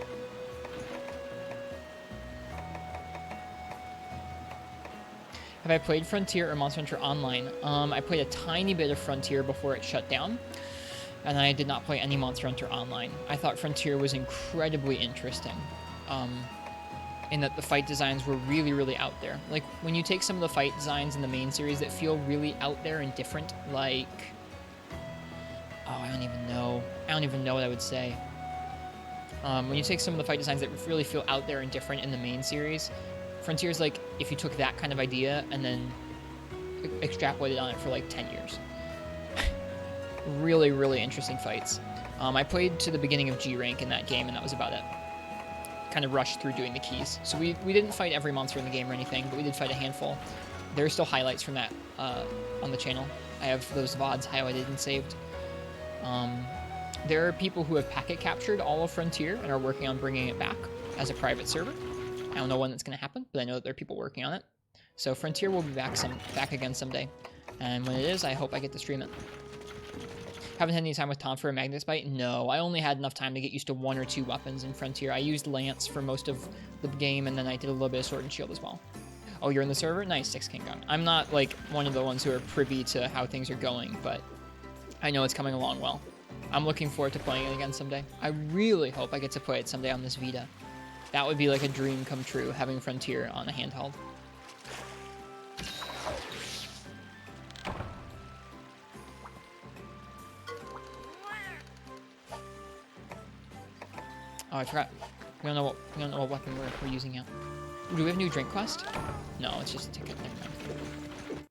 Have I played Frontier or Monster Hunter Online? I played a tiny bit of Frontier before it shut down, and I did not play any Monster Hunter Online. I thought Frontier was incredibly interesting, in that the fight designs were really, really out there. Like, when you take some of the fight designs in the main series that feel really out there and different, like... Oh, I don't even know. I don't even know what I would say. When you take some of the fight designs that really feel out there and different in the main series, Frontier's like if you took that kind of idea and then extrapolated on it for like 10 years. Really, really interesting fights. I played to the beginning of G rank in that game, and that was about it. Kind of rushed through doing the keys. So we didn't fight every monster in the game or anything, but we did fight a handful. There are still highlights from that on the channel. I have those VODs highlighted and saved. There are people who have packet captured all of Frontier and are working on bringing it back as a private server. I don't know when that's going to happen, but I know that there are people working on it. So Frontier will be back again someday. And when it is, I hope I get to stream it. Haven't had any time with Tom for a Magnus bite? No, I only had enough time to get used to 1 or 2 weapons in Frontier. I used Lance for most of the game, and then I did a little bit of Sword and Shield as well. Oh, you're in the server? Nice, 6 King Gun. I'm not, like, one of the ones who are privy to how things are going, but I know it's coming along well. I'm looking forward to playing it again someday. I really hope I get to play it someday on this Vita. That would be like a dream come true, having Frontier on a handheld. Oh, I forgot. We don't know what weapon we're using yet. Do we have a new drink quest? No, it's just a ticket. Never mind.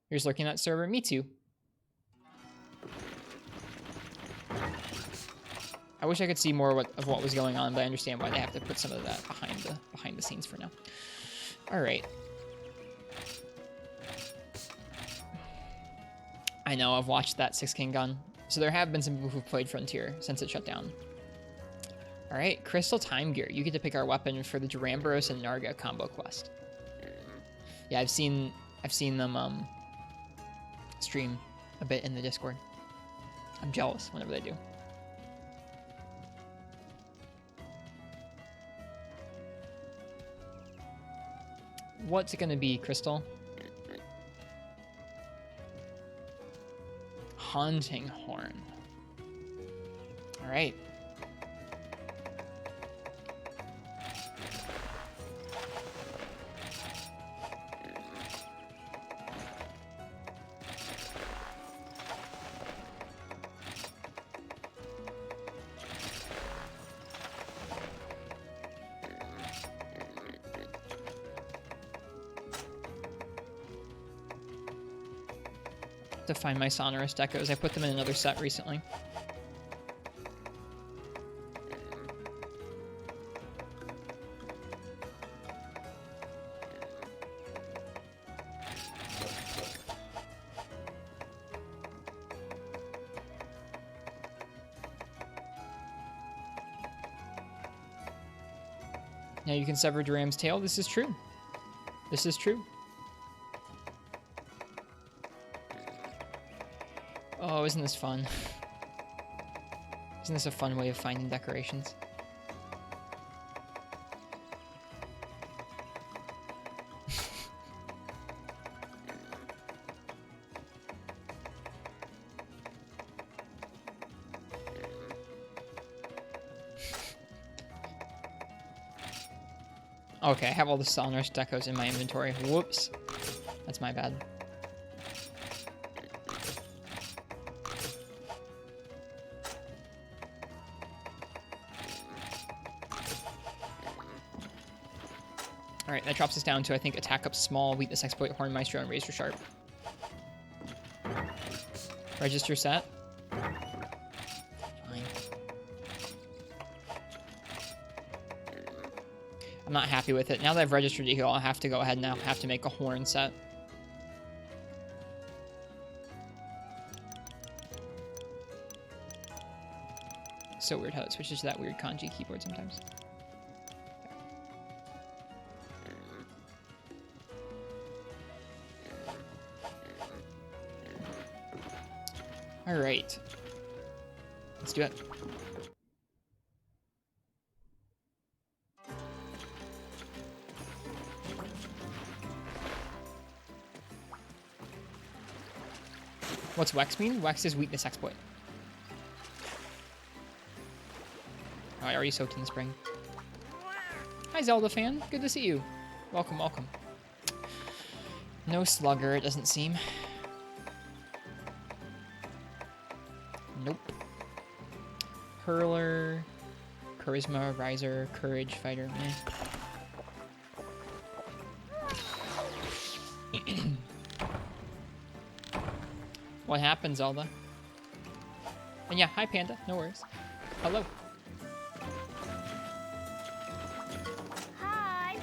You're just looking at that server? Me too. I wish I could see more of what was going on, but I understand why they have to put some of that behind the scenes for now. All right. I know, I've watched that 6 King Gun. So there have been some people who've played Frontier since it shut down. All right, Crystal Time Gear. You get to pick our weapon for the Duramboros and Narga combo quest. Yeah, I've seen them stream a bit in the Discord. I'm jealous whenever they do. What's it gonna be, Crystal? Haunting Horn. All right. To find my sonorous decos. I put them in another set recently. Now you can sever Duram's tail. This is true. This is true. Oh, isn't this fun? Isn't this a fun way of finding decorations? Okay, I have all the sonorous decos in my inventory. Whoops. That's my bad. Alright, that drops us down to, I think, attack up small, weakness exploit, horn maestro, and razor sharp. Register set. Fine. I'm not happy with it. Now that I've registered it here, I'll have to go ahead now. Have to make a horn set. So weird how it switches to that weird kanji keyboard sometimes. All right. Let's do it. What's Wex mean? Wex is weakness exploit. Oh, I already soaked in the spring. Hi, Zelda fan. Good to see you. Welcome, welcome. No slugger, it doesn't seem. Nope. Hurler, Charisma, Riser, Courage, Fighter, meh. What happened, Zelda? And yeah, hi Panda, no worries. Hello. Hi.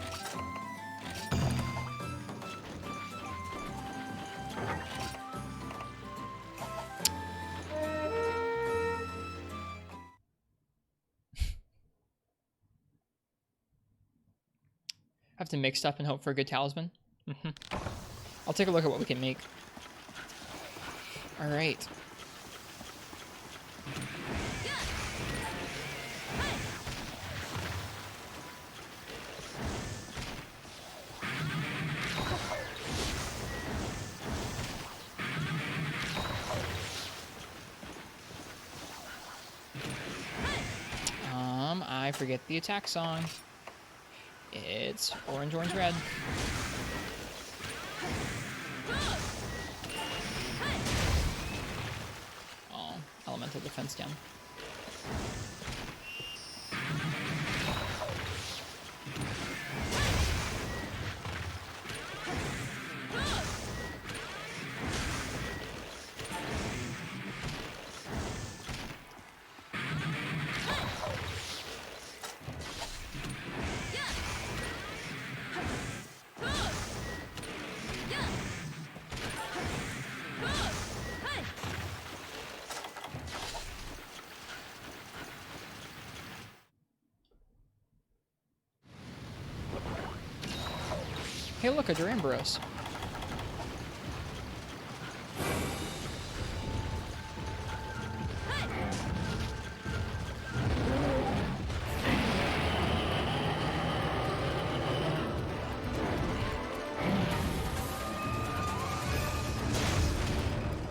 Have to mix stuff and hope for a good talisman. I'll take a look at what we can make. All right. I forget the attack song. It's orange, orange, red. Oh, elemental defense down. Hey, look, a Duramboros.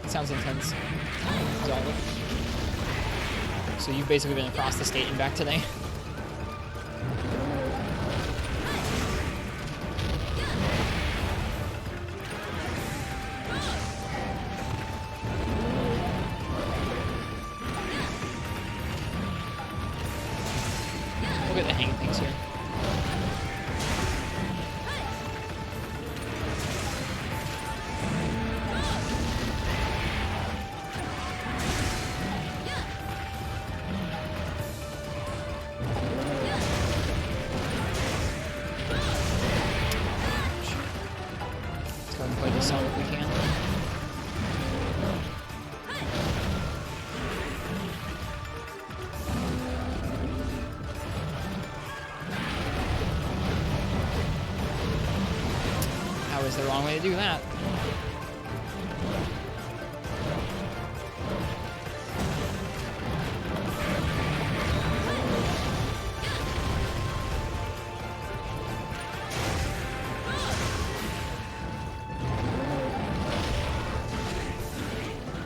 It sounds intense. Zelda. So you've basically been across the state and back today. Look at the hang things here. Let's go ahead and play this song if we can. That was the wrong way to do that.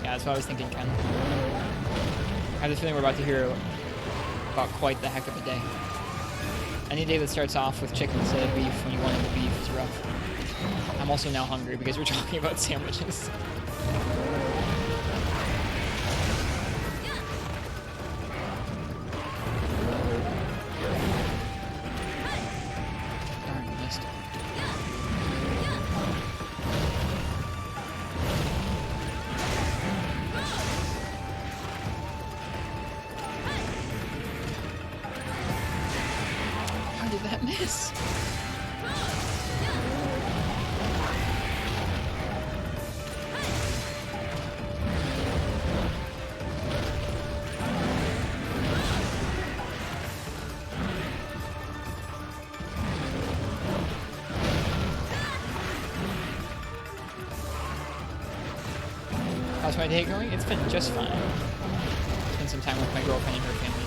Yeah, that's what I was thinking, Ken. I have the feeling we're about to hear about quite the heck of a day. Any day that starts off with chicken instead of beef when you want the beef is rough. I'm also now hungry because we're talking about sandwiches. Darn, missed. How did that miss? I was my day going? It's been just fine. Spent some time with my girlfriend and her family.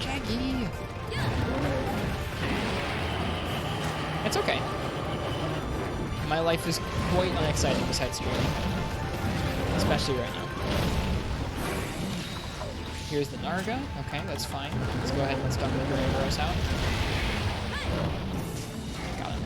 Jackie! It's okay. My life is quite unexciting besides streaming. Especially right now. Here's the Narga. Okay, that's fine. Let's go ahead and let's dump the Durangoros out. Got him.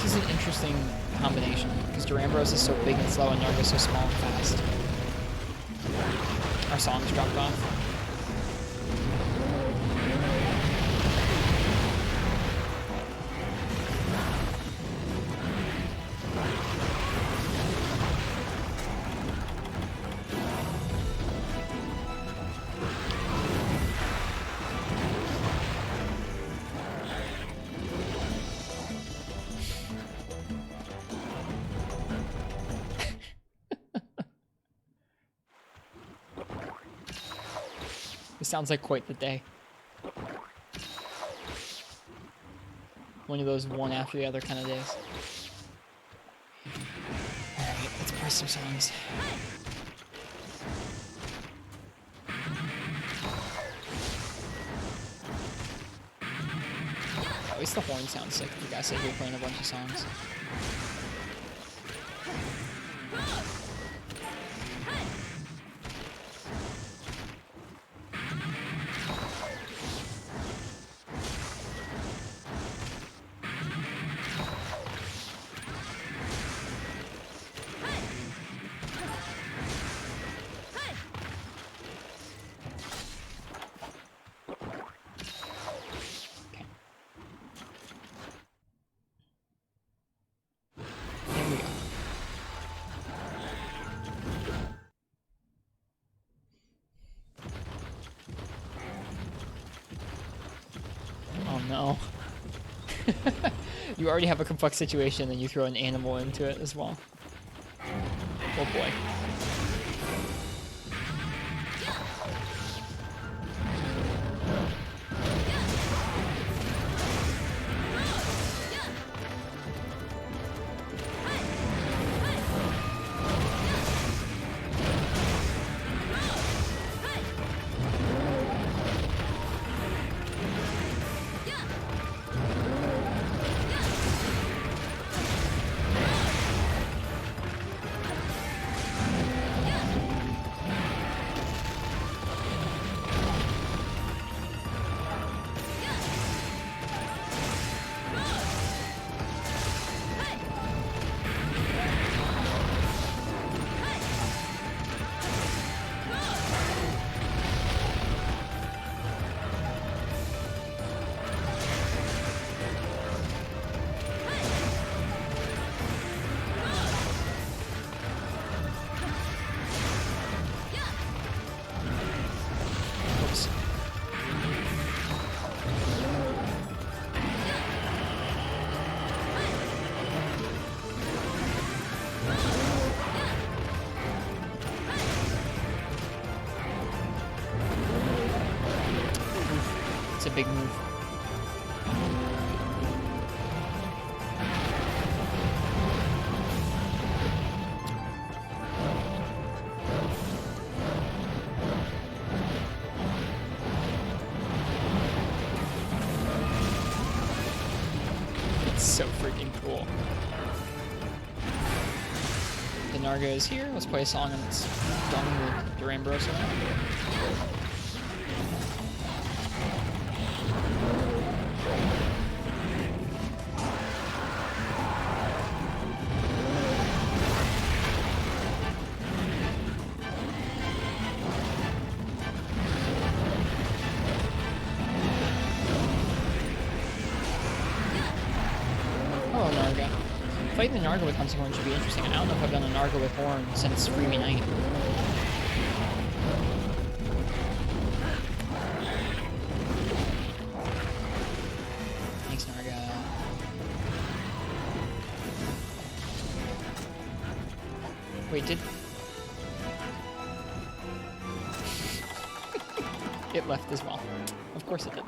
This is an interesting combination because Durangoros is so big and slow and Narga is so small and fast. Our songs dropped off. It sounds like quite the day. One of those one after the other kind of days. Alright, let's play some songs. At least the horn sounds sick if you guys say you're playing a bunch of songs. No. You already have a complex situation and you throw an animal into it as well. Oh boy. It's a big move. It's so freaking cool. The Narga is here. Let's play a song and it's done with Durangoros. Fighting the Narga with Hunting Horn should be interesting. I don't know if I've done a Narga with Horn since Freemy Night. Thanks, Narga. Wait, did... It left as well. Of course it did.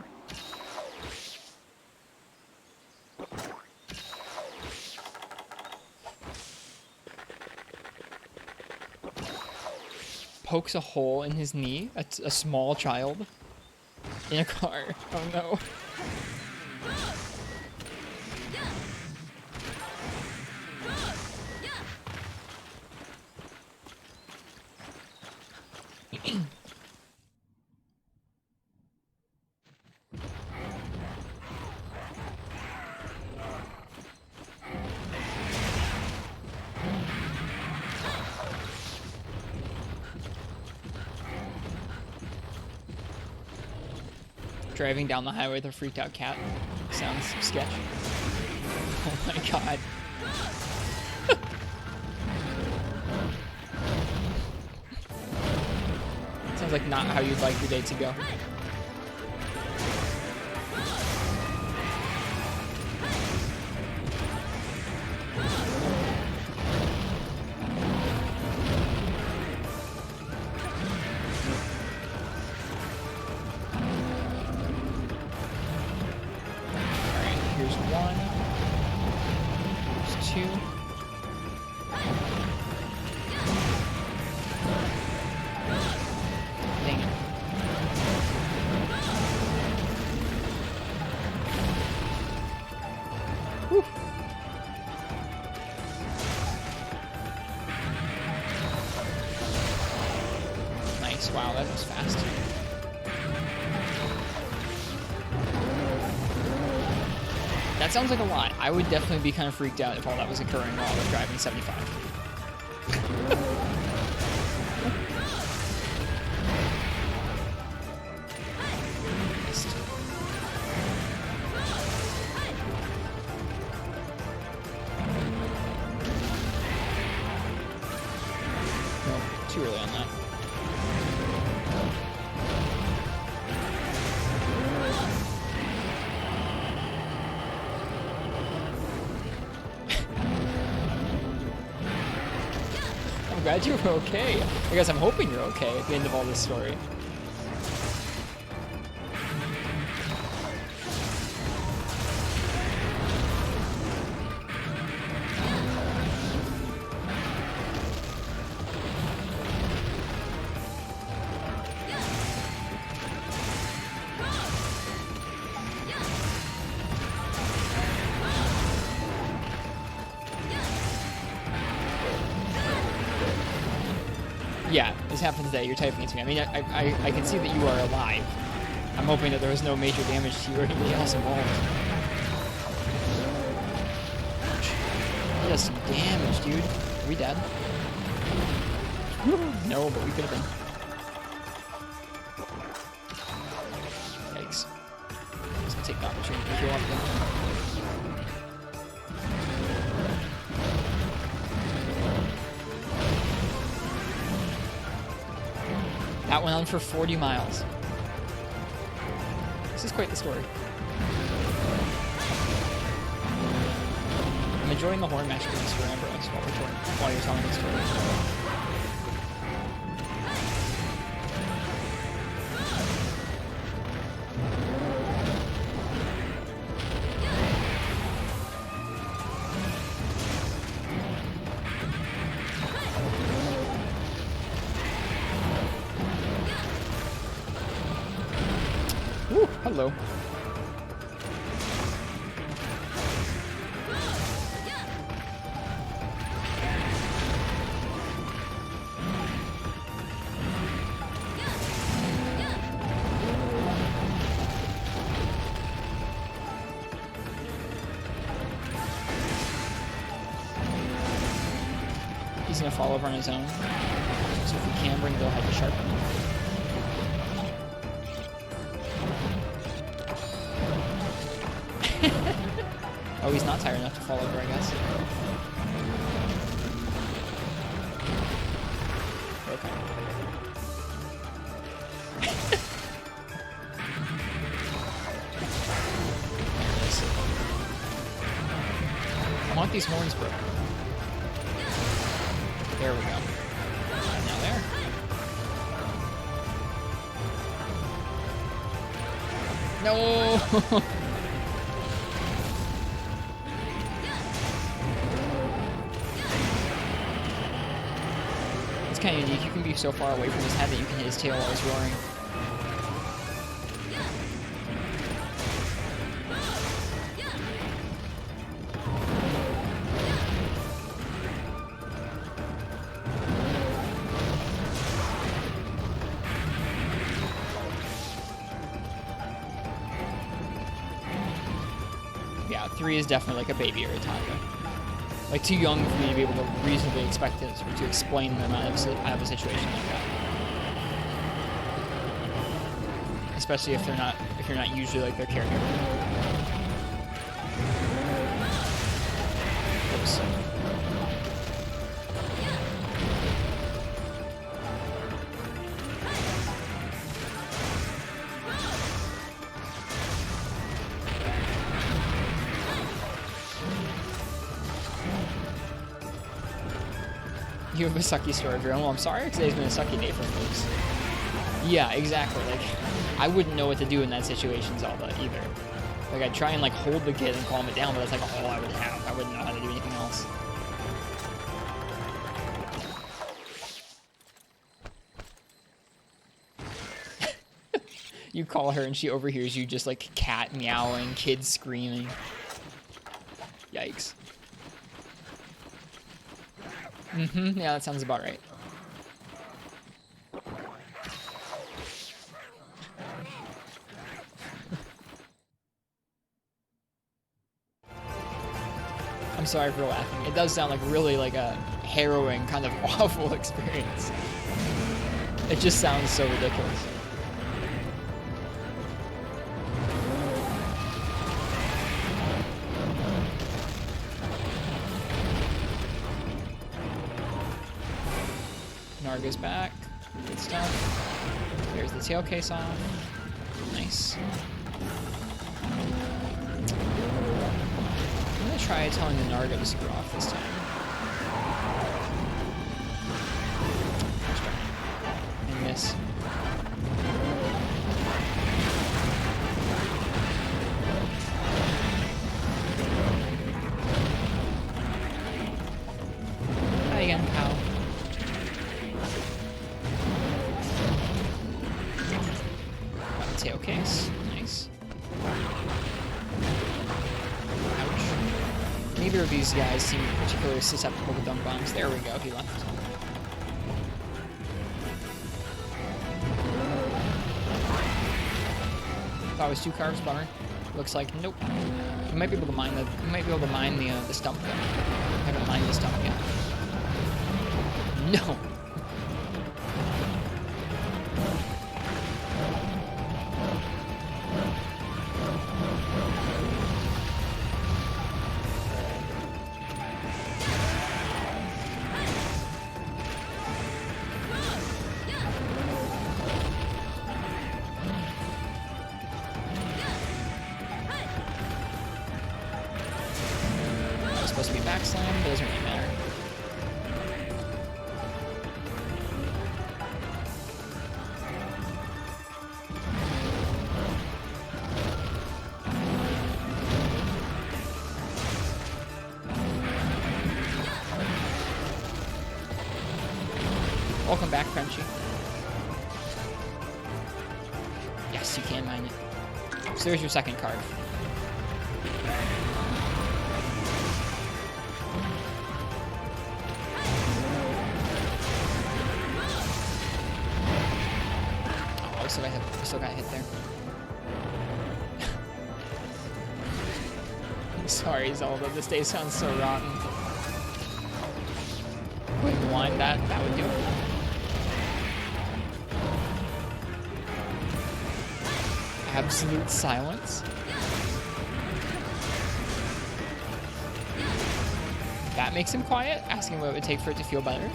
Pokes a hole in his knee. A small child in a car. Oh no. Driving down the highway with a freaked out cat. Sounds sketch. Oh my god. Sounds like not how you'd like your day to go. Wow, that was fast. That sounds like a lot. I would definitely be kind of freaked out if all that was occurring while I was driving 75. Nope, too early on that. I'm glad you were okay. I guess I'm hoping you're okay at the end of all this story. Yeah, this happened today. You're typing it to me. I mean, I can see that you are alive. I'm hoping that there was no major damage to you or anybody else involved. Did us some damage, dude. Are we dead? No, but we could have been. Yikes. Just gonna take the opportunity to heal up again. That went on for 40 miles. This is quite the story. I'm enjoying the horn match for this for Ambrose while you're telling the story. Ooh, hello. He's gonna fall over on his own. So if we can bring the head to sharpen. Oh, he's not tired enough to fall over, I guess. Okay. I want these horns broken. There we go. Now there. No! It's kind of unique. You can be so far away from his head that you can hit his tail while he's roaring. Yeah, 3 is definitely like a baby or a toddler. Like, too young for me to be able to reasonably expect it to explain them out of a situation like that. Especially if you're not usually like their caregiver. Oops. You have a sucky story, Drew. Well, I'm sorry, today's been a sucky day for folks. Yeah, exactly. Like, I wouldn't know what to do in that situation, Zelda, either. Like, I'd try and, like, hold the kid and calm it down, but that's, like, all I would have. I wouldn't know how to do anything else. You call her and she overhears you just, like, cat meowing, kids screaming. Yikes. Mm-hmm, yeah, that sounds about right. I'm sorry for laughing. It does sound like really like a harrowing, kind of awful experience. It just sounds so ridiculous. Narga's back. Good stuff. There's the tail case off. Nice. I'm gonna try telling the Narga to screw off this time. And miss. Hi again, pal. Tail case. Nice. Ouch. Neither of these guys seem particularly susceptible to dunk bombs. There we go, he left. Thought it was 2 carbs, bummer. Looks like nope. You might be able to mine the stump though. I haven't mined the stump yet. No. Supposed to be backslam, but it doesn't really matter. Welcome back, Crunchy. Yes, you can mine it. So there's your second card. I still got hit there. Sorry, Zelda. This day sounds so rotten. Wait, rewind that. That would do it. Absolute silence. That makes him quiet, asking what it would take for it to feel better.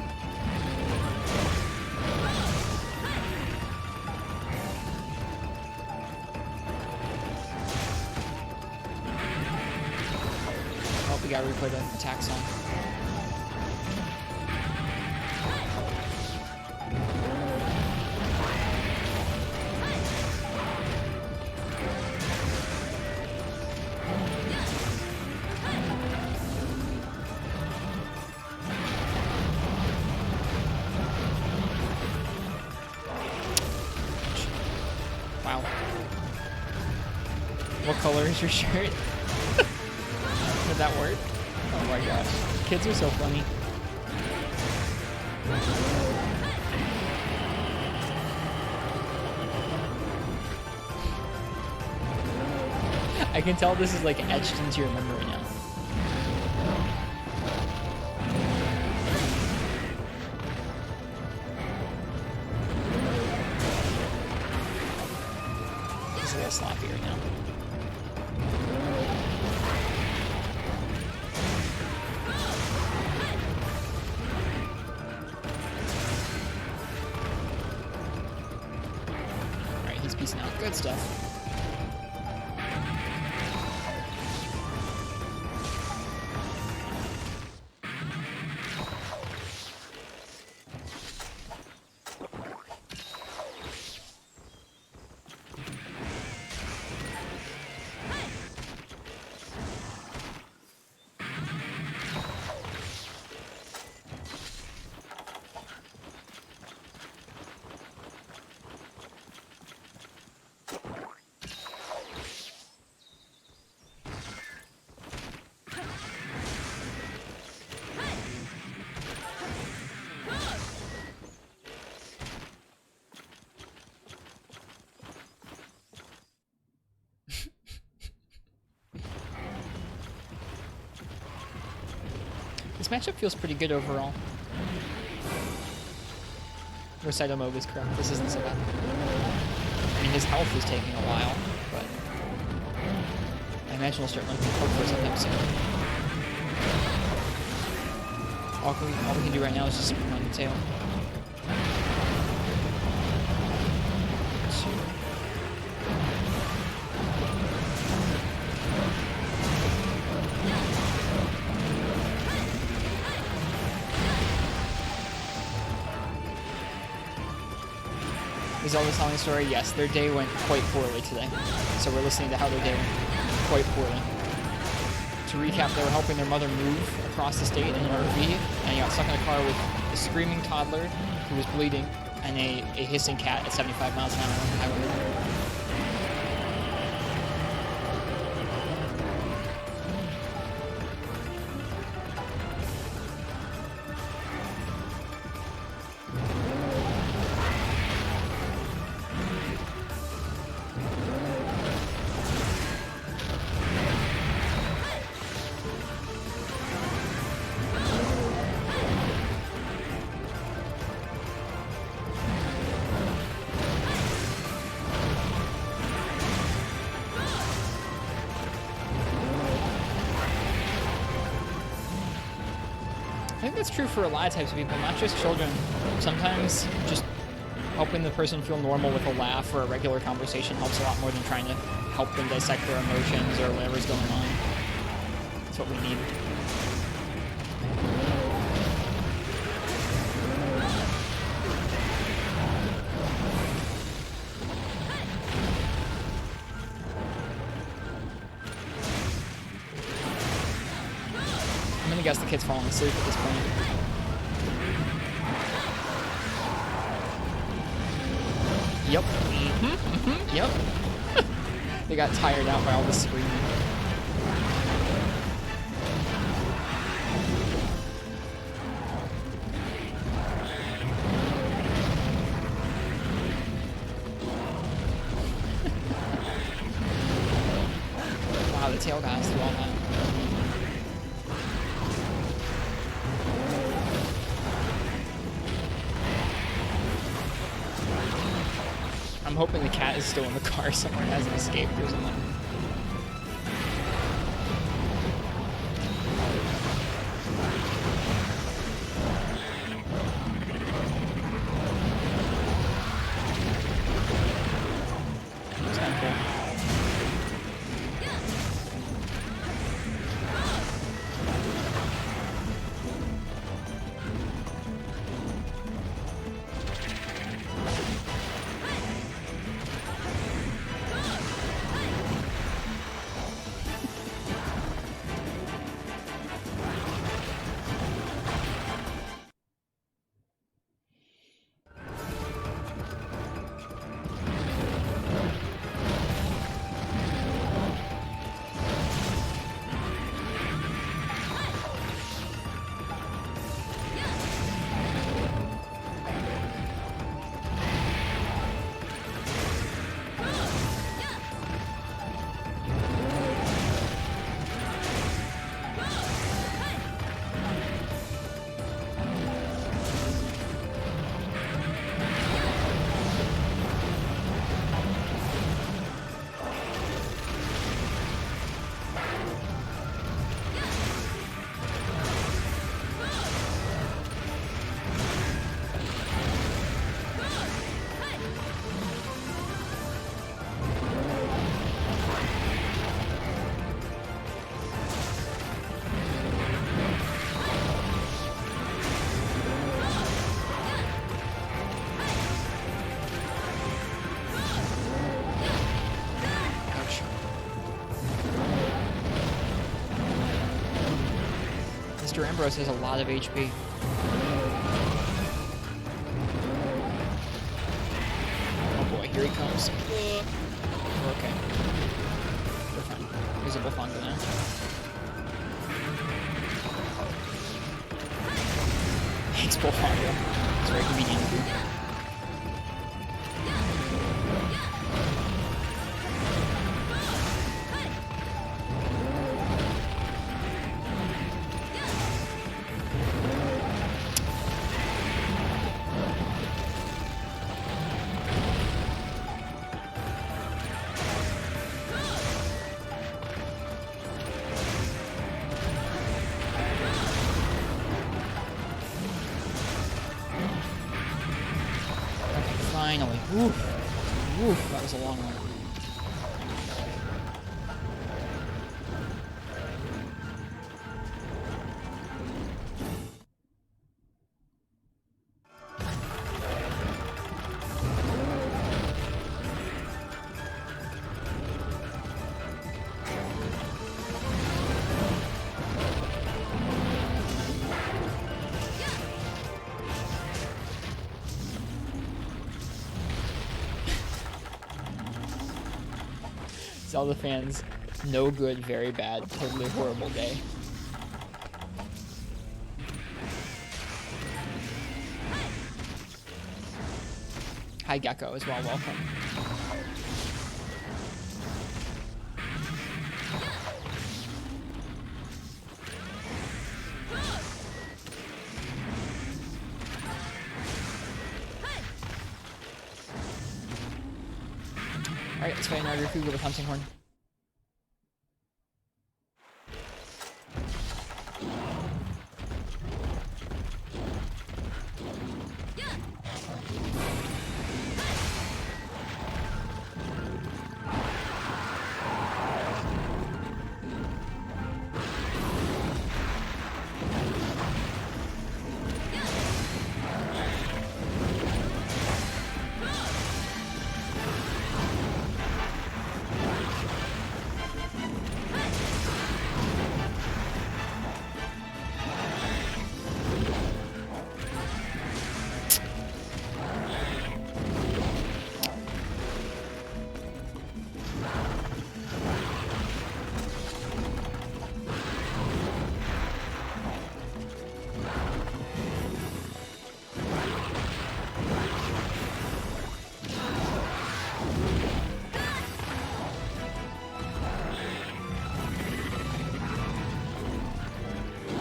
Oh, we gotta replay the attack song. what color is your shirt? Did that work? Oh my gosh. Kids are so funny. I can tell this is like etched into your memory now. This is a little sloppy right now. Alright, he's peacing out. Good stuff. This matchup feels pretty good overall. Recital mode is correct. This isn't so bad. I mean, his health is taking a while, but I imagine we'll start looking for sometime soon. All we can do right now is just run the tail. Is Zelda telling a story? Yes, their day went quite poorly today. So we're listening to how their day went quite poorly. To recap, they were helping their mother move across the state in an RV, and he got stuck in a car with a screaming toddler who was bleeding and a hissing cat at 75 miles an hour on the highway. I think that's true for a lot of types of people, not just children. Sometimes just helping the person feel normal with a laugh or a regular conversation helps a lot more than trying to help them dissect their emotions or whatever's going on. That's what we need. I guess the kid's falling asleep at this point. Yep. Yep. They got tired out by all the screaming. Wow, the tail guys do all that. I'm hoping the cat is still in the car somewhere and hasn't escaped or something. That's kind of cool. Ambrose has a lot of HP. Oh boy, here he comes. We're okay. We're fine. Visible Fonda now. Thanks, Bullfonda. It's very convenient. Finally. Woof. Woof. That was a long one. Zelda fans, no good, very bad, totally horrible day. Hi Gecko as well, welcome. Alright, let's fight another Fuga with Hunting Horn.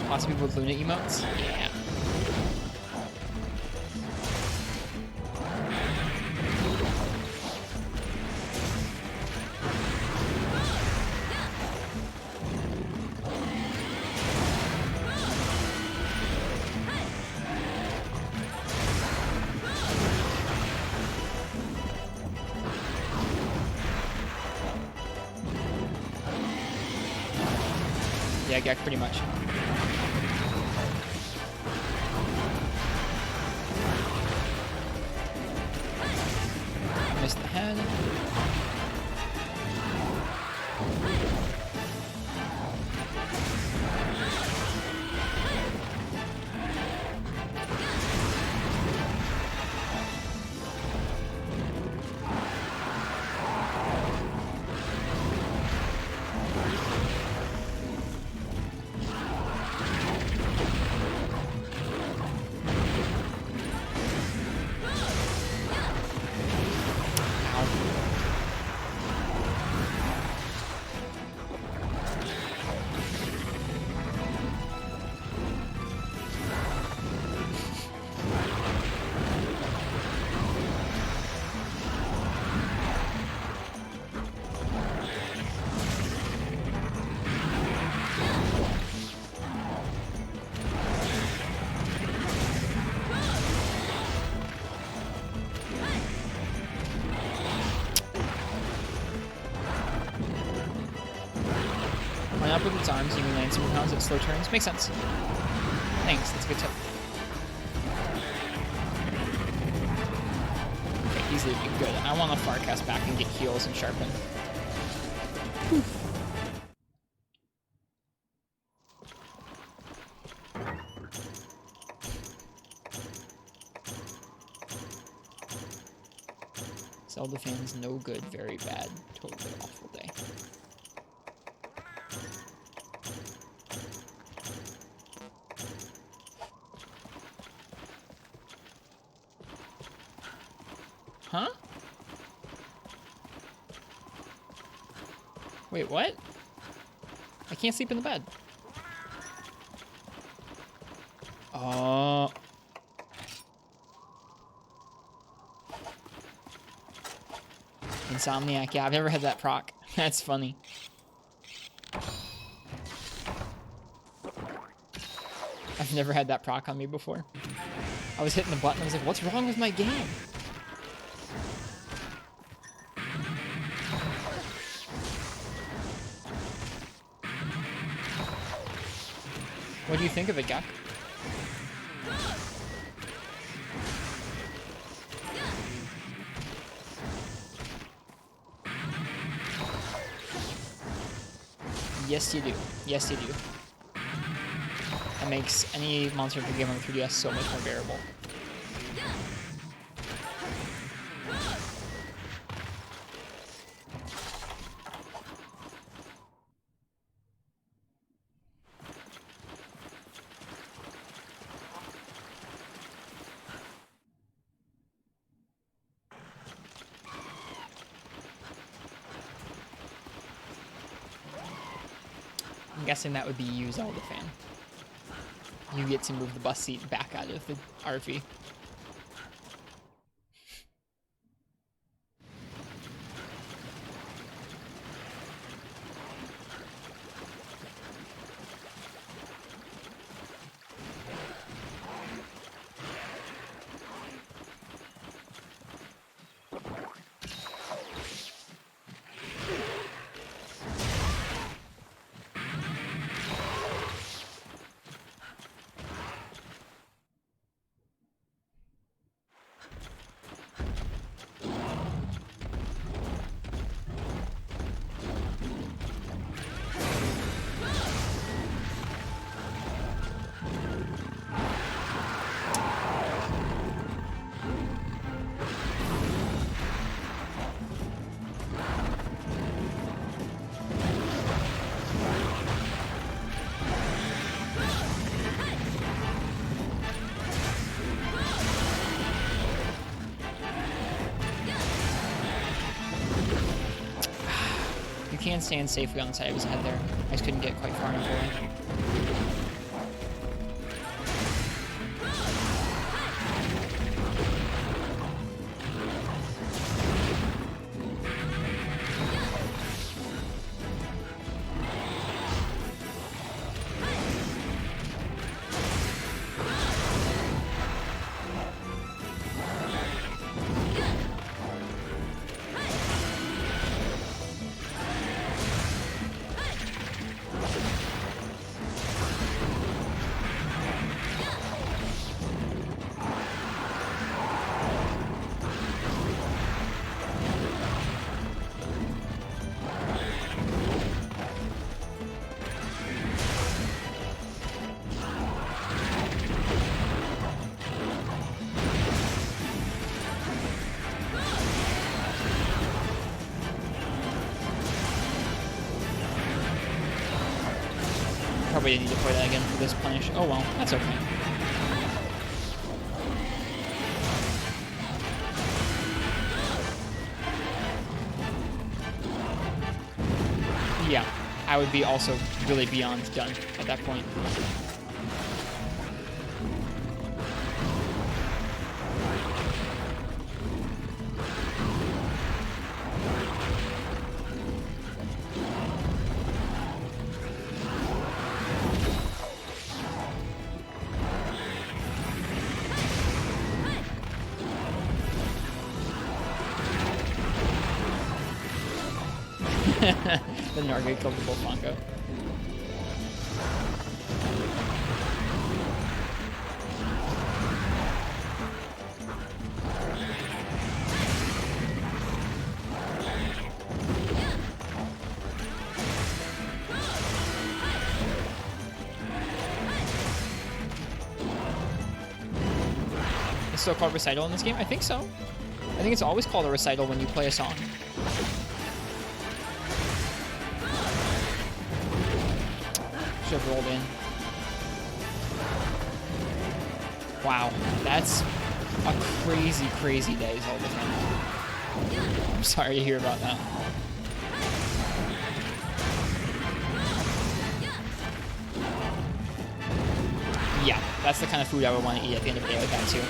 Lots of people with Luna emotes? Yeah. Yeah, Gek, pretty much. Missed the head. Up with its arms, aiming land super pounds at slow turns. Makes sense. Thanks, that's a good tip. Okay, he's leaving. Good. I want to Farcast back and get heals and sharpen. Zelda fans, no good, very bad, totally awful day. Huh? Wait, what? I can't sleep in the bed. Oh. Insomniac, yeah, I've never had that proc. That's funny. I've never had that proc on me before. I was hitting the button, I was like, what's wrong with my game? What do you think of it, Gak? Yes, you do. Yes, you do. That makes any Monster Hunter game on the 3DS so much more bearable. I'm guessing that would be you, Zelda fan. You get to move the bus seat back out of the RV. Can stand safely on the side of his head there. I just couldn't get quite far enough away. Probably didn't need to play that again for this punish. Oh well, that's okay. Yeah, I would be also really beyond done at that point. The Narga killed the Bullfongo. Is still called Recital in this game? I think so. I think it's always called a recital when you play a song. Should have rolled in. Wow, that's a crazy, crazy day, Zelda fan. I'm sorry to hear about that. Yeah, that's the kind of food I would want to eat at the end of the day like that, too.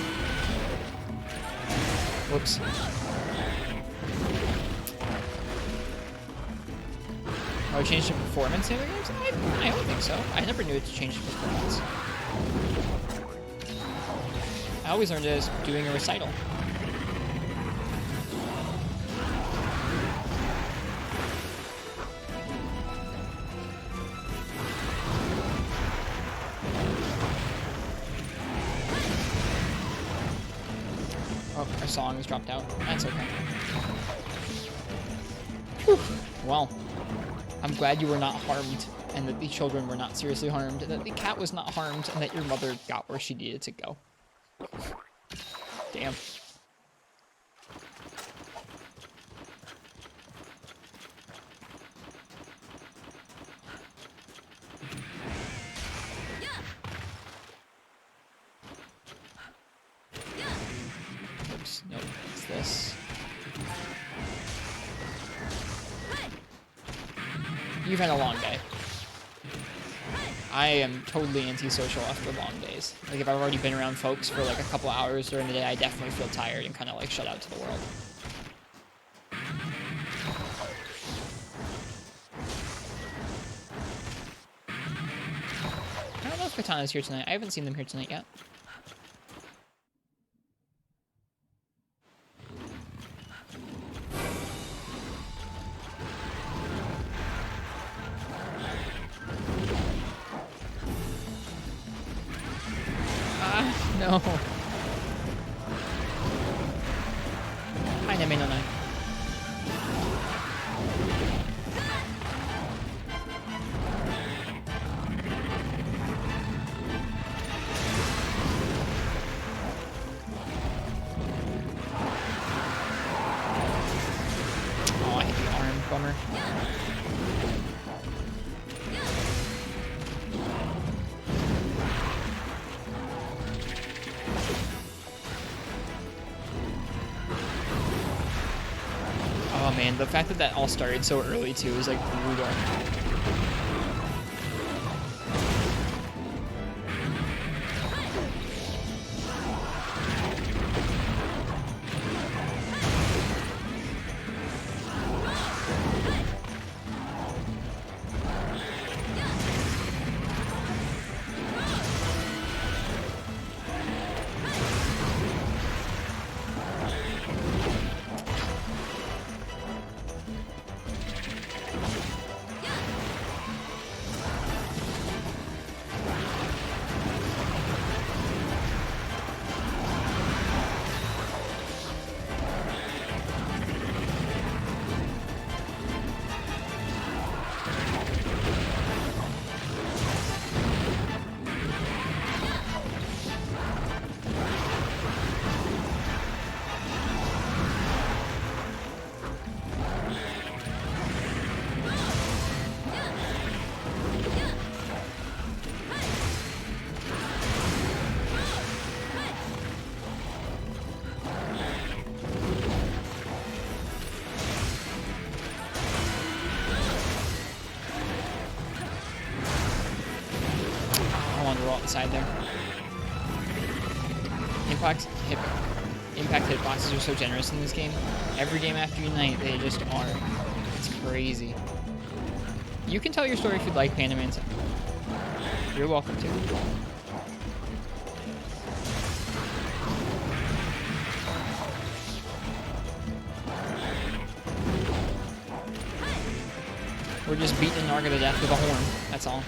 Whoops. Oh, it changed the performance in the games? I don't think so. I never knew it changed the performance. I always learned it as doing a recital. Oh, our song has dropped out. That's okay. Whew. Well, I'm glad you were not harmed, and that the children were not seriously harmed, and that the cat was not harmed, and that your mother got where she needed to go. Damn. Oops, nope, it's this. You've had a long day. I am totally antisocial after long days. Like, if I've already been around folks for like a couple hours during the day, I definitely feel tired and kind of like shut out to the world. I don't know if Katana's here tonight. I haven't seen them here tonight yet. No. Hi, Neme no Nai. Oh, I hit the arm. Bummer. Oh man, the fact that that all started so early too is like brutal. Side there. Impact hitboxes are so generous in this game. Every game after Unite, they just are. It's crazy. You can tell your story if you'd like, Panda Man. You're welcome to. We're just beating Narga to death with a horn. That's all.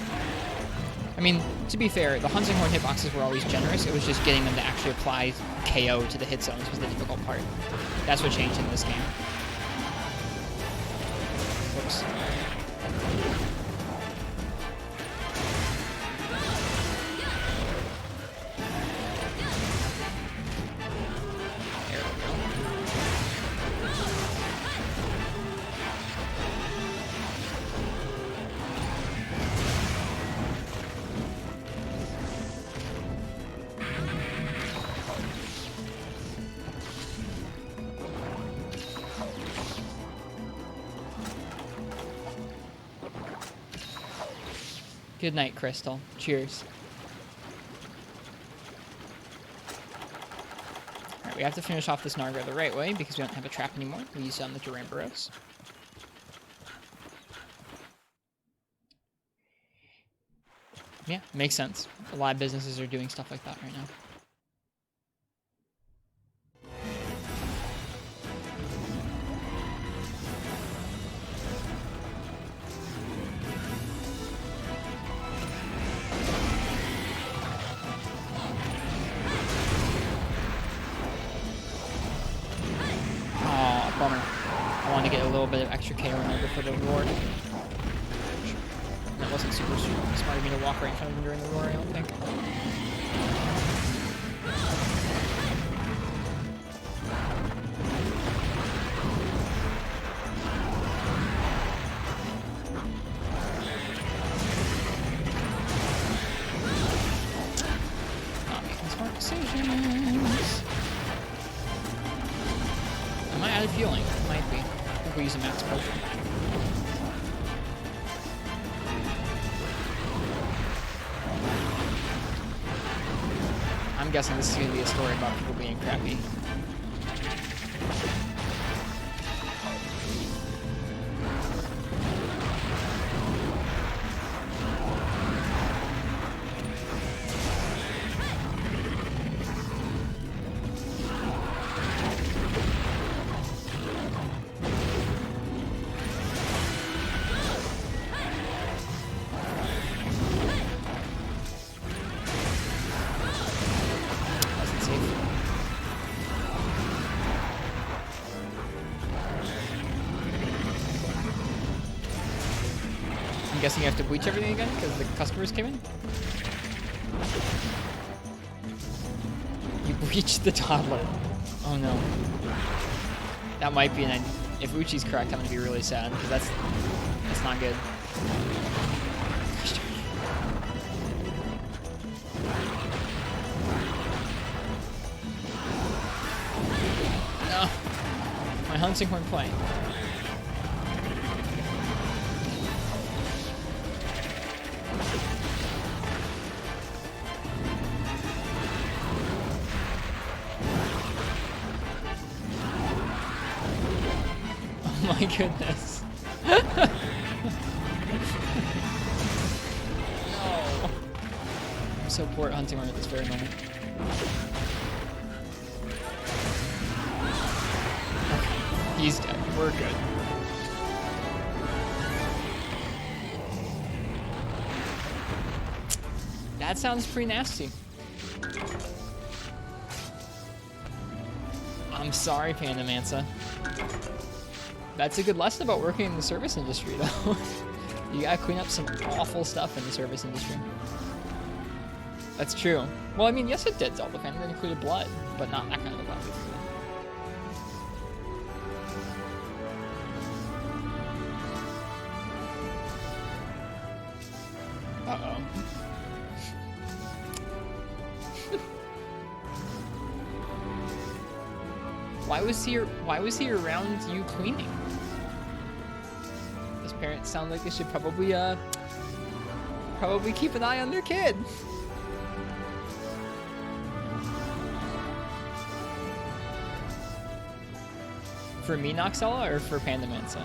I mean, to be fair, the Hunting Horn hitboxes were always generous. It was just getting them to actually apply KO to the hit zones was the difficult part. That's what changed in this game. Whoops. There we go. Good night, Crystal. Cheers. Alright, we have to finish off this Nargo the right way because we don't have a trap anymore. We used it on the Duramboros. Yeah, makes sense. A lot of businesses are doing stuff like that right now. Oh, bummer. I wanted to get a little bit of extra KO in order for the reward. That wasn't super smart of me to walk right in front of him during the roar, I don't think. Not making smart decisions. Am I out of healing? Might be. I think we'll use a max potion. I'm guessing this is going to be a story about people being crappy. I'm guessing you have to bleach everything again because the customers came in? You bleached the toddler. Oh no. That might be an... If Uchi's correct, I'm going to be really sad because that's not good. No. My hunting horn playing. Oh my goodness. No. I'm so poor at hunting horn at this very moment. Okay, he's dead. We're good. That sounds pretty nasty. I'm sorry, Panda Mansa. That's a good lesson about working in the service industry, though. You gotta clean up some awful stuff in the service industry. That's true. Well, I mean, yes, it did, Zelda fan. It included blood, but not that kind of blood. Uh-oh. Why was he around you cleaning? His parents sound like they should probably keep an eye on their kid. For me, Noxella, or for Panda Mansa?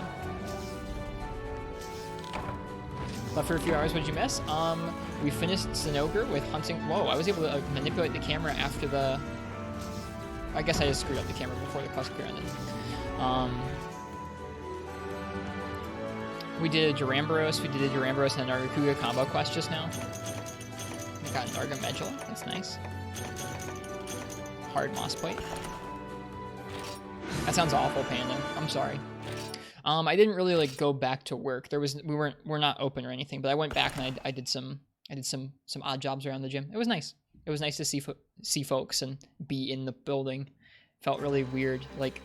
But for a few hours, what'd you miss? We finished Zinogre with hunting. Whoa, I was able to manipulate the camera after the... I guess I just screwed up the camera before the quest clear ended. We did a Duramboros. We did a Duramboros and a Nargacuga combo quest just now. We got a Nargamedula. That's nice. Hard moss plate. That sounds awful, Panda. I'm sorry. I didn't really like go back to work. We're not open or anything, but I went back and I did some odd jobs around the gym. It was nice. It was nice to see folks and be in the building. Felt really weird. Like,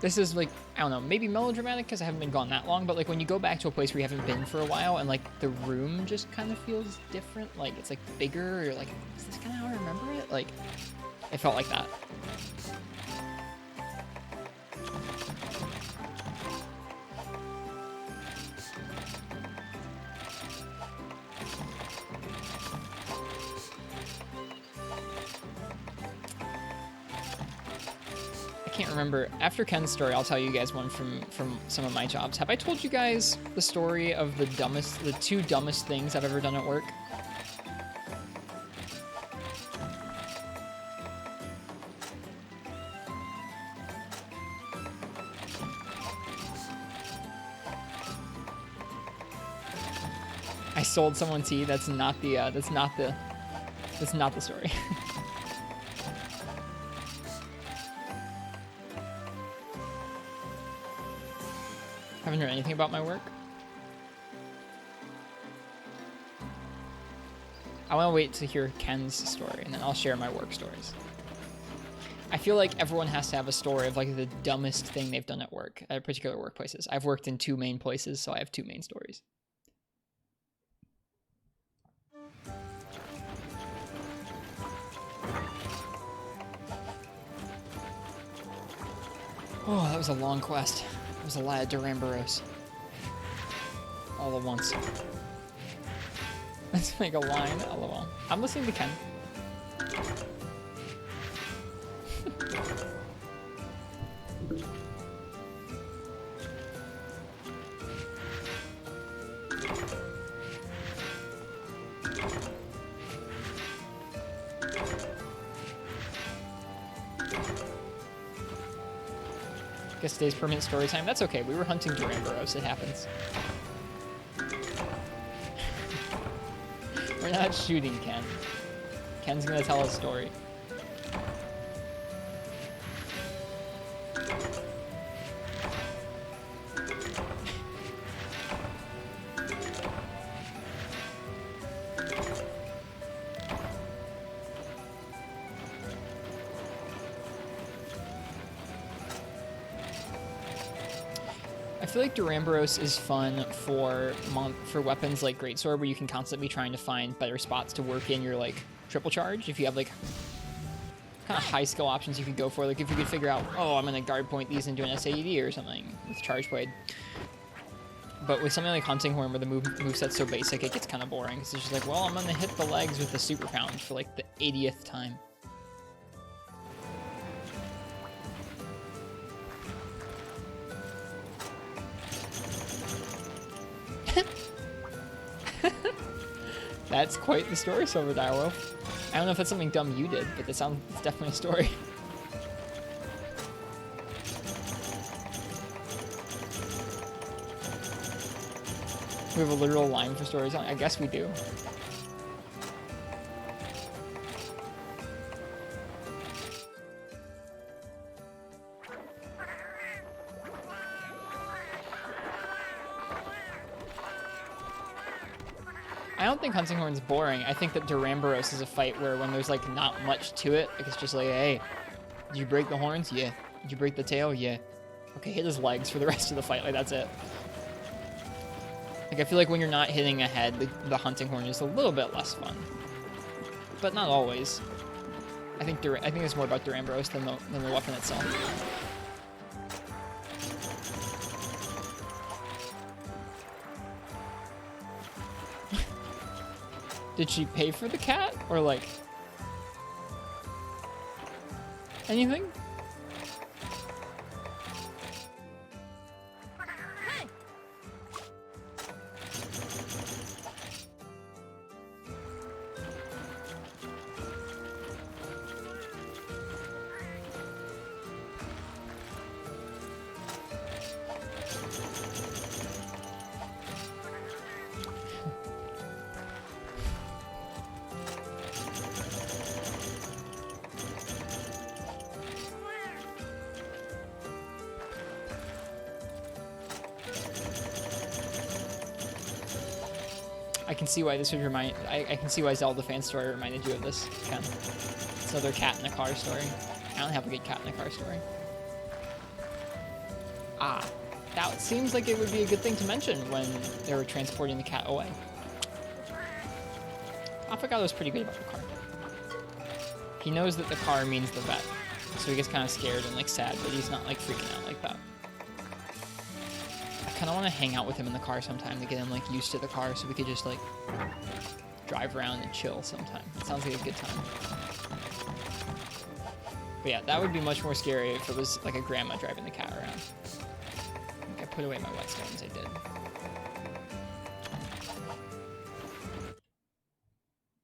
this is like, I don't know, maybe melodramatic because I haven't been gone that long, but like when you go back to a place where you haven't been for a while and like the room just kind of feels different, like it's like bigger, or like, is this kind of how I remember it? Like, it felt like that. can't remember. After Ken's story, I'll tell you guys one from some of my jobs. Have I told you guys the story of the two dumbest things I've ever done at work? I sold someone tea. That's not the story. Haven't heard anything about my work. I want to wait to hear Ken's story, and then I'll share my work stories. I feel like everyone has to have a story of like the dumbest thing they've done at work, at particular workplaces. I've worked in 2 main places, so I have 2 main stories. Oh, that was a long quest. It was a lot of Duramboros. All at once. Let's make a line. LOL. I'm listening to Ken. Guess today's permanent story time. That's okay. We were hunting Duramboros. It happens. We're not shooting Ken. Ken's gonna tell a story. I feel like Duramboros is fun for weapons like Greatsword, where you can constantly be trying to find better spots to work in your like triple charge. If you have like kind of high skill options you can go for, like if you could figure out, oh, I'm gonna guard point these into an SAED or something with Charge Blade. But with something like Hunting Horn, where the moveset's so basic, it gets kind of boring. It's just like, well, I'm gonna hit the legs with the Super Pound for like the 80th time. That's quite the story, Silver Direwolf. I don't know if that's something dumb you did, but it's definitely a story. We have a literal line for stories. I guess we do. I don't think Hunting Horn's boring. I think that Duramboros is a fight where when there's like not much to it, like it's just like, hey, did you break the horns? Yeah. Did you break the tail? Yeah. Okay, hit his legs for the rest of the fight. Like that's it. Like I feel like when you're not hitting a head, the Hunting Horn is a little bit less fun, but not always. I think it's more about Duramboros than the weapon itself. Did she pay for the cat? Or like anything? I can see why this would remind. I can see why Zelda fan story reminded you of this, Ken. It's another cat in a car story. I don't have a good cat in a car story. Ah, that seems like it would be a good thing to mention when they were transporting the cat away. Affogato was pretty good about the car. He knows that the car means the vet, so he gets kind of scared and like sad, but he's not like freaking out like that. I kind of want to hang out with him in the car sometime to get him like used to the car, so we could just like drive around and chill sometime. It sounds like a good time. But yeah, that would be much more scary if it was like a grandma driving the cat around. I think I put away my whetstones, I did.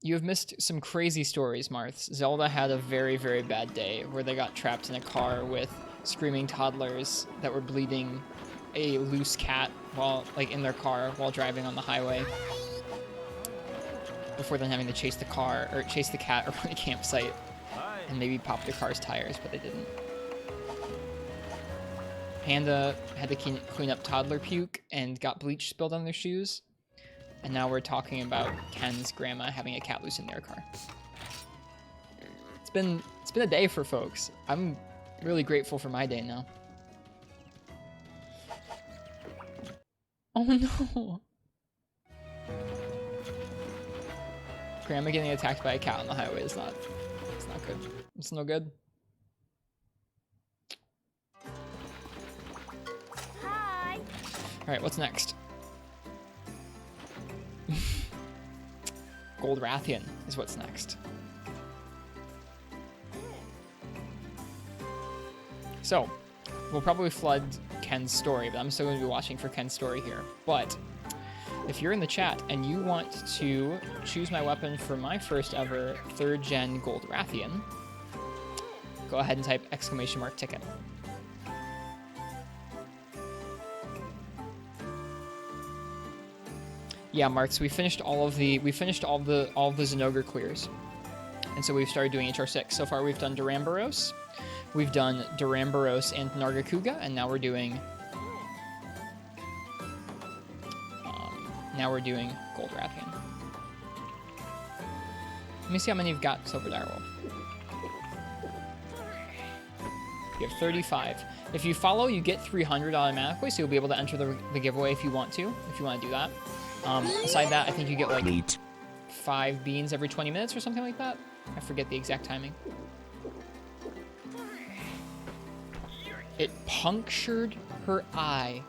You have missed some crazy stories, Marths. Zelda had a very, very bad day where they got trapped in a car with screaming toddlers that were bleeding a loose cat while, like, in their car while driving on the highway. Before then having to chase the car, or chase the cat around the campsite and maybe pop their car's tires, but they didn't. Panda had to clean up toddler puke and got bleach spilled on their shoes. And now we're talking about Ken's grandma having a cat loose in their car. It's been a day for folks. I'm really grateful for my day now. Oh no! Grandma getting attacked by a cat on the highway is not, it's not good. It's no good. Hi. Alright, what's next? Gold Rathian is what's next. So, we'll probably flood Ken's story, but I'm still going to be watching for Ken's story here. But if you're in the chat and you want to choose my weapon for my first ever 3rd gen Gold Rathian, go ahead and type !ticket. Yeah, Marks, we finished all of the Zenogre clears. And so we've started doing HR6. So far we've done Duramboros, we've done Duramboros and Nargacuga, and now we're doing Gold Rathian. Let me see how many you've got, Silver Direwolf. You have 35. If you follow, you get 300 automatically, so you'll be able to enter the giveaway if you want to do that. Aside that, I think you get like 5 beans every 20 minutes or something like that. I forget the exact timing. It punctured her eye.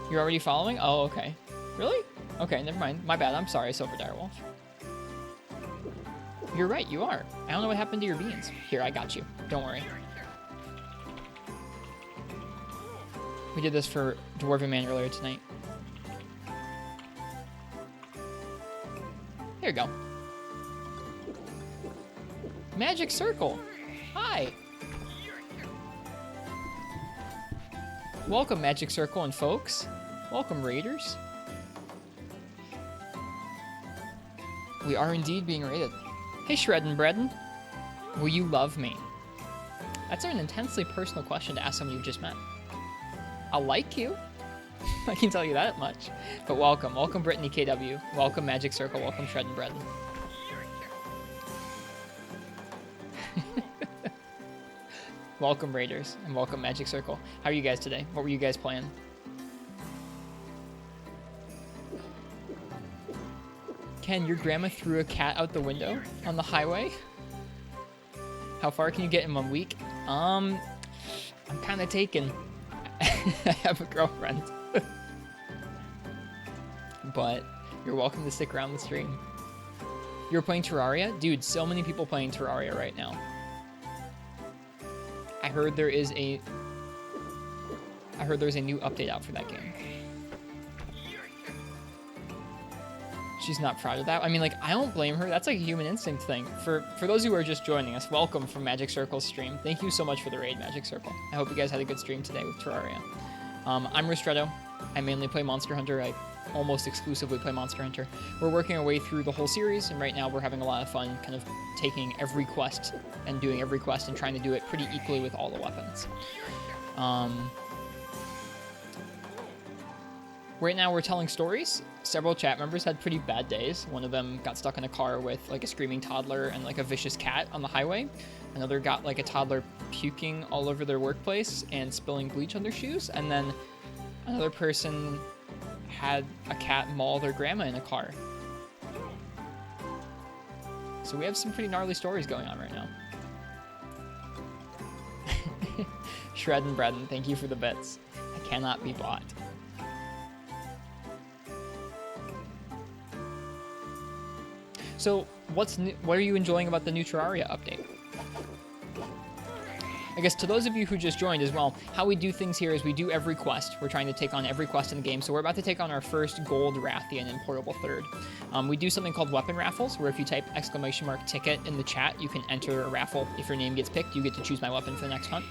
You're already following? Oh, okay. Really? Okay, never mind. My bad. I'm sorry, Silver Direwolf. You're right, you are. I don't know what happened to your beans. Here, I got you. Don't worry. We did this for Dwarven Man earlier tonight. There you go. Magic Circle. Hi. Welcome, Magic Circle and folks. Welcome, Raiders. We are indeed being raided. Hey, Shreddin' Breadin'. Will you love me? That's an intensely personal question to ask someone you've just met. I'll like you. I can tell you that much. But welcome. Welcome, Brittany KW. Welcome, Magic Circle. Welcome, Shreddin' Breadin'. Welcome, Raiders. And welcome, Magic Circle. How are you guys today? What were you guys playing? Ken, your grandma threw a cat out the window on the highway? How far can you get in 1 week? I'm kind of taken. I have a girlfriend. But you're welcome to stick around the stream. You're playing Terraria? Dude, so many people playing Terraria right now. I heard there's a new update out for that game. She's not proud of that. I mean, like, I don't blame her. That's like a human instinct thing. For those who are just joining us, welcome from Magic Circle's stream. Thank you so much for the raid, Magic Circle. I hope you guys had a good stream today with Terraria. I'm Ristretto. I mainly play Monster Hunter. I almost exclusively play Monster Hunter. We're working our way through the whole series, and right now we're having a lot of fun kind of taking every quest and doing every quest and trying to do it pretty equally with all the weapons. Right now we're telling stories. Several chat members had pretty bad days. One of them got stuck in a car with like a screaming toddler and like a vicious cat on the highway. Another got like a toddler puking all over their workplace and spilling bleach on their shoes. And then another person had a cat maul their grandma in a car. So we have some pretty gnarly stories going on right now. Shreddin' Breadin', thank you for the bits. I cannot be bought. So what's new, what are you enjoying about the new Terraria update? I guess to those of you who just joined as well, how we do things here is we do every quest. We're trying to take on every quest in the game. So we're about to take on our first gold Rathian in Portable Third. We do something called weapon raffles, where if you type !ticket in the chat, you can enter a raffle. If your name gets picked, you get to choose my weapon for the next hunt.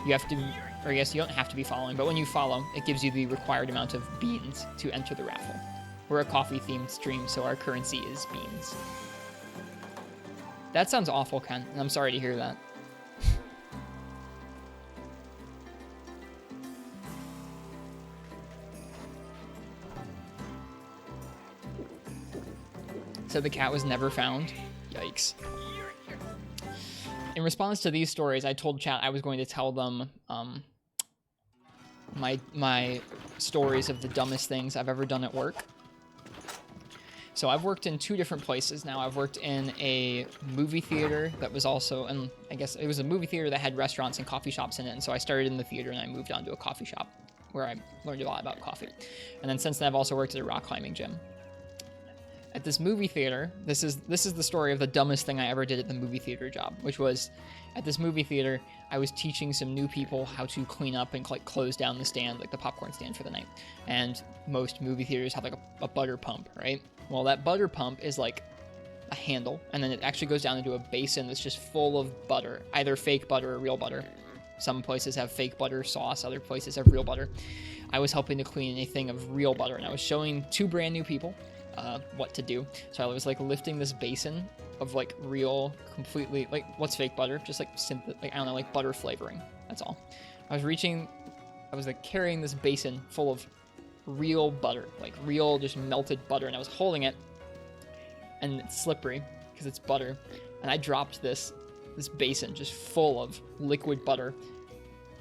You have to, or I guess you don't have to be following, but when you follow, it gives you the required amount of beans to enter the raffle. We're a coffee-themed stream, so our currency is beans. That sounds awful, Ken, and I'm sorry to hear that. So the cat was never found. Yikes. In response to these stories, I told chat I was going to tell them my stories of the dumbest things I've ever done at work. So I've worked in 2 different places now. I've worked in a movie theater that was also, and I guess it was a movie theater that had restaurants and coffee shops in it. And so I started in the theater and I moved on to a coffee shop where I learned a lot about coffee. And then since then, I've also worked at a rock climbing gym. At this movie theater, this is the story of the dumbest thing I ever did at the movie theater job, which was at this movie theater, I was teaching some new people how to clean up and like close down the stand, like the popcorn stand for the night. And most movie theaters have like a butter pump, right? Well, that butter pump is like a handle, and then it actually goes down into a basin that's just full of butter, either fake butter or real butter. Some places have fake butter sauce, other places have real butter. I was helping to clean a thing of real butter, and I was showing 2 brand new people what to do. So I was like lifting this basin of like real, completely like what's fake butter, just like like I don't know, like butter flavoring. That's all. I was like carrying this basin full of real butter, like real just melted butter, and I was holding it, and it's slippery because it's butter, and I dropped this basin just full of liquid butter,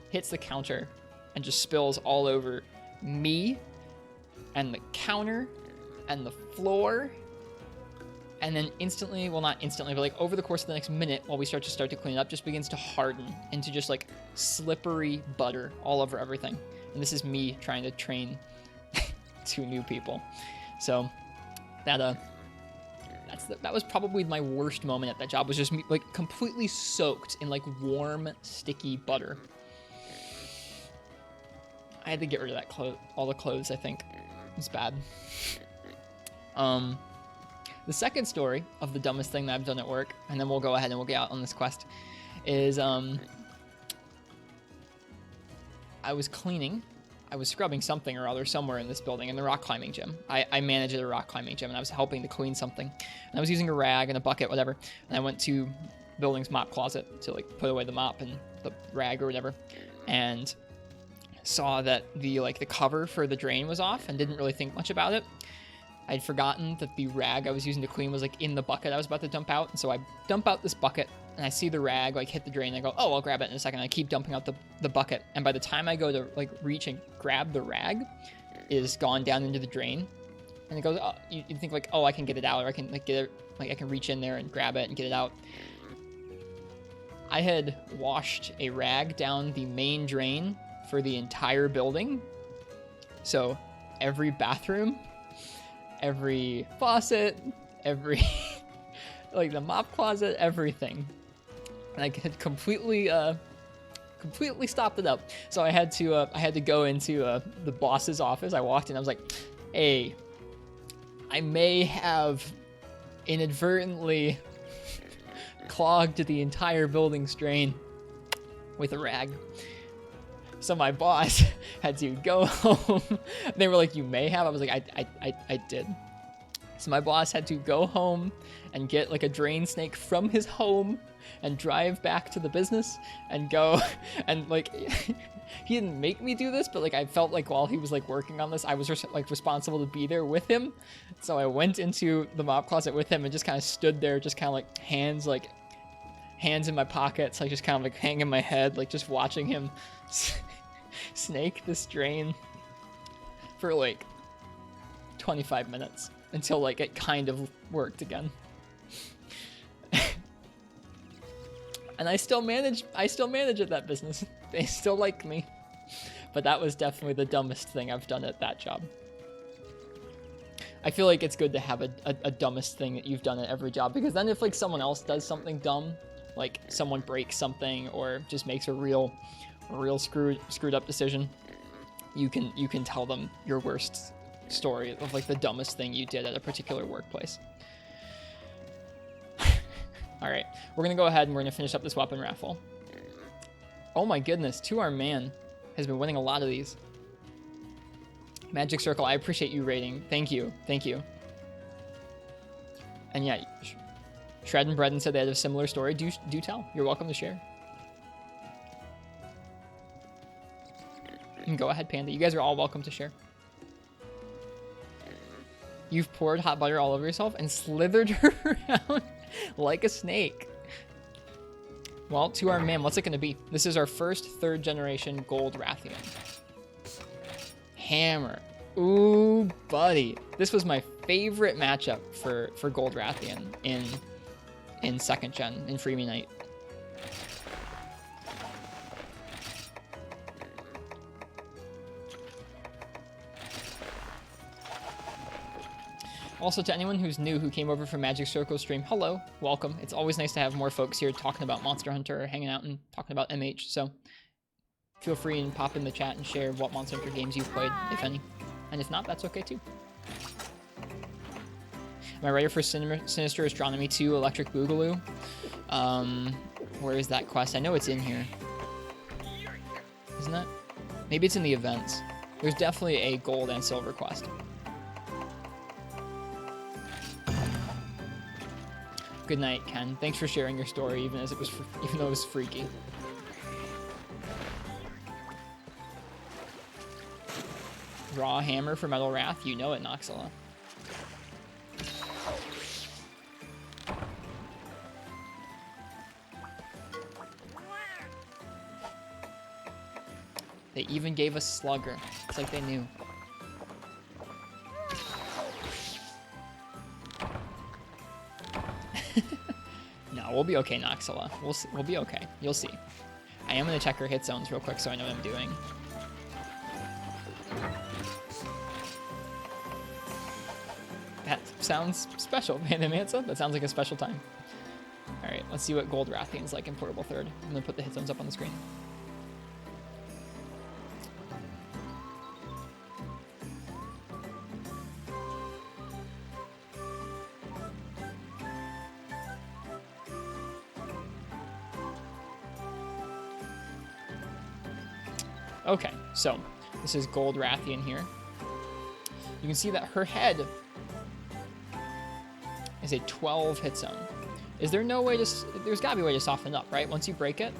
hits the counter, and just spills all over me and the counter and the floor. And then instantly, well, not instantly, but like over the course of the next minute, while we start to clean it up, just begins to harden into just like slippery butter all over everything. And this is me trying to train 2 new people. So that was probably my worst moment at that job, was just me like completely soaked in like warm, sticky butter. I had to get rid of that all the clothes, I think. It was bad. The second story of the dumbest thing that I've done at work, and then we'll go ahead and we'll get out on this quest, is I was scrubbing something or other somewhere in this building in the rock climbing gym. I managed a rock climbing gym, and I was helping to clean something. And I was using a rag and a bucket, whatever, and I went to building's mop closet to like put away the mop and the rag or whatever, and saw that the cover for the drain was off and didn't really think much about it. I'd forgotten that the rag I was using to clean was like in the bucket I was about to dump out, and so I dump out this bucket, and I see the rag like hit the drain, and I go, oh, I'll grab it in a second. I keep dumping out the bucket, and by the time I go to like reach and grab the rag, it is gone down into the drain, and it goes, oh, you think like, oh, I can get it out, or I can like get it, like I can reach in there and grab it and get it out. I had washed a rag down the main drain for the entire building, so every bathroom, every faucet, every like the mop closet, everything. And I had completely stopped it up. So I had to go into the boss's office. I walked in. I was like, "Hey, I may have inadvertently clogged the entire building's drain with a rag." So my boss had to go home. They were like, "You may have." I was like, I did. So my boss had to go home and get like a drain snake from his home and drive back to the business and go and like, he didn't make me do this, but like I felt like while he was like working on this, I was like responsible to be there with him. So I went into the mop closet with him and just kind of stood there, just kind of like hands in my pockets, like just kind of like hanging my head, like just watching him snake this drain for like 25 minutes until like it kind of worked again. And I still manage at that business. They still like me. But that was definitely the dumbest thing I've done at that job. I feel like it's good to have a dumbest thing that you've done at every job, because then if like someone else does something dumb, like someone breaks something or just makes a real screwed up decision, you can tell them your worst story of like the dumbest thing you did at a particular workplace. All right, we're gonna go ahead and we're gonna finish up this weapon raffle. Oh my goodness, To Our Man has been winning a lot of these. Magic Circle, I appreciate you rating. Thank you. Thank you. And yeah, Shred and Bread said they had a similar story. Do tell. You're welcome to share. And go ahead, Panda. You guys are all welcome to share. You've poured hot butter all over yourself and slithered around like a snake. Well, To Our Man, what's it going to be? This is our first 3rd generation gold Rathian. Hammer. Ooh, buddy. This was my favorite matchup for Gold Rathian in 2nd gen, in Freebie Night. Also, to anyone who's new who came over from Magic Circle stream, hello, welcome. It's always nice to have more folks here talking about Monster Hunter or hanging out and talking about MH, so feel free and pop in the chat and share what Monster Hunter games you've played, if any. And if not, that's okay too. Am I ready for Sinister Astronomy 2 Electric Boogaloo? Where is that quest? I know it's in here. Isn't it? Maybe it's in the events. There's definitely a gold and silver quest. Good night, Ken. Thanks for sharing your story, even though it was freaky. Raw hammer for Metal Wrath, you know it, Noxella. They even gave us Slugger. It's like they knew. No, we'll be okay, Noxella. We'll be okay. You'll see. I am gonna check her hit zones real quick so I know what I'm doing. That sounds special, Mansa. That sounds like a special time. Alright, let's see what Gold Rathian's like in Portable 3rd. I'm gonna put the hit zones up on the screen. Okay, so this is Gold Rathian here. You can see that her head is a 12 hit zone. Is there no way to... There's got to be a way to soften it up, right? Once you break it,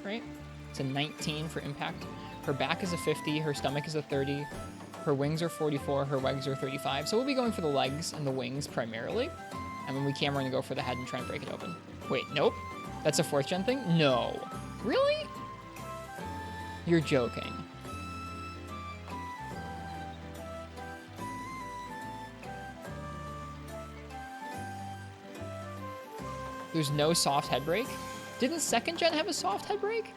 right? It's a 19 for impact. Her back is a 50. Her stomach is a 30. Her wings are 44. Her legs are 35. So we'll be going for the legs and the wings primarily. And when we can, we're going to go for the head and try and break it open. Wait, nope. That's a 4th gen thing? No. Really? You're joking. There's no soft head break? Didn't 2nd gen have a soft head break?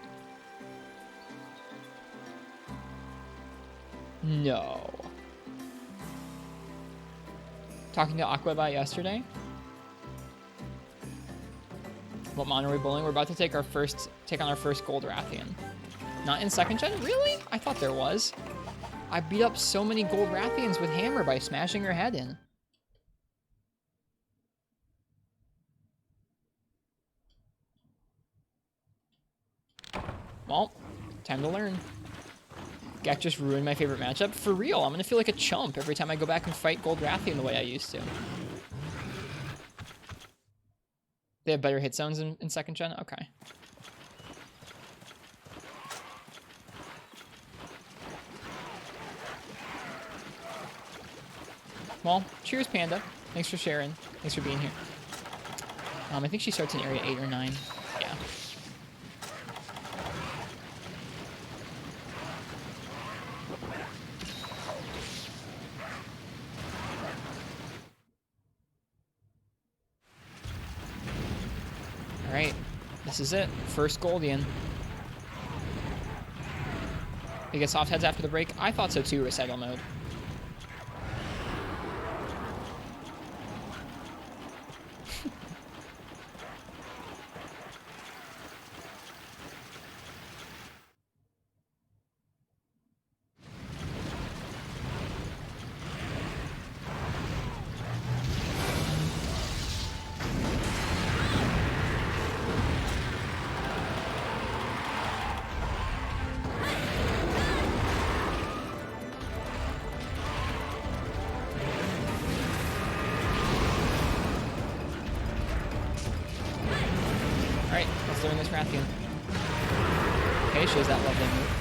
No. Talking to Aqua about yesterday? What mon are we bowling? We're about to take on our first Gold Rathian. Not in 2nd gen? Really? I thought there was. I beat up so many Gold Rathians with hammer by smashing her head in. Well, time to learn. Gek just ruined my favorite matchup. For real, I'm gonna feel like a chump every time I go back and fight Gold Rathian the way I used to. They have better hit zones in 2nd gen? Okay. Well, cheers, Panda. Thanks for sharing. Thanks for being here. I think she starts in area 8 or 9. Yeah. Alright. This is it. First Goldian. We get soft heads after the break? I thought so too, recital mode. Let's learn this Rathian. Okay, she has that lovely move.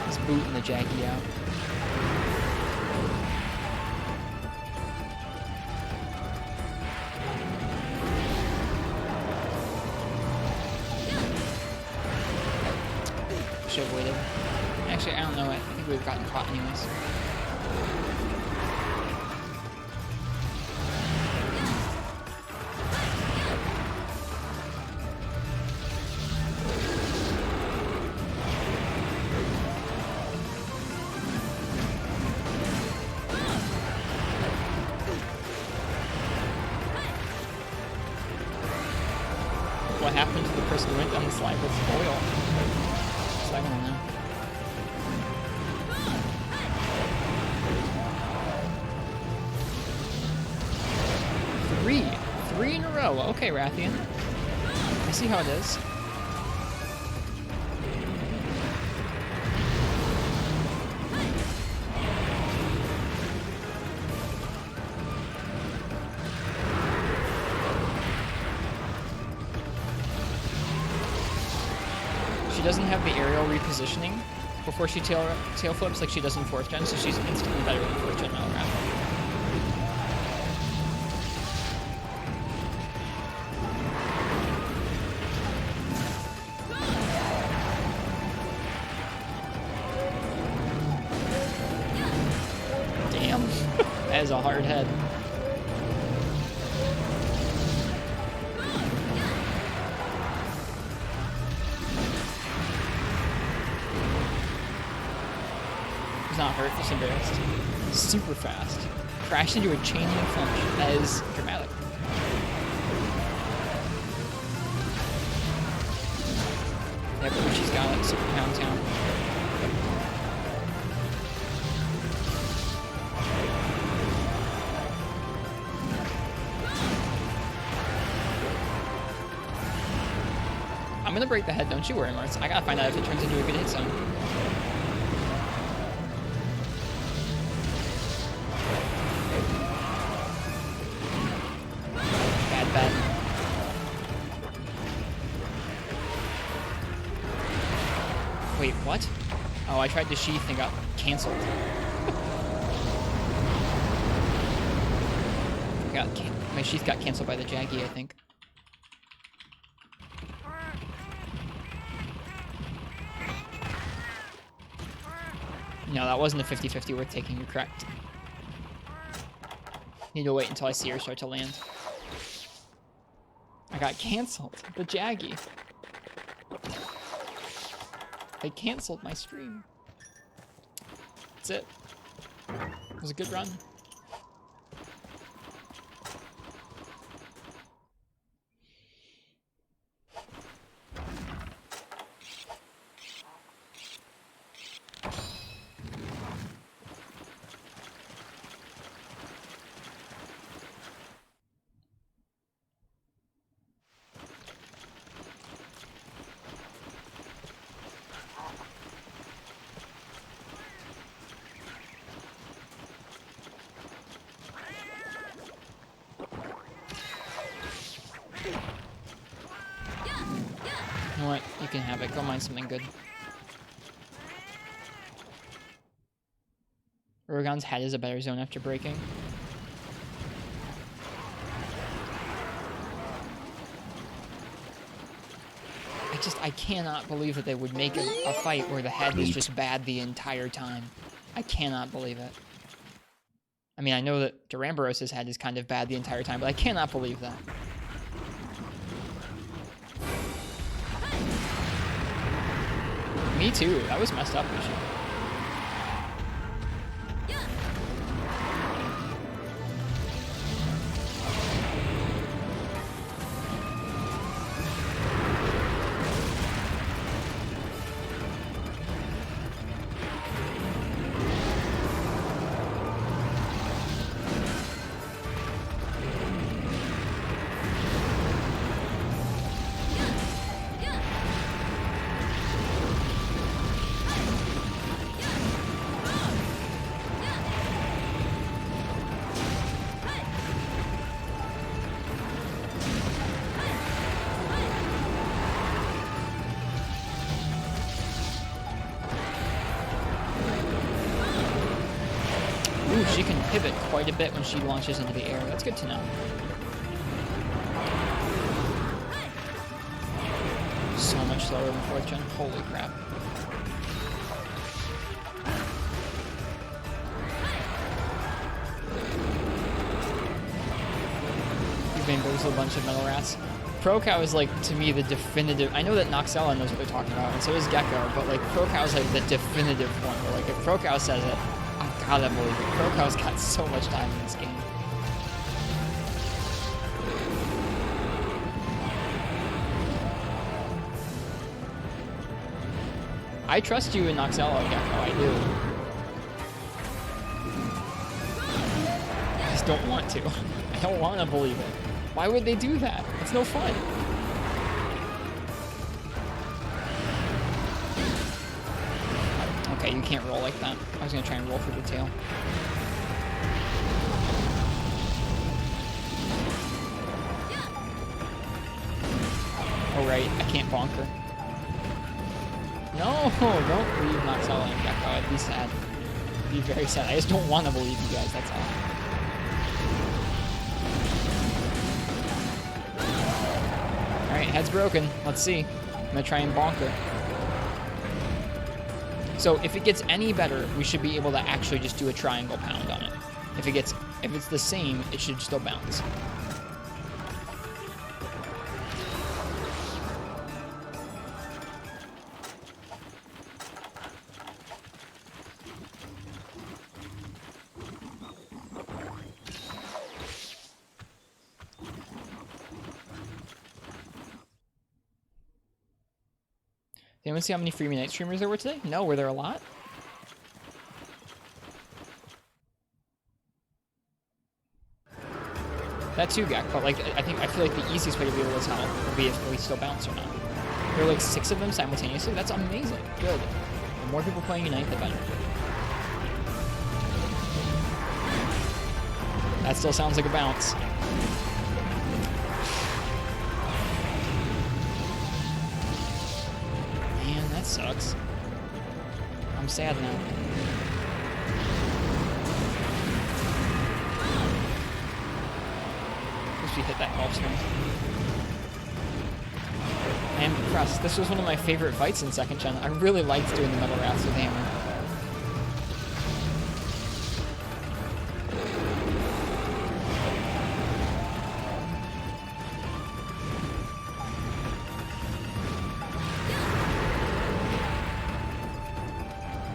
Just booting the Jackie out. Should have waited. Actually, I don't know. I think we've gotten caught anyways. What happened to the person who went down the slide with oil? So I don't know. Three in a row. Okay, Rathian. I see how it is. She doesn't have the aerial repositioning before she tail flips like she does in 4th gen, so she's instantly better than 4th gen Malrap. Damn, that is a hard head. Not hurt, just embarrassed. Super fast. Crashed into a chain link flinch. That is dramatic. Yeah, but she's got it. Super Pound Town. I'm gonna break the head, don't you worry, Martz. I gotta find out if it turns into a good hit zone. Wait, what? Oh, I tried to sheath and got canceled. My sheath got canceled by the Jaggy, I think. No, that wasn't a 50-50 worth taking, you're correct. Need to wait until I see her start to land. I got canceled. The Jaggy. They canceled my stream. That's it. It was a good run. You know what? You can have it. Go mine something good. Oregon's head is a better zone after breaking. I cannot believe that they would make a fight where the head is just bad the entire time. I cannot believe it. I mean, I know that Duramboros' head is kind of bad the entire time, but I cannot believe that. Me too. That was messed up, Lucia. she can pivot quite a bit when she launches into the air. That's good to know. So much slower than 4th gen. Holy crap. You've bamboozled a bunch of metal rats. Pro-Cow is like, to me, the definitive. I know that Noxella knows what they're talking about, and so does Gecko, but like Pro-Cow is like the definitive one. Where, like if Pro-Cow says it, I gotta believe it. Pro-Cow's got so much time in this game. I trust you in Noxella, Gecko, I do. I just don't want to. I don't want to believe it. Why would they do that? It's no fun. Okay, you can't roll like that. I was gonna try and roll through the tail. Oh right, I can't bonk her. No, don't leave Noxella and Gecko. I'd be sad. I'd be very sad. I just don't want to believe you guys, that's all. Alright, head's broken. Let's see. I'm gonna try and bonk her. So if it gets any better, we should be able to actually just do a triangle pound on it. If it's the same, it should still bounce. Did anyone see how many Freebie Night streamers there were today? No, were there a lot? That too, Gak, but like I feel like the easiest way to be able to tell would be if we still bounce or not. There are like 6 of them simultaneously. That's amazing. Good. The more people playing Unite, the better. That still sounds like a bounce. Man, that sucks. I'm sad now. Wish we hit that golf string. I am impressed. This was one of my favorite fights in 2nd gen. I really liked doing the metal rats with hammer.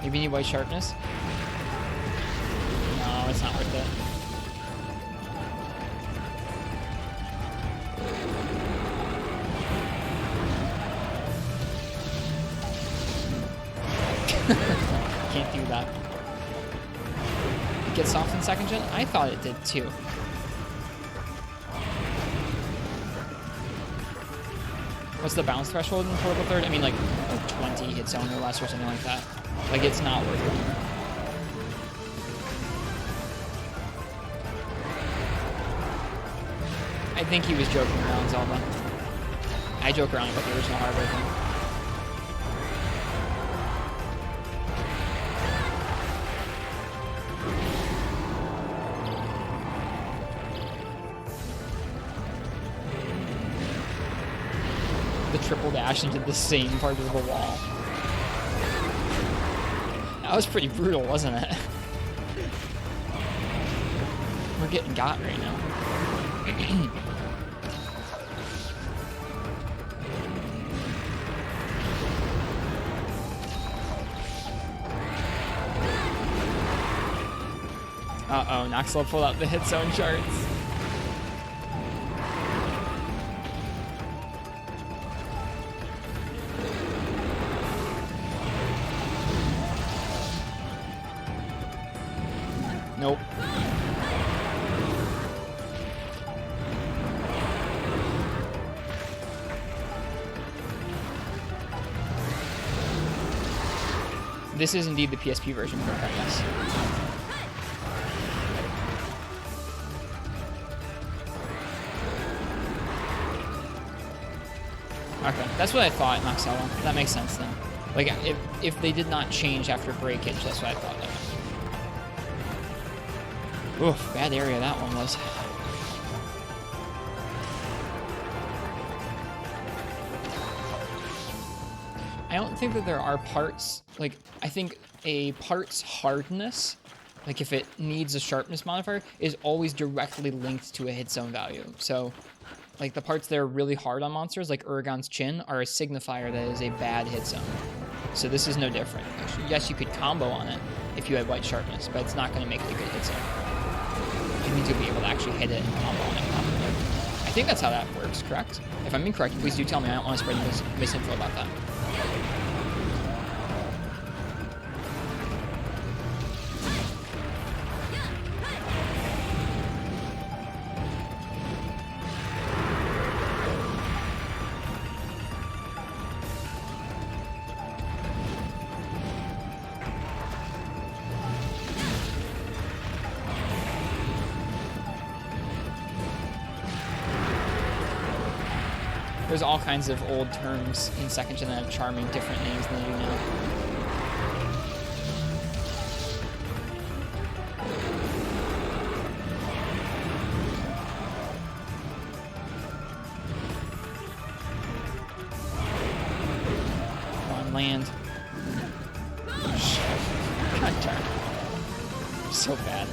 Maybe you need white sharpness? No, it's not worth it. Can't do that. It gets soft in 2nd gen? I thought it did too. What's the bounce threshold in Portable 3rd? I mean like 20 hit zone or less or something like that. Like it's not worth it. I think he was joking around, Zelda. I joke around about the original hardware thing. The triple dash into the same part of the wall. That was pretty brutal, wasn't it? We're getting got right now. Uh-oh, Noxel pulled out the hit zone charts. Nope. This is indeed the PSP version of Pro-Cow, yes. Okay, that's what I thought, Noxella. That makes sense then. Like, if they did not change after breakage, that's what I thought of. Oof, bad area that one was. I don't think that there are parts, like, I think a part's hardness, like if it needs a sharpness modifier, is always directly linked to a hit zone value. So, like the parts that are really hard on monsters, like Uragon's chin, are a signifier that is a bad hit zone. So this is no different. Actually, yes, you could combo on it if you had white sharpness, but it's not going to make it a good hit zone. It means you'll be able to actually hit it and combo on it properly. I think that's how that works, correct? If I'm incorrect, please do tell me. I don't want to spread misinfo about that. There's all kinds of old terms in second gen that have charming different names than they do now. Come on, land. God darn. So bad.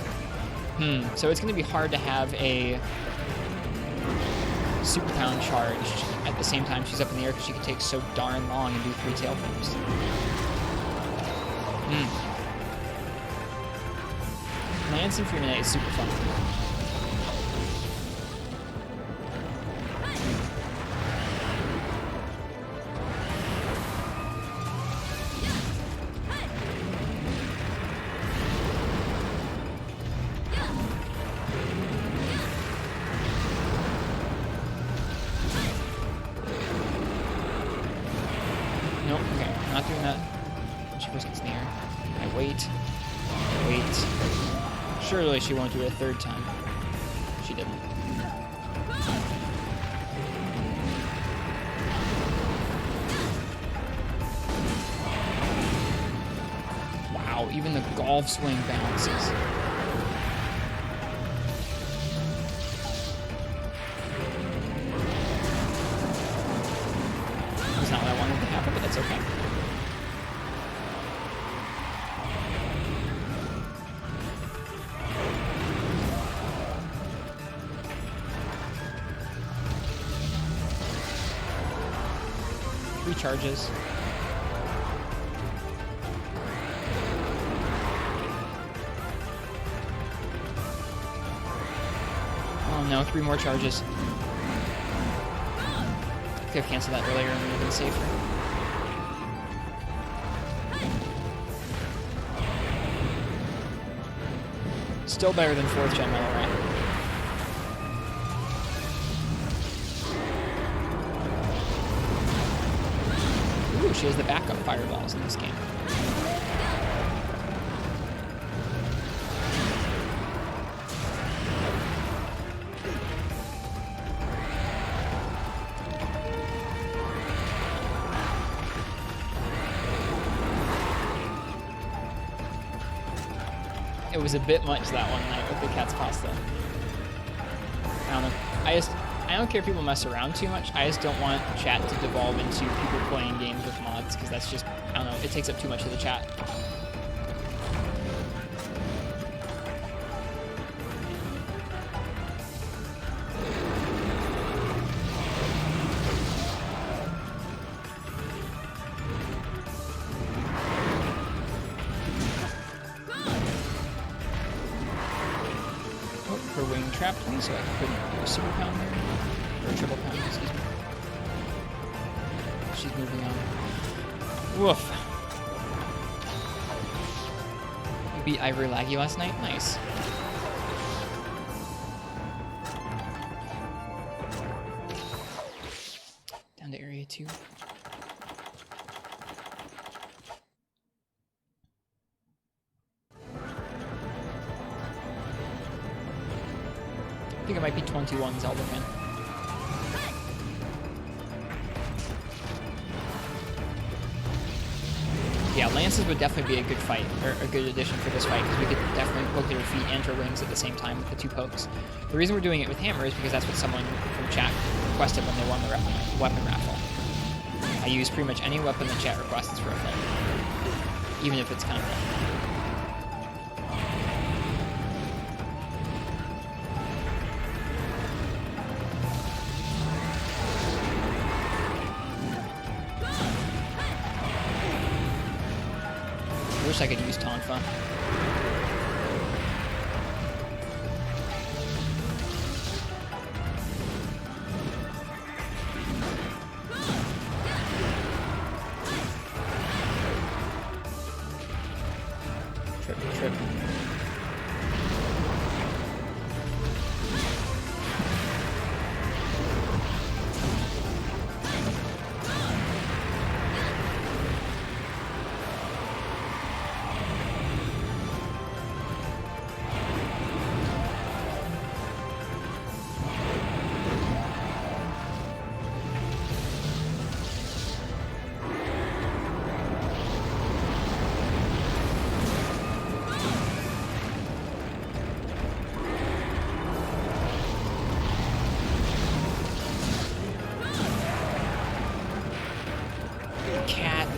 So it's going to be hard to have a super pound charged at the same time she's up in the air because she can take so darn long and do 3 tail flips. Lance and Freeman is super fun. Nope, okay, I'm not doing that. When she first gets in the air. I wait. Surely she won't do it a third time. She didn't. Wow, even the golf swing bounces. That's not what I wanted to happen, but that's okay. Charges. Oh no, 3 more charges. Could have canceled that earlier and it would have been safer. Still better than 4th gen metal, right? Ooh, she has the backup fireballs in this game. It was a bit much that one night with the cat's pasta. I don't know. I don't care if people mess around too much. I just don't want chat to devolve into people playing games with mods because that's just, I don't know, it takes up too much of the chat. Oh, her wing trapped me, so I couldn't do a super pound there. Or a triple pound, excuse me. She's moving on. Woof. You beat Ivory Laggy last night? Nice. Down to area 2. I think it might be 21 Zelda fan. Yeah, lances would definitely be a good fight, or a good addition for this fight, because we could definitely poke at her feet and her wings at the same time with the 2 pokes. The reason we're doing it with hammer is because that's what someone from chat requested when they won the weapon raffle. I use pretty much any weapon that chat requests for a fight, even if it's kind of lame. I wish I could use Tonfa. Trip.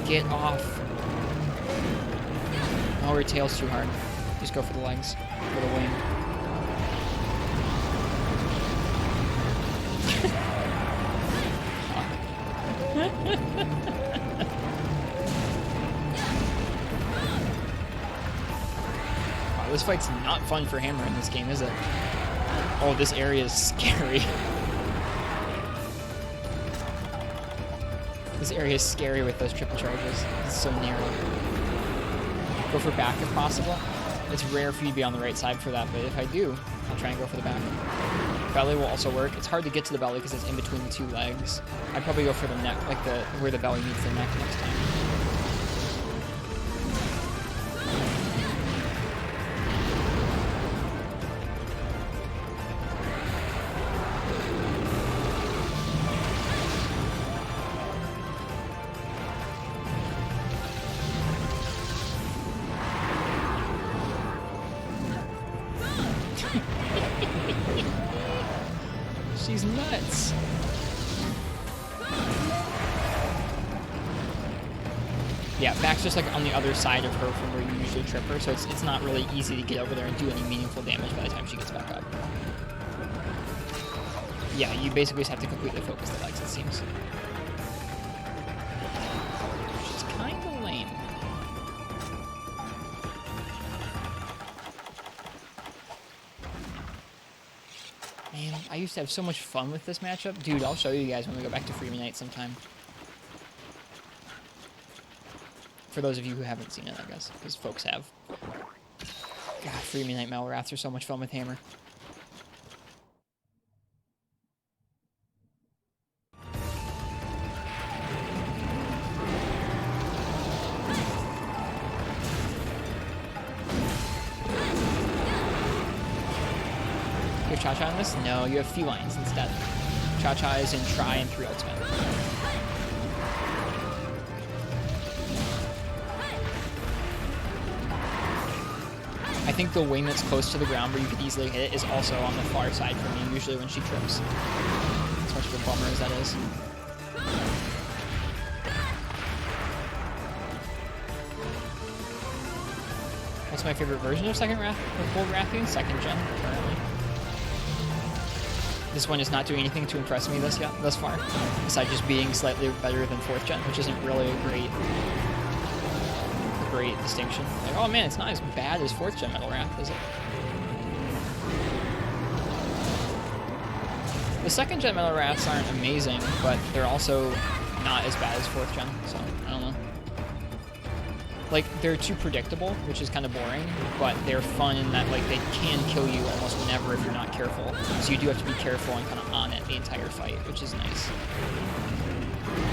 Get off. Oh, her tail's too hard. Just go for the legs. For the wing. Wow, this fight's not fun for Hammer in this game, is it? Oh, this area is scary. This area is scary with those triple charges. It's so narrow. Go for back if possible. It's rare for you to be on the right side for that, but if I do, I'll try and go for the back. Belly will also work. It's hard to get to the belly because it's in between the 2 legs. I'd probably go for the neck, like where the belly meets the neck next time. She's nuts. Yeah, back's just like on the other side of her from where you usually trip her, so it's not really easy to get over there and do any meaningful damage by the time she gets back up. Yeah, you basically just have to completely focus the legs, it seems. She's kind of lame. Man, I used to have so much fun with this matchup. Dude, I'll show you guys when we go back to Freeman Night sometime. For those of you who haven't seen it, I guess, because folks have. God, Freeman Night Malwraths are so much fun with Hammer. You have Cha-Cha on this? No, you have Felines instead. Cha-Cha is in Try and 3 Ultimate. I think the wing that's close to the ground where you could easily hit it is also on the far side for me, usually when she trips. As much of a bummer as that is. What's my favorite version of Gold Rathian? 2nd gen, currently. This one is not doing anything to impress me thus far, besides just being slightly better than 4th gen, which isn't really a great distinction. Like, oh man, it's not as bad as 4th gen Metal Wrath, is it? The 2nd gen Metal Wraths aren't amazing, but they're also not as bad as 4th gen, so I don't know. Like, they're too predictable, which is kind of boring, but they're fun in that, like, they can kill you almost whenever if you're not careful. So you do have to be careful and kind of on it the entire fight, which is nice.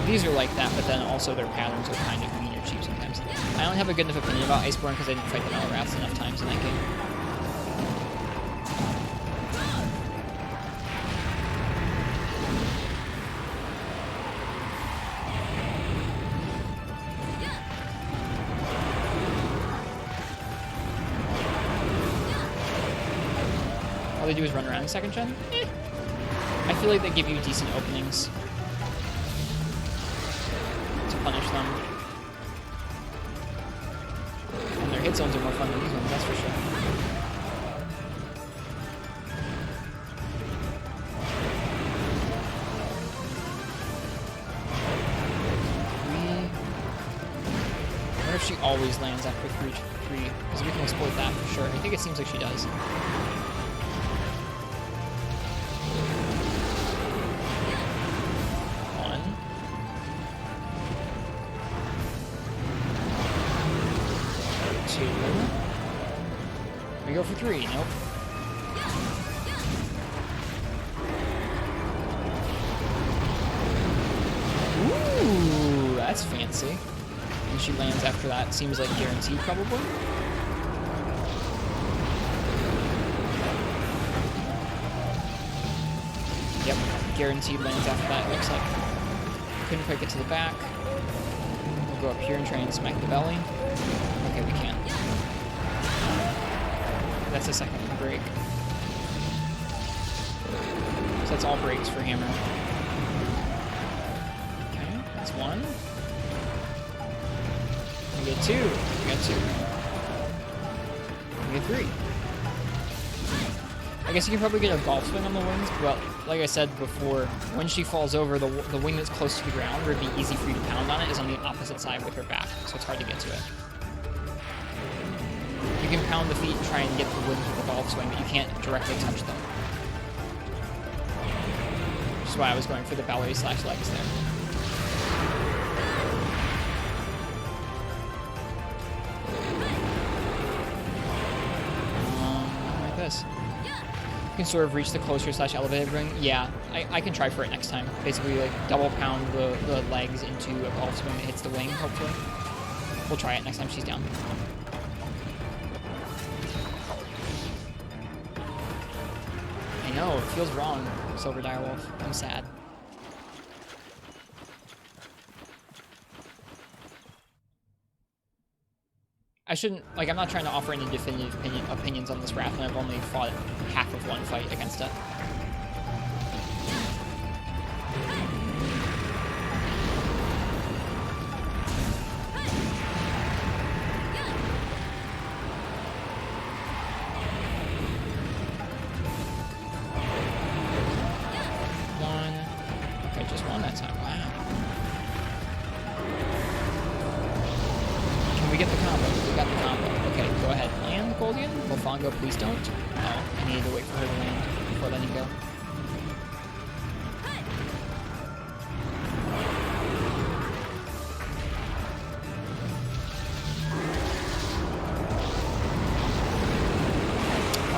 These are like that, but then also their patterns are kind of mean or cheap sometimes. I don't have a good enough opinion about Iceborne because I didn't fight the Metal Wraths enough times in that game. All they do is run around in second gen. I feel like they give you decent openings to punish them. And their hit zones are more fun than these ones, that's for sure. I wonder if she always lands after 3, because we can exploit that for sure. I think it seems like she does. We go for 3. Nope. Ooh, that's fancy. And she lands after that. Seems like guaranteed, probably. Yep, guaranteed lands after that, it looks like. Couldn't quite get to the back. We'll go up here and try and smack the belly. Okay, we can. That's a second break. So that's all breaks for Hammer. Okay, that's 1. We get 2. We got 2. We get 3. I guess you can probably get a golf swing on the wings, but like I said before, when she falls over, the wing that's close to the ground, where it'd be easy for you to pound on it, is on the opposite side with her back, so it's hard to get to it. You can pound the feet and try and get the wings with the golf swing, but you can't directly touch them. Which is why I was going for the belly / legs there. Like this. You can sort of reach the closer / elevated ring. Yeah, I can try for it next time. Basically, like, double pound the legs into a golf swing that hits the wing, hopefully. We'll try it next time she's down. I know, it feels wrong, Silver Direwolf. I'm sad. I shouldn't, like, I'm not trying to offer any definitive opinions on this Wrath, and I've only fought half of one fight against it. Go, please don't. No, I needed to wait for her to land before letting go.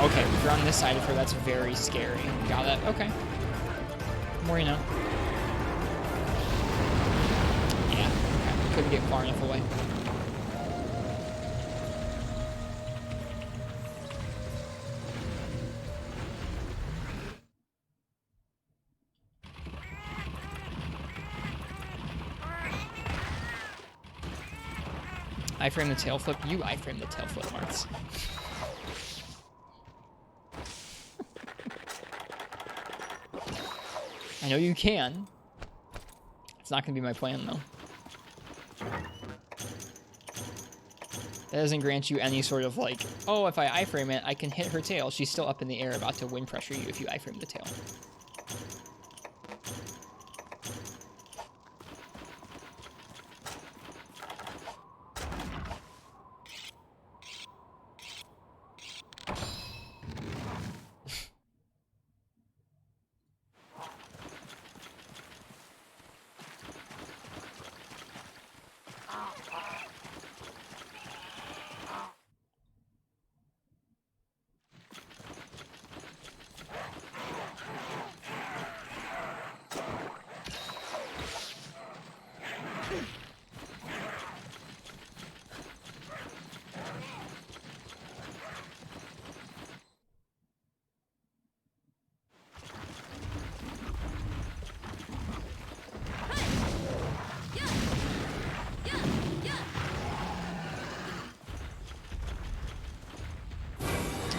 Okay, if you're on this side of her, that's very scary. Got it. Okay. More you know. Yeah, okay. Couldn't get far enough away. I frame the tail flip. You I frame the tail flip, Marts. I know you can. It's not going to be my plan, though. That doesn't grant you any sort of, like, oh, if I I-frame it, I can hit her tail. She's still up in the air about to wind pressure you if you I-frame the tail.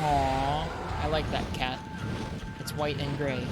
Aww, I like that cat. It's white and gray.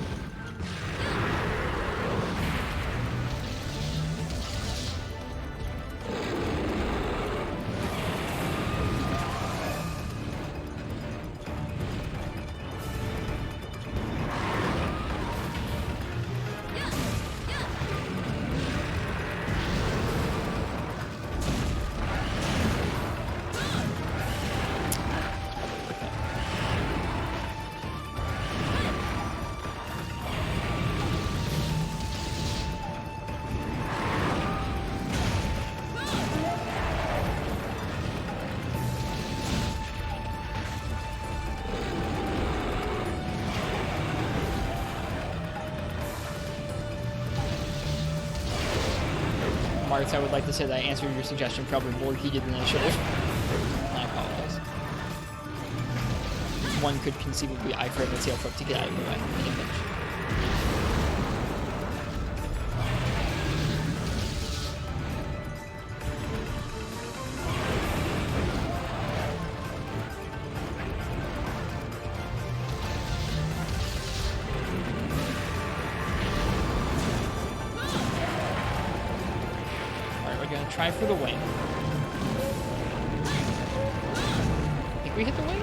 Martz, I would like to say that I answered your suggestion probably more heated than I should have. I apologize. One could conceivably eye frame and tail flip to get out of the way in a pinch. Try for the wing. Think we hit the wing?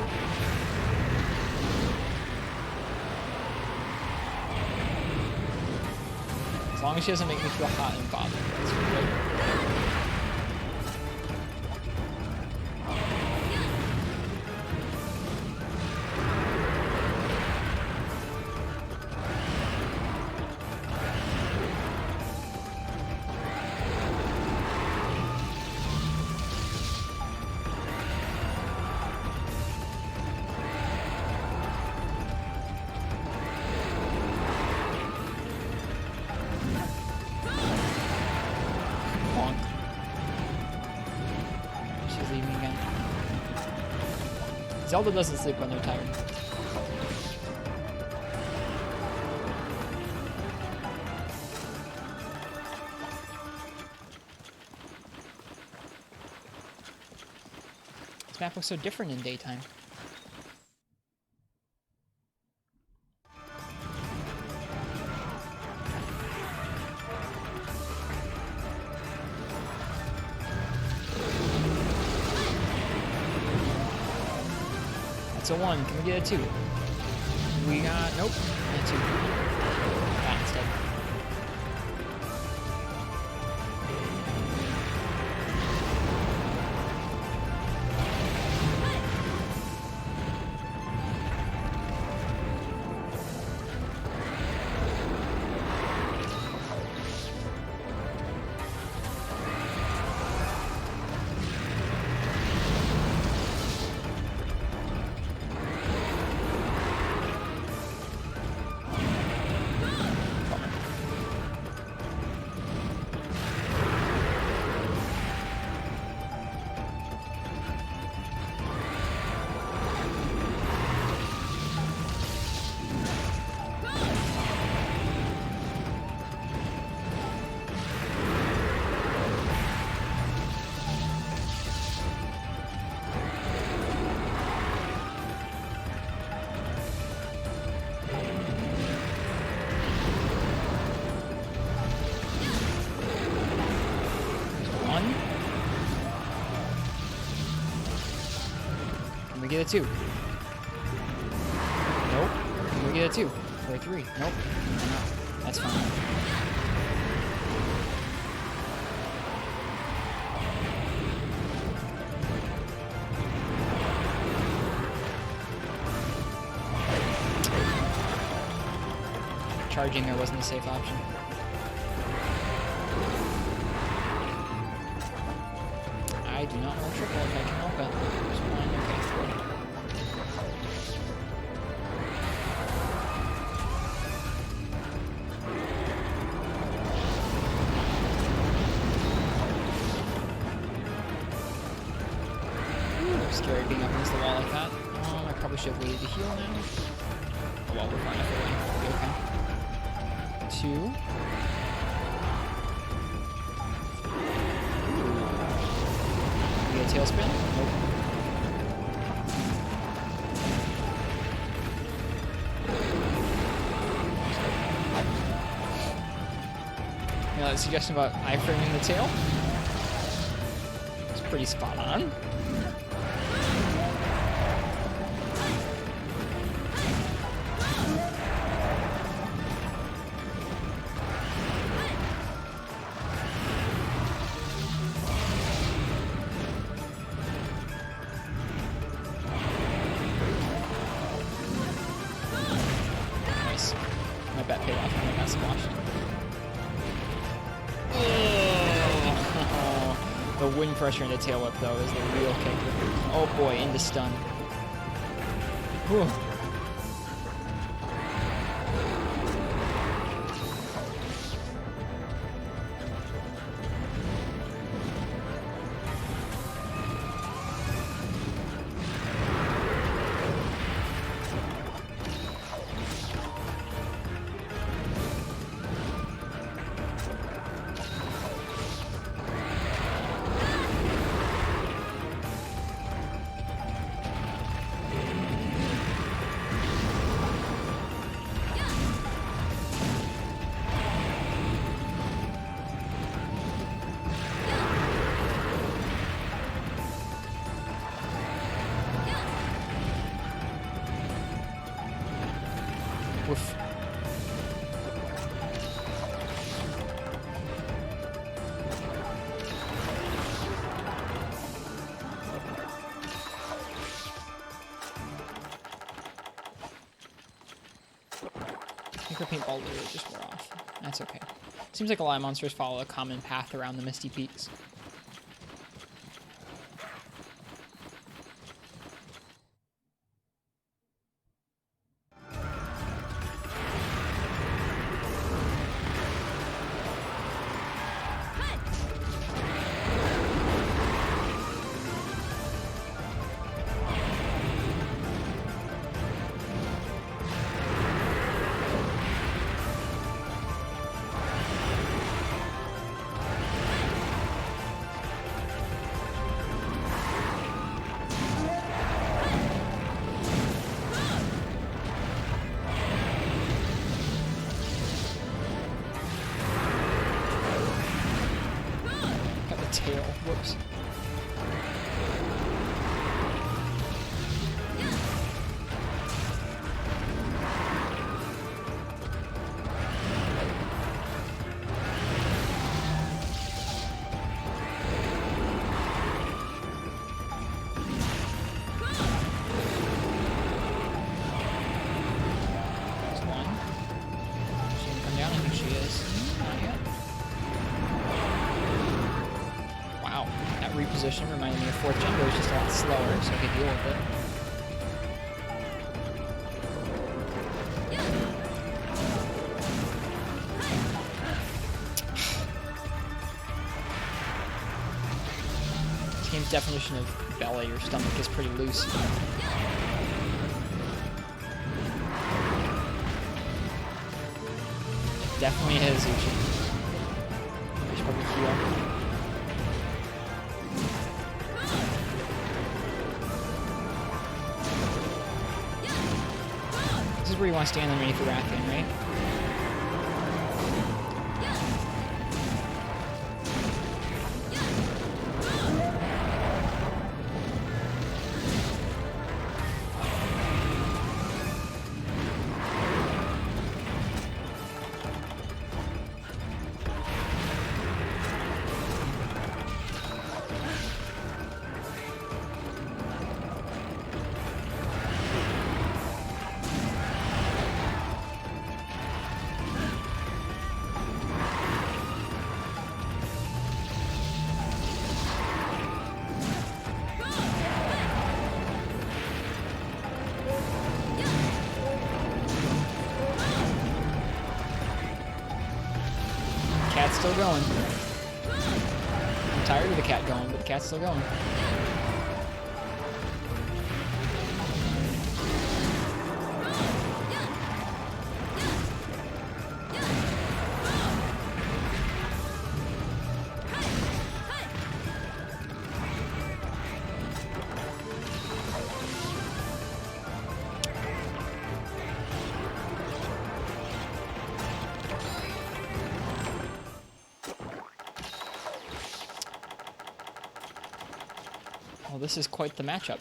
As long as she doesn't make me feel hot and bothered. That's good. Zelda doesn't sleep when they're tired. This map looks so different in daytime. It's a 1. Can we get a 2? We got... Nope. A 2. That instead. We get a 2. Nope. We get a 2. Or a 3. Nope. No. That's fine. Charging there wasn't a safe option. I do not want to triple if I can help it. There's one. Okay. Scary being up against the wall like that. I probably should have waited to heal now. Oh well, we're fine either way. We'll be okay. 2. We get a tailspin? Nope. suggestion about iframing the tail. It's pretty spot on. Nice. My bet paid off when I got squashed. The wind pressure in the tail whip, though, is the real kicker. Oh boy, into stun. Whew. Woof. I think her paintball literally just wore off. That's okay. Seems like a lot of monsters follow a common path around the Misty Peaks. Tail. Whoops. There's one. She didn't come down. I think she is. Not yet. Wow, that reposition reminded me of 4th gen, but it was just a lot slower, so I could deal with it. This game's definition of belly or stomach is pretty loose. Definitely is, Uchi. I should probably heal. This is where you want to stand underneath the Rathian, right? Cat's still going. I'm tired of the cat going, but the cat's still going. Well, this is quite the matchup.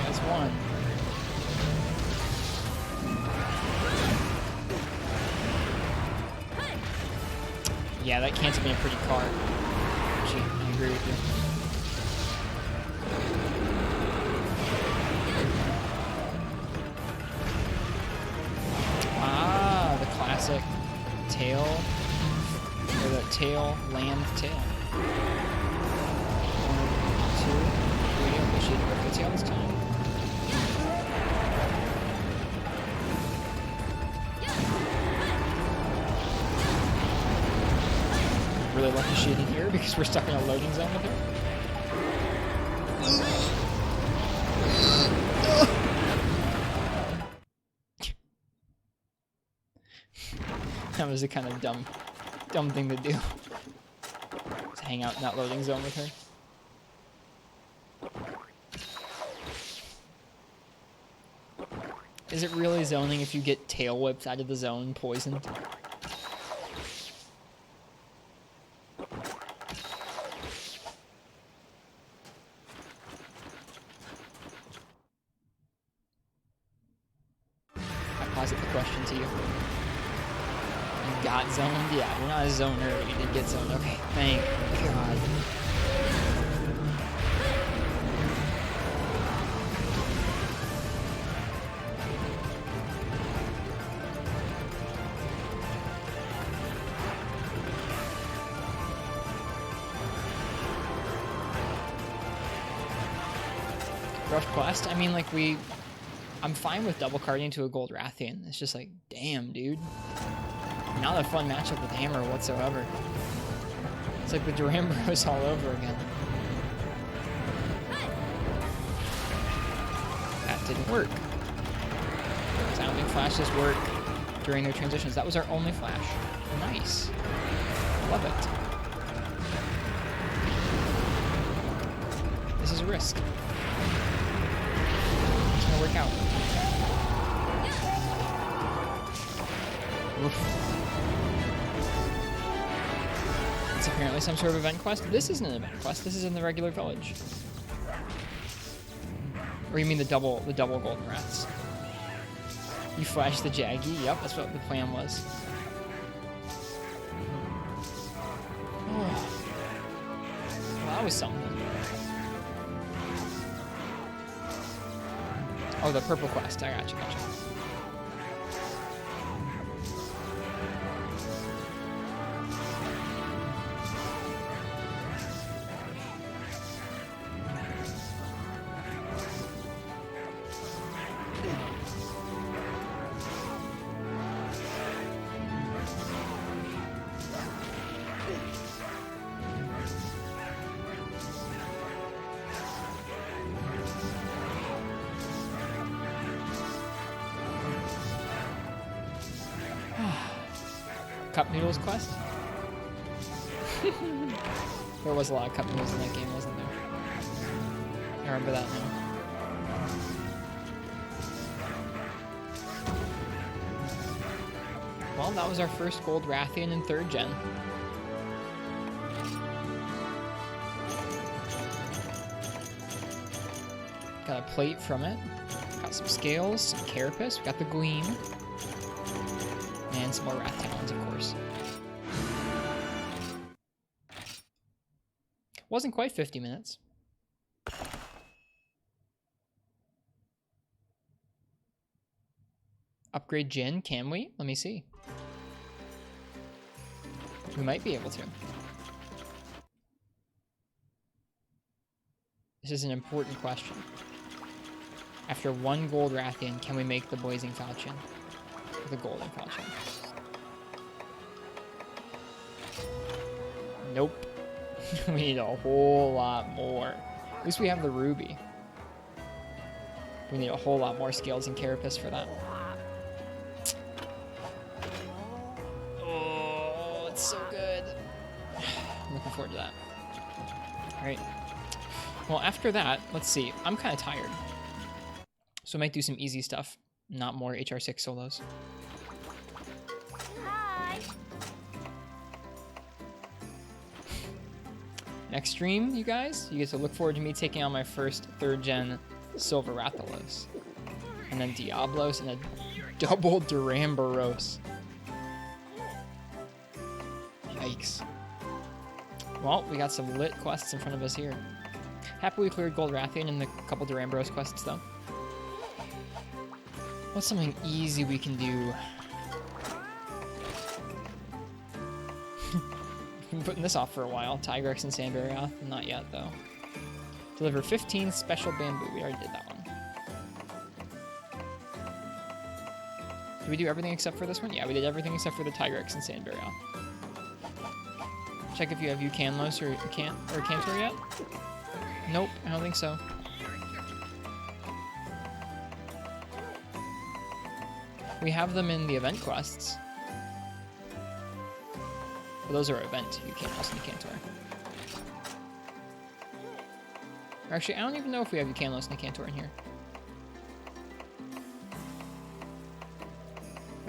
There's one. Yeah, that can't have been a pretty card. Actually, I agree with you. Ah, the classic tail, or the tail, land tail. 1, 2, 3, okay, she didn't rip the tail this time. Really lucky she didn't hear because we're stuck in a loading zone with her. That was a kind of dumb thing to do. To hang out in that loading zone with her. Is it really zoning if you get tail whipped out of the zone poisoned? I posit the question to you. You got zoned? Yeah, you're not a zoner. You did get zoned. Okay, thank God. Rough quest? I mean, like, I'm fine with double carding to a gold Rathian. It's just like, damn, dude. Not a fun matchup with Hammer whatsoever. It's like the Durambros all over again. That didn't work. Sounding flashes work during their transitions. That was our only flash. Nice. Love it. This is a risk. It's gonna work out. Oof. It's apparently some sort of event quest. This isn't an event quest. This is in the regular village. Or you mean the double golden rats? You flashed the Jaggy? Yep, that's what the plan was. Oh. Well, that was something. Oh, the purple quest. I gotcha. Cup noodles quest? There was a lot of cup noodles in that game, wasn't there? I remember that now. Well, that was our first gold Rathian in 3rd gen. Got a plate from it. Got some scales, some carapace. We got the gleam. And some more Wrath Talons, of course. Wasn't quite 50 minutes. Upgrade Jin, can we? Let me see. We might be able to. This is an important question. After 1 gold Rathian, can we make the Blazing Falchion? The golden Falchion. Nope. We need a whole lot more. At least we have the ruby. We need a whole lot more scales and carapace for that. Oh, it's so good. I'm looking forward to that. Right. Well, after that, let's see. I'm kind of tired. So I might do some easy stuff. Not more HR6 solos. Hi. Next stream, you guys, you get to look forward to me taking on my first 3rd gen Silver Rathalos. And then Diablos and a double Duramboros. Yikes. Well, we got some lit quests in front of us here. Happy we cleared Gold Rathian and a couple Duramboros quests, though. What's something easy we can do? Been putting this off for a while. Tigrex and Sandberry, not yet, though. Deliver 15 special bamboo. We already did that one. Did we do everything except for this one? Yeah, we did everything except for the Tigrex and Sandberry. Check if you have Ucanlos or Cantor yet. Nope, I don't think so. We have them in the event quests. Well, those are event Ucanlos and Cantor. Actually, I don't even know if we have Ucanlos and Cantor in here.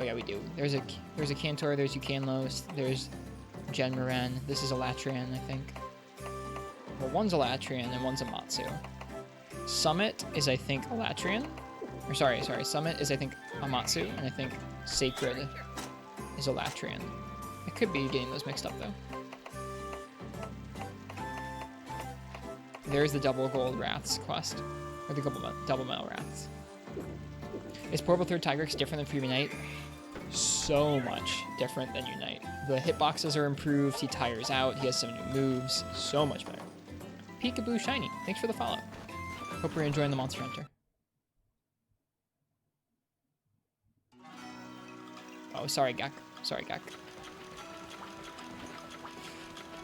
Oh yeah, we do. There's a Cantor, there's Ucanlos, there's Genmaran. This is a Latran, I think. Well, one's a Latran and one's a Matsu. Summit is, I think, a Latran. Or sorry, Summit is, I think, a Matsu, and I think Sacred is a Latran. I could be getting those mixed up, though. There's the double gold Wraths quest. Or the double metal Wraths. Is Portable 3rd Tigrex different than Free Unite? So much different than Unite. The hitboxes are improved, he tires out, he has some new moves. So much better. Peekaboo Shiny, thanks for the follow. Hope you're enjoying the Monster Hunter. Oh, sorry, Gak. Sorry, Gak.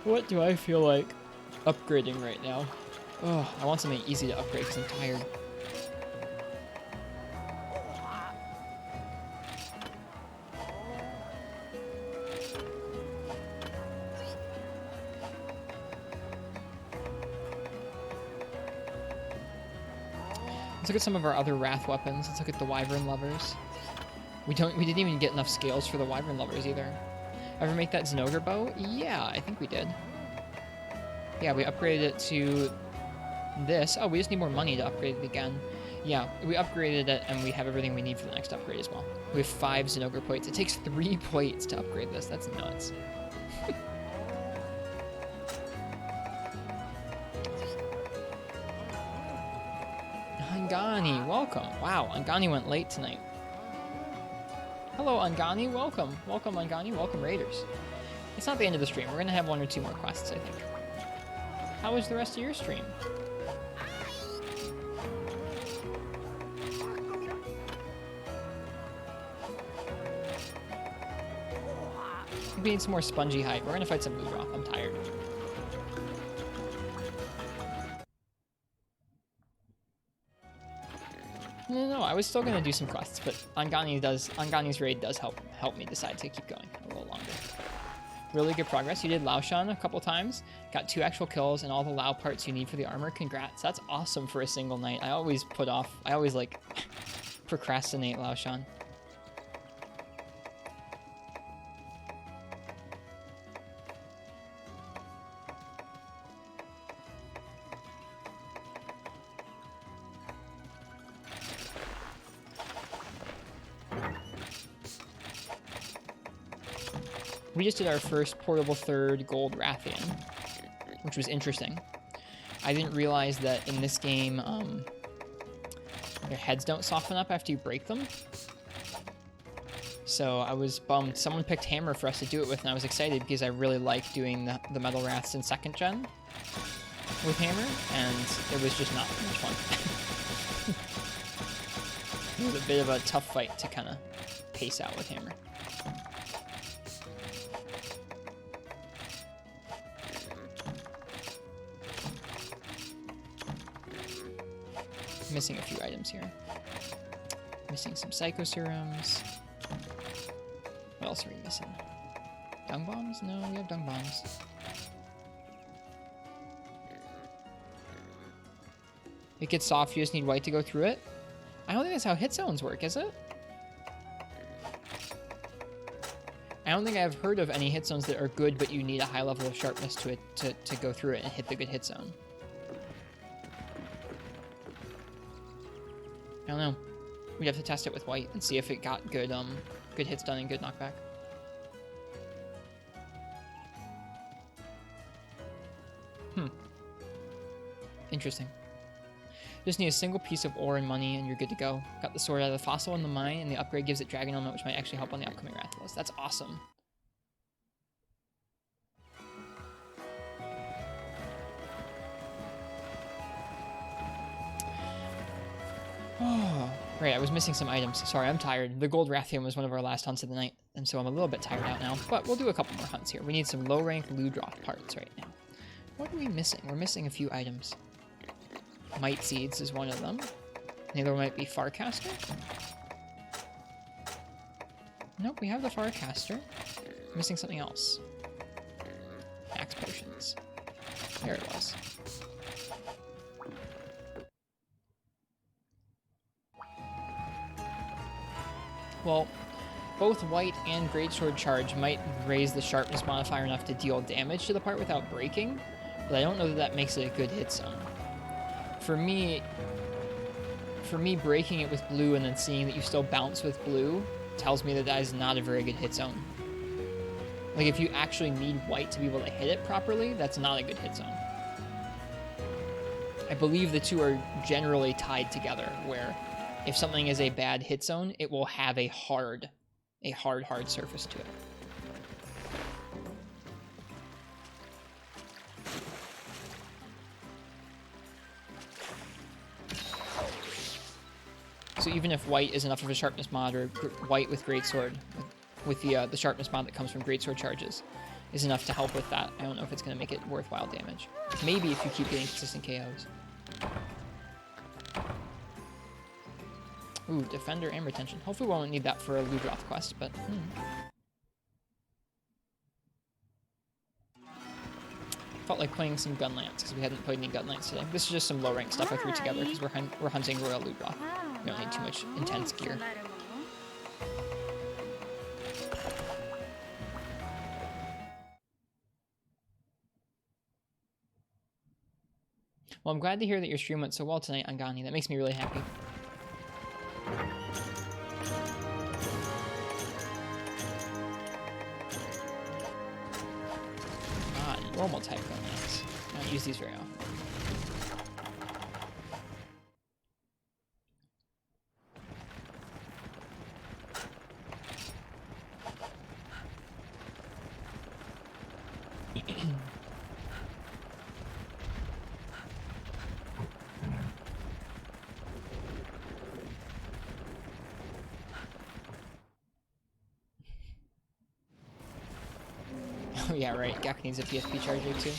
What do I feel like upgrading right now? Oh, I want something easy to upgrade because I'm tired. Let's look at some of our other Wrath weapons. Let's look at the Wyvern Lovers. We didn't even get enough scales for the Wyvern Lovers either. Ever make that Zinogre bow? Yeah, I think we did. Yeah, we upgraded it to this. Oh, we just need more money to upgrade it again. Yeah, we upgraded it and we have everything we need for the next upgrade as well. We have 5 Zinogre plates. It takes 3 plates to upgrade this. That's nuts. Angani, welcome. Wow, Angani went late tonight. Hello, Angani, welcome. Welcome, Angani, welcome, Raiders. It's not the end of the stream. We're going to have 1 or 2 more quests, I think. How was the rest of your stream? We need some more spongy hide. We're going to fight some Moodroth. I'm tired. No, I was still gonna do some quests, but Angani's raid does help me decide to keep going a little longer. Really good progress. You did Laoshan a couple times, got 2 actual kills, and all the Lao parts you need for the armor. Congrats. That's awesome for a single night. I always like procrastinate Laoshan. We just did our first Portable 3rd Gold Rathian, which was interesting. I didn't realize that in this game, their heads don't soften up after you break them. So I was bummed. Someone picked Hammer for us to do it with, and I was excited because I really like doing the Metal Wraths in 2nd gen with Hammer, and it was just not much fun. It was a bit of a tough fight to kind of pace out with Hammer. Missing a few items here. Missing some Psycho Serums. What else are we missing? Dung Bombs? No, we have Dung Bombs. It gets soft, you just need white to go through it? I don't think that's how hit zones work, is it? I don't think I've heard of any hit zones that are good, but you need a high level of sharpness to it to go through it and hit the good hit zone. I don't know. We'd have to test it with white and see if it got good good hits done and good knockback. Interesting. Just need a single piece of ore and money and you're good to go. Got the sword out of the fossil in the mine and the upgrade gives it dragon element, which might actually help on the upcoming Rathalos. That's awesome. Oh, right, I was missing some items. Sorry, I'm tired. The gold Rathium was one of our last hunts of the night, and so I'm a little bit tired out now. But we'll do a couple more hunts here. We need some low-rank Ludroth parts right now. What are we missing? We're missing a few items. Might Seeds is one of them. The other might be Farcaster. Nope, we have the Farcaster. Missing something else. Max Potions. There it was. Well, both white and greatsword charge might raise the sharpness modifier enough to deal damage to the part without breaking, but I don't know that that makes it a good hit zone. For me, breaking it with blue and then seeing that you still bounce with blue tells me that that is not a very good hit zone. Like, if you actually need white to be able to hit it properly, that's not a good hit zone. I believe the two are generally tied together, where if something is a bad hit zone, it will have a hard surface to it. So even if white is enough of a sharpness mod, or white with greatsword, with the sharpness mod that comes from greatsword charges, is enough to help with that, I don't know if it's going to make it worthwhile damage. Maybe if you keep getting consistent KOs. Ooh, Defender and Retention. Hopefully we won't need that for a Ludroth quest, but... Felt like playing some Gunlance, because we hadn't played any Gunlance today. This is just some low-rank stuff I threw together, because we're hunting Royal Ludroth. We don't need too much intense gear. Well, I'm glad to hear that your stream went so well tonight, Angani. That makes me really happy. Ah, normal type Gunlance. I don't use these very often. Oh yeah, right. Gak needs a PSP charger too.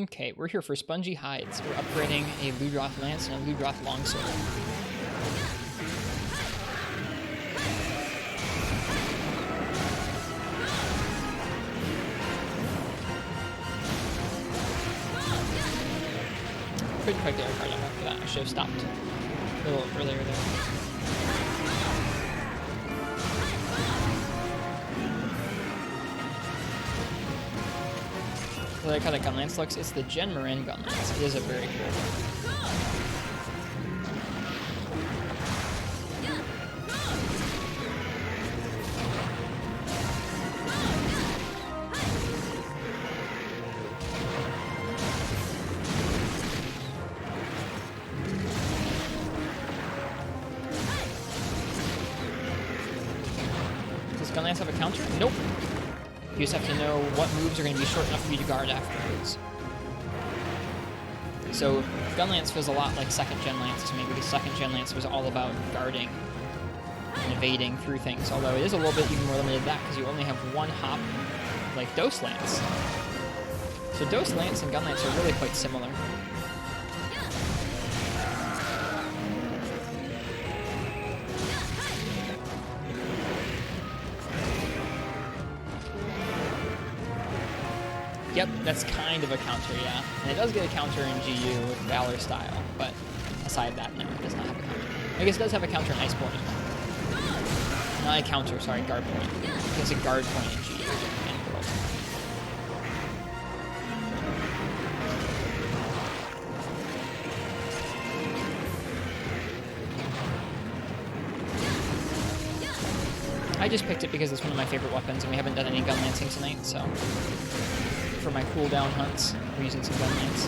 Okay, we're here for Spongy Hides. We're upgrading a Ludroth Lance and a Ludroth Longsword. Couldn't quite get a card up after that. I should have stopped a little earlier there. I like how the Gunlance looks. It's the Gen Marin Gunlance. It is a very cool one. Does Gunlance have a counter? Nope. You just have to know what moves are going to be short enough for you to guard afterwards. So Gunlance feels a lot like 2nd Gen Lance to me, because 2nd Gen Lance was all about guarding and evading through things, although it is a little bit even more limited than that, because you only have one hop, like Dose Lance. So Dose Lance and Gunlance are really quite similar. Yep, that's kind of a counter, yeah. And it does get a counter in GU with Valor style, but aside that, no, it does not have a counter. I guess it does have a counter in Ice Point as well. Not a counter, sorry, guard point. It has a guard point in GU and World. I just picked it because it's one of my favorite weapons, and we haven't done any gun lancing tonight, so for my cooldown hunts, we're using some gun lance.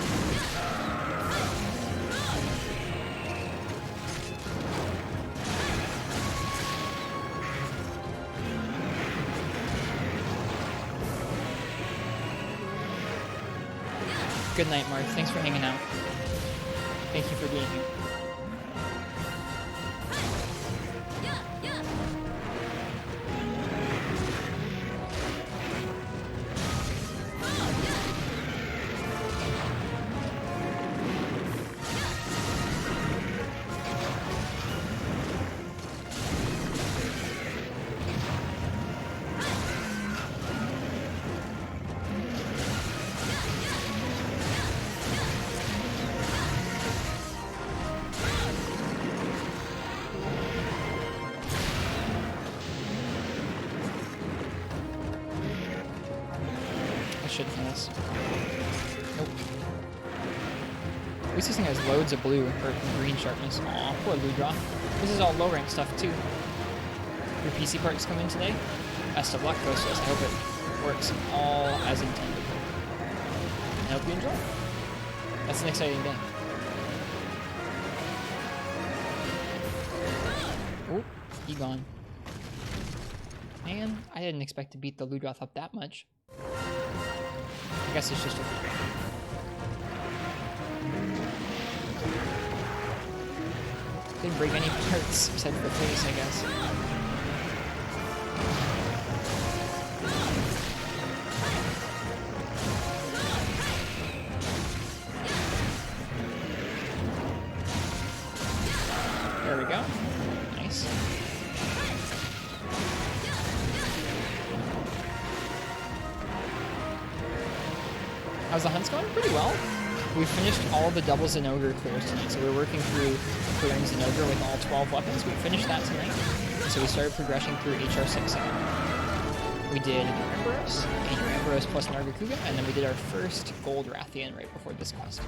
Good night, Mark. Thanks for hanging out. Thank you for being here. Should finish. Nope. At least this thing has loads of blue or green sharpness. Aw, poor Ludroth. This is all low rank stuff too. Your PC parts come in today? Best of luck, Ghostless. I hope it works all as intended. I hope you enjoy. That's an exciting day. Oh, he gone. Man, I didn't expect to beat the Ludroth up that much. I guess it's just a... Didn't break any parts besides the face, I guess. There we go. Nice. How's the hunts going? Pretty well. We finished all the double Zenogre clears tonight, so we're working through clearing Zenogre with all 12 weapons. We finished that tonight, so we started progressing through HR6 again. We did Uramboros, and Uramboros plus Nargacuga, and then we did our first Gold Rathian right before this quest.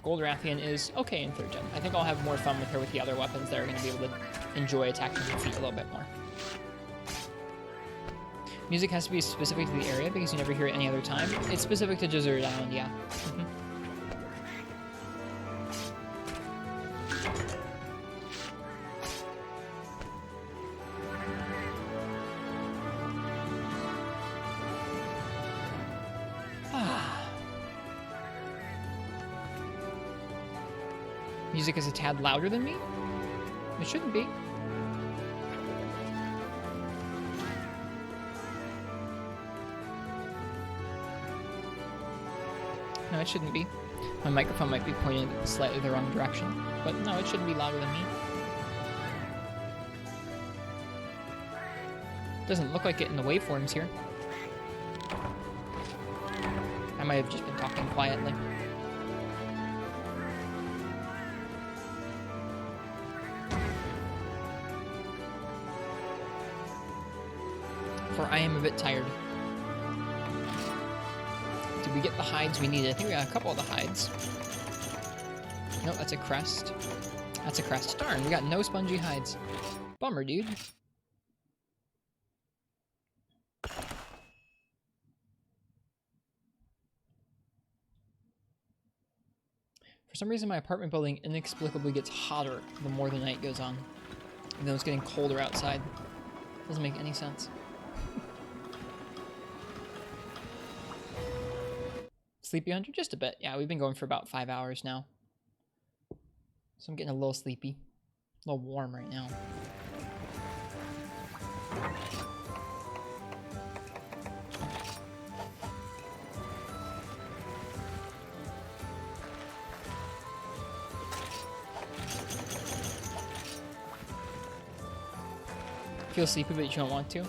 Gold Rathian is okay in 3rd gen. I think I'll have more fun with her with the other weapons that are going to be able to enjoy attacking her feet a little bit more. Music has to be specific to the area because you never hear it any other time. It's specific to Desert Island, yeah. Music is a tad louder than me? It shouldn't be. No, it shouldn't be. My microphone might be pointed slightly the wrong direction, but no, it shouldn't be louder than me. Doesn't look like it in the waveforms here. I might have just been talking quietly. For I am a bit tired. Did we get the hides we needed? I think we got a couple of the hides. Nope, that's a crest. That's a crest. Darn, we got no spongy hides. Bummer, dude. For some reason, my apartment building inexplicably gets hotter the more the night goes on. Even though it's getting colder outside. Doesn't make any sense. Sleepy Hunter? Just a bit. Yeah, we've been going for about 5 hours now. So I'm getting a little sleepy. A little warm right now. Feel sleepy but you don't want to?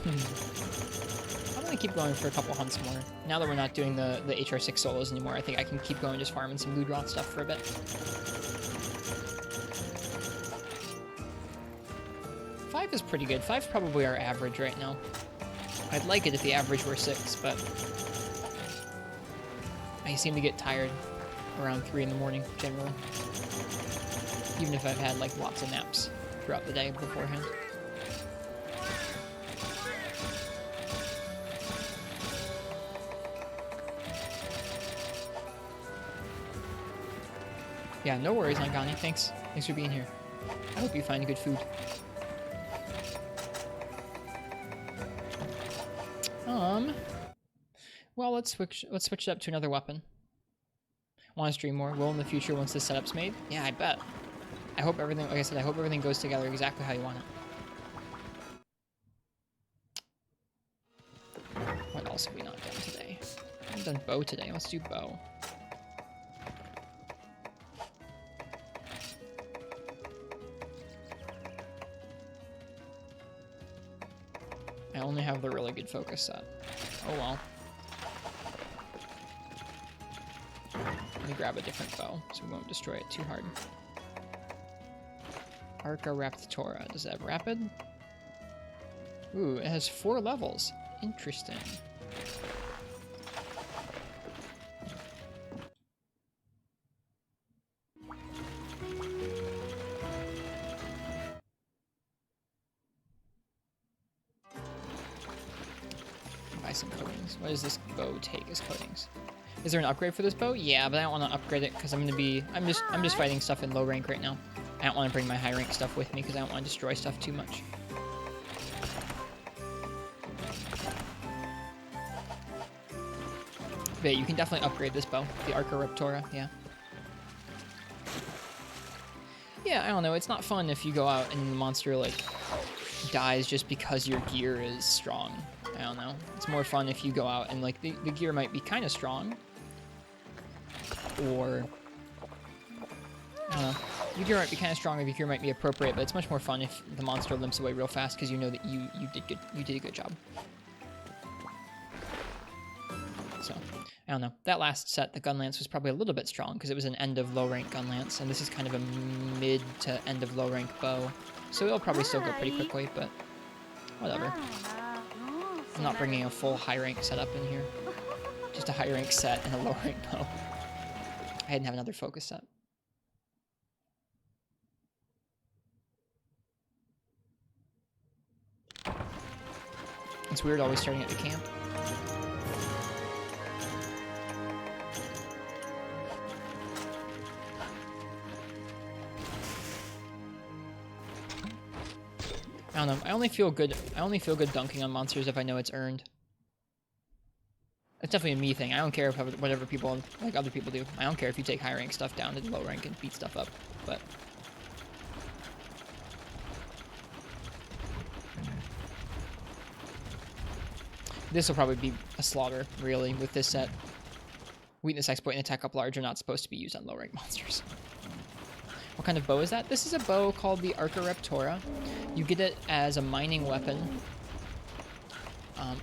I'm gonna keep going for a couple hunts more. Now that we're not doing the HR6 solos anymore, I think I can keep going just farming some Ludroth stuff for a bit. 5 is pretty good. 5's probably our average right now. I'd like it if the average were 6, but I seem to get tired around 3 in the morning, generally. Even if I've had, like, lots of naps throughout the day beforehand. Yeah, no worries, Langani. Thanks for being here. I hope you find good food. Well, let's switch it up to another weapon. Want to stream more? Will in the future once this setup's made? Yeah, I bet. I hope everything, like I said, I hope everything goes together exactly how you want it. What else have we not done today? I haven't done bow today. Let's do bow. I only have the really good focus set. Oh well. Let me grab a different bow so we won't destroy it too hard. MHP3rd. Does it have rapid? Ooh, it has 4 levels. Interesting. Buy some coatings. What does this bow take as coatings? Is there an upgrade for this bow? Yeah, but I don't want to upgrade it because I'm just fighting stuff in low rank right now. I don't want to bring my high rank stuff with me because I don't want to destroy stuff too much. But you can definitely upgrade this bow, the MHP3rd, yeah. Yeah, I don't know, it's not fun if you go out and the monster, like, dies just because your gear is strong. I don't know. It's more fun if you go out and, like, the gear might be kind of strong. Or, I don't know. Your gear might be kind of strong, or your gear might be appropriate, but it's much more fun if the monster limps away real fast because you know that you did a good job. So, I don't know. That last set, the Gunlance, was probably a little bit strong because it was an end of low rank Gunlance, and this is kind of a mid to end of low rank bow. So it'll probably still go pretty quickly, but whatever. I'm not bringing a full high rank setup in here. Just a high rank set and a low rank bow. I didn't have another focus set. It's weird always starting at the camp. I don't know. I only feel good dunking on monsters if I know it's earned. It's definitely a me thing. I don't care if whatever people, like other people do. I don't care if you take high rank stuff down to low rank and beat stuff up, but this will probably be a slaughter, really, with this set. Weakness, exploit, and attack up large are not supposed to be used on low rank monsters. What kind of bow is that? This is a bow called the MHP3rd. You get it as a mining weapon.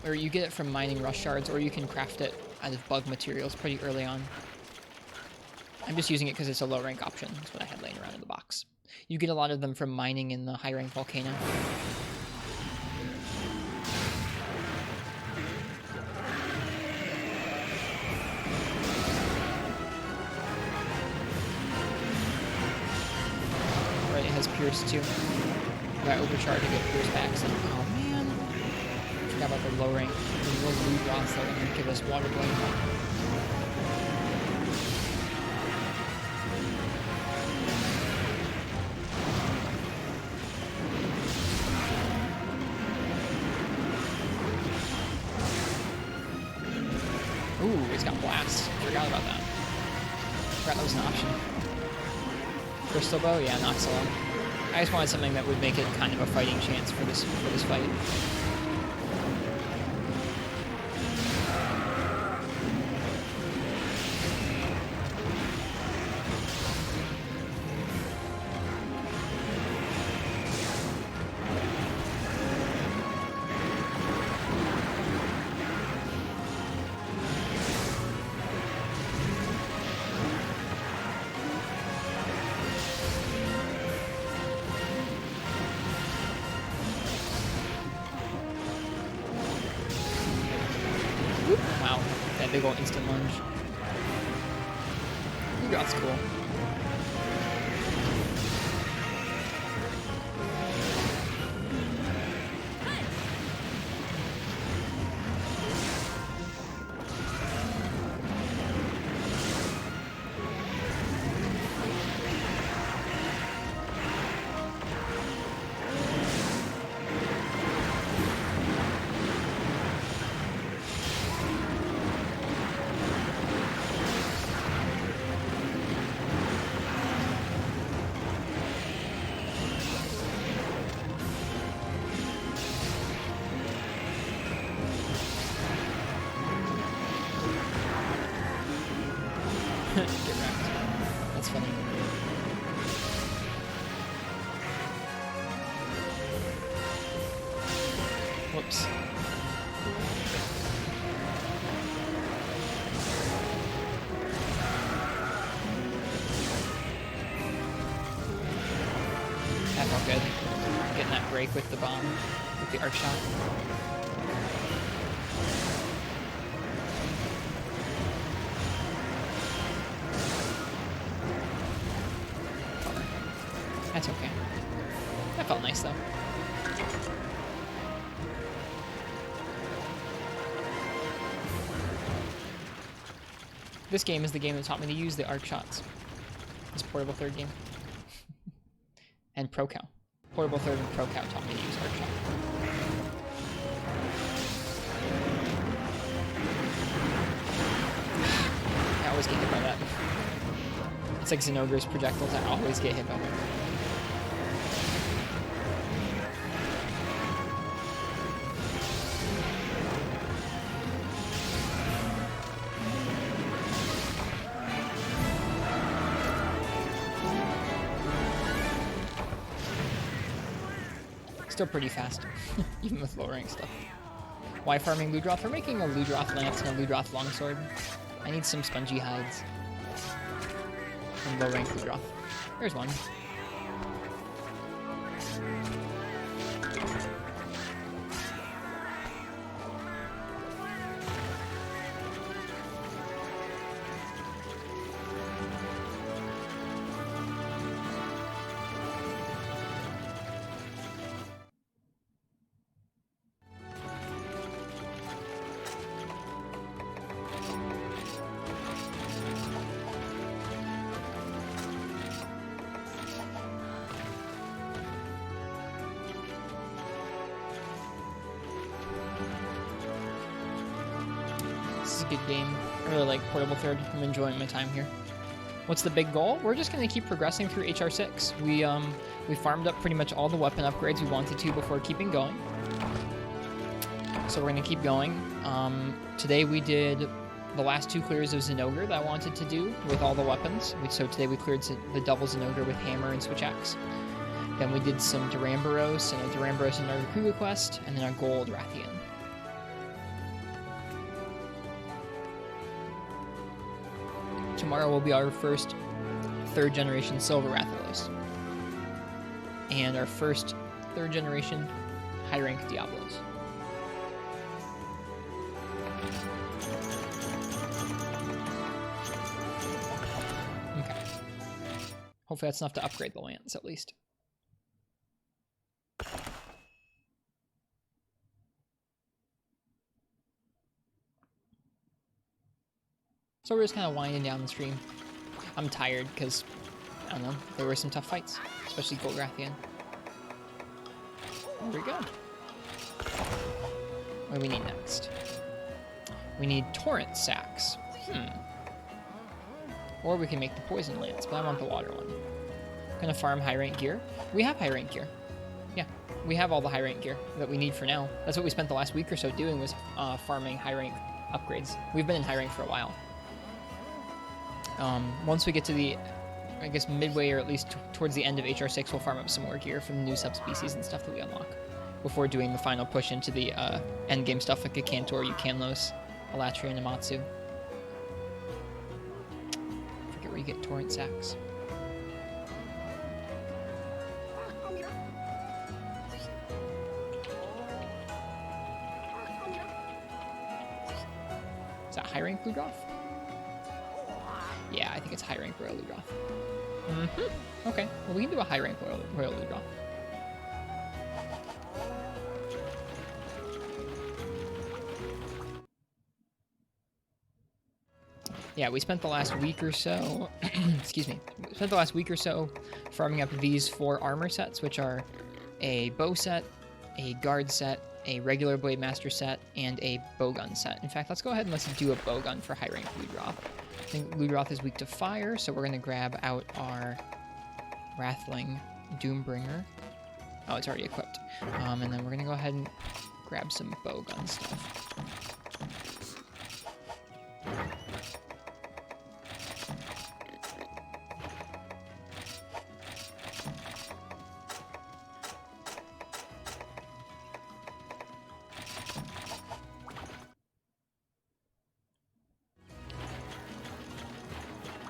Or you get it from mining rush shards, or you can craft it out of bug materials pretty early on. I'm just using it because it's a low rank option. That's what I had laying around in the box. You get a lot of them from mining in the high rank volcano. Right, it has Pierce too. I got overcharged to get Pierce back, so oh man. I forgot about the low rank. There's those blue drops that are gonna give us water blade. Ooh, it's got blast. Forgot about that. Forgot that was an option. Crystal bow, yeah, not so long. I just wanted something that would make it kind of a fighting chance for this fight. big ol' instant lunge. That's cool. Get wrecked. That's funny. Whoops. That felt good. Getting that break with the bomb, with the arc shot. That's okay. That felt nice though. This game is the game that taught me to use the arc shots. This Portable 3rd game. And ProCal. Portable 3rd and ProCal taught me to use arc shot. I always get hit by that. It's like Zenogre's projectiles, I always get hit by them. Still pretty fast, even with low rank stuff. Why farming Ludroth? We're making a Ludroth lance and a Ludroth longsword. I need some spongy hides. And low rank Ludroth. There's one. Good game. I really like Portable 3rd. I'm enjoying my time here. What's the big goal? We're just going to keep progressing through HR6. We farmed up pretty much all the weapon upgrades we wanted to before keeping going. So we're going to keep going. Today we did the last 2 clears of Zenogre that I wanted to do with all the weapons. So today we cleared the double Zenogre with hammer and switch axe. Then we did some Duramboros and a Duramboros and Zenogre Kuga quest, and then a gold Rathian. Tomorrow will be our first 3rd generation Silver Rathalos. And our first 3rd generation high rank Diablos. Okay. Hopefully that's enough to upgrade the lance at least. So we're just kind of winding down the stream. I'm tired because, I don't know, there were some tough fights, especially Gold Rathian. There we go. What do we need next? We need Torrent Sacks. Or we can make the Poison Lance, but I want the water one. Gonna farm high rank gear. We have high rank gear. Yeah, we have all the high rank gear that we need for now. That's what we spent the last week or so doing, was farming high rank upgrades. We've been in high rank for a while. Once we get to the, I guess, midway or at least towards the end of HR6, we'll farm up some more gear from the new subspecies and stuff that we unlock before doing the final push into the endgame stuff like a Cantor, Eucanlos, Elatria, and Amatsu. Forget where you get Torrent Sacks. high rank Ludroth? Yeah, I think it's high rank Royal Ludroth. Okay, well we can do a high rank Royal Ludroth. Yeah, we spent the last week or so, excuse me, we spent the last week or so farming up these 4 armor sets, which are a bow set, a guard set, a regular Blade Master set, and a bowgun set. In fact, let's go ahead and let's do a bowgun for high rank Ludroth. I think Ludroth is weak to fire, so we're going to grab out our Wrathling Doombringer. Oh, it's already equipped. And then we're going to go ahead and grab some bowgun stuff.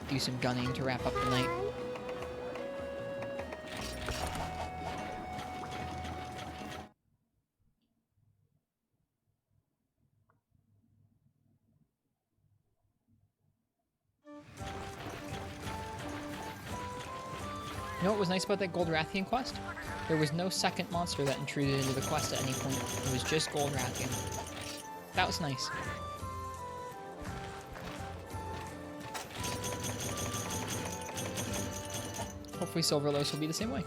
Do some gunning to wrap up the night. You know what was nice about that Gold Rathian quest? There was no second monster that intruded into the quest at any point. It was just Gold Rathian. That was nice. Hopefully Silverlos will be the same way.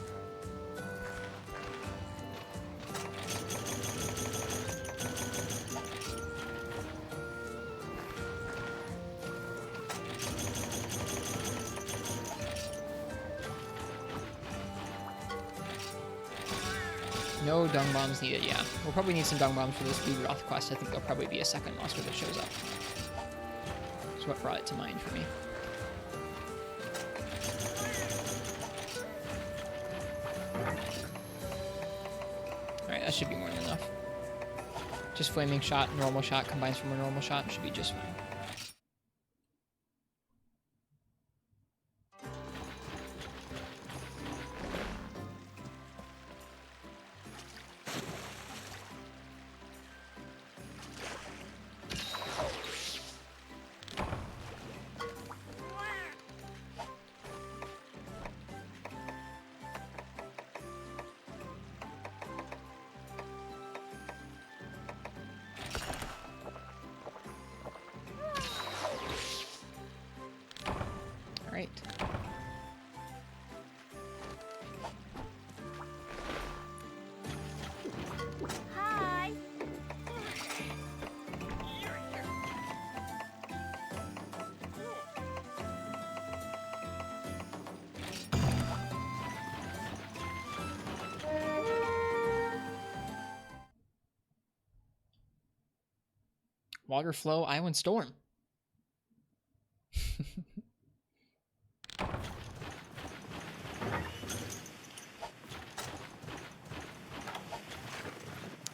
No dung bombs needed, yeah. We'll probably need some dung bombs for this Ludroth quest. I think there'll probably be a second monster that shows up. That's what brought it to mind for me. Alright, that should be more than enough. Just flaming shot, normal shot combines from a normal shot should be just fine. Hi. Water flow, Island Storm.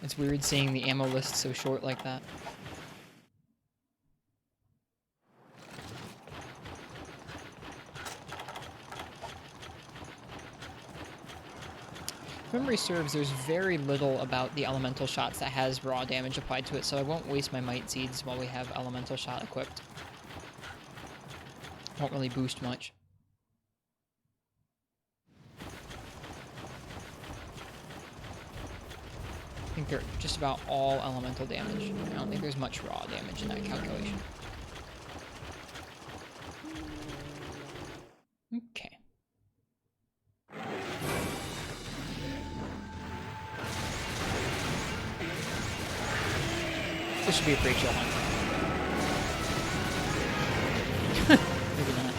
It's weird seeing the ammo list so short like that. If memory serves, there's very little about the elemental shots that has raw damage applied to it, so I won't waste my might seeds while we have elemental shot equipped. Won't really boost much. I think they're just about all elemental damage. I don't think there's much raw damage in that calculation. Okay. This should be a pretty chill hunt. Maybe not.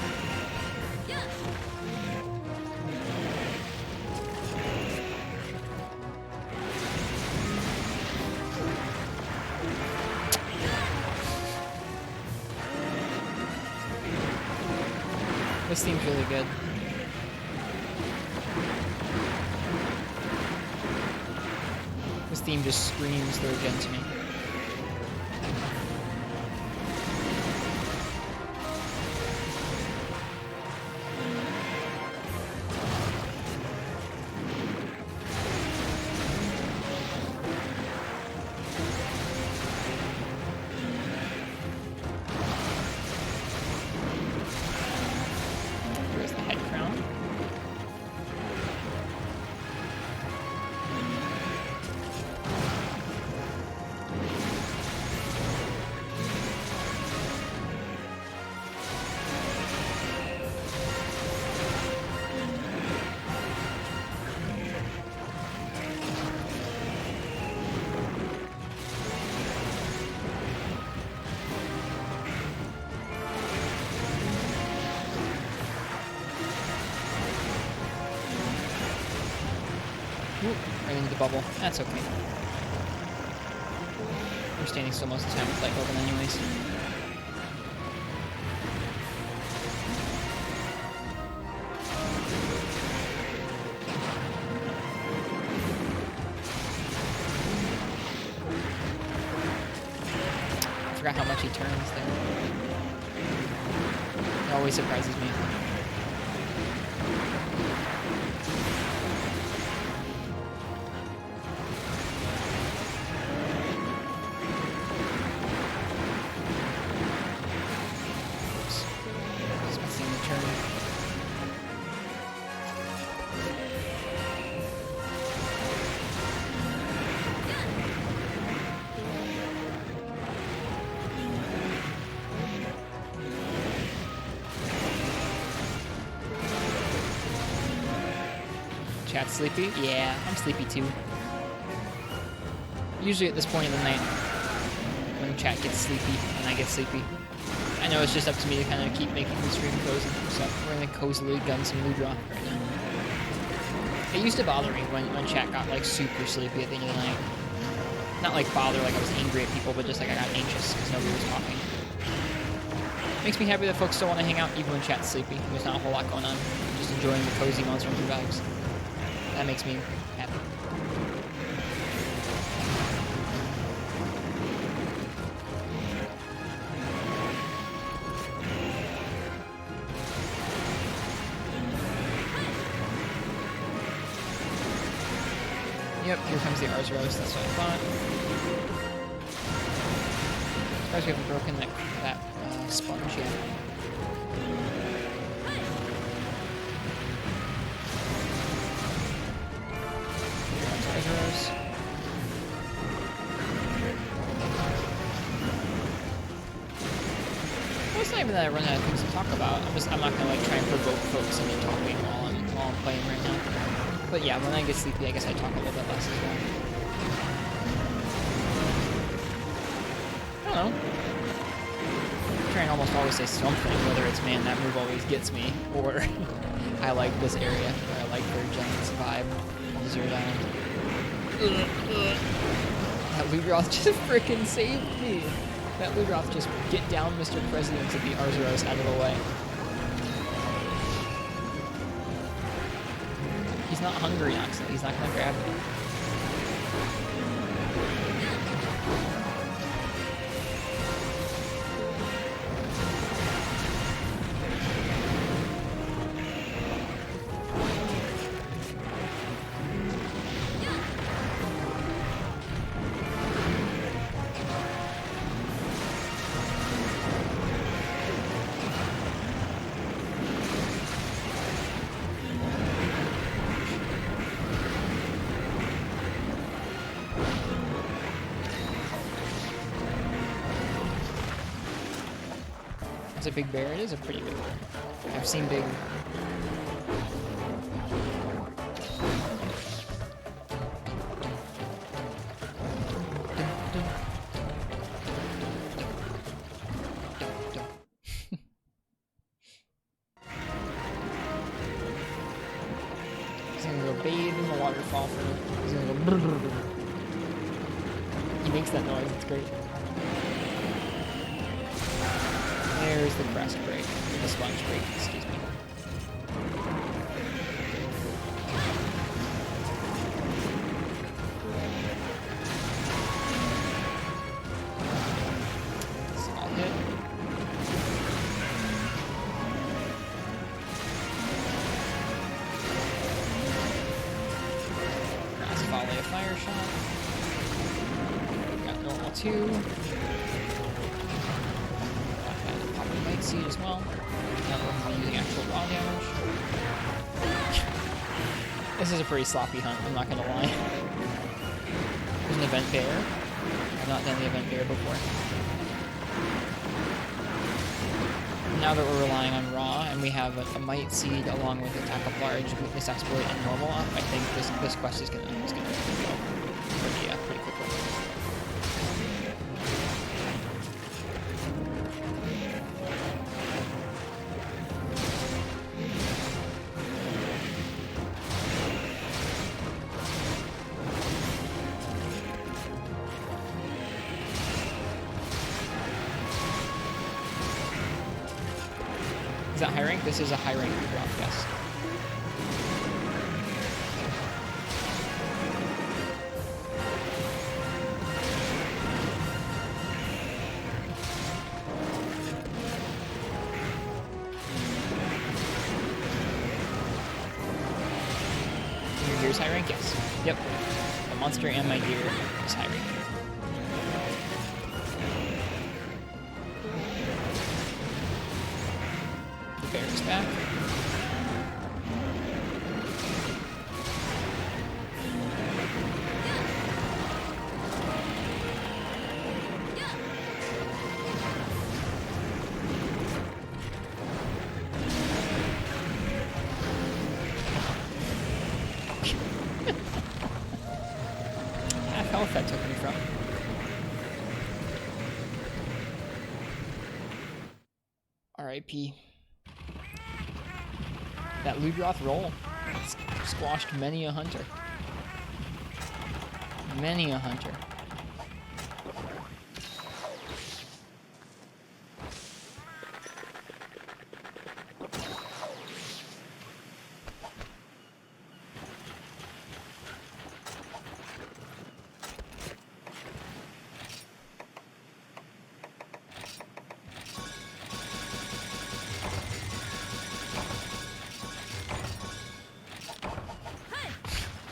This theme's really good. This theme just screams third gen to me. into the bubble. That's okay. We're standing still most of the time with light open anyways. I forgot how much he turns there. It always surprises me. Chat sleepy? Yeah, I'm sleepy too. Usually at this point in the night, when chat gets sleepy and I get sleepy. I know it's just up to me to kind of keep making the stream cozy, so we're gonna cozily gun some Ludra right now. It used to bother me when chat got like super sleepy at the end of the night. Not like bother like I was angry at people, but just like I got anxious because nobody was talking. Makes me happy that folks still want to hang out even when chat's sleepy. There's not a whole lot going on. Just enjoying the cozy Monster Hunter vibes. That makes me happy. Yep, here comes the Arzuros, that's what I thought. Surprised we haven't broken that sponge yet. Arzuros. Well, it's not even that I run out of things to talk about. I'm not gonna like try and provoke folks into talking while I'm playing right now. But yeah, when I get sleepy, I guess I talk a little bit less as well. I don't know. I try and almost always say something, whether it's man, that move always gets me, or I like this area, or I like Third Gen's vibe on Desert Island. That Ludroth just frickin' saved me! That Ludroth just get down Mr. President to the Arzuros out of the way. He's not hungry, actually. He's not gonna grab me. It's a big bear. It is a pretty big bear. I've seen big. He's gonna go bathe in the waterfall for. He's gonna go. He makes that noise. It's great. There's the crest break, or the sponge break, excuse me. Small hit. Grass volley, a fire shot. Got normal 2. Seed as well. Now we're going to be using actual raw damage. This is a pretty sloppy hunt, I'm not going to lie. There's an event bear. I've not done the event bear before. Now that we're relying on raw, and we have a might seed along with attack up large, weakness exploit, and normal up, I think this quest is gonna go pretty quickly. Is that high rank? This is a high rank drop, yes. Your gear's high rank? Yes. Yep. The monster and my gear is high rank. The bear is back. Half health that took me from. R.I.P. That Ludroth roll squashed many a hunter. Many a hunter.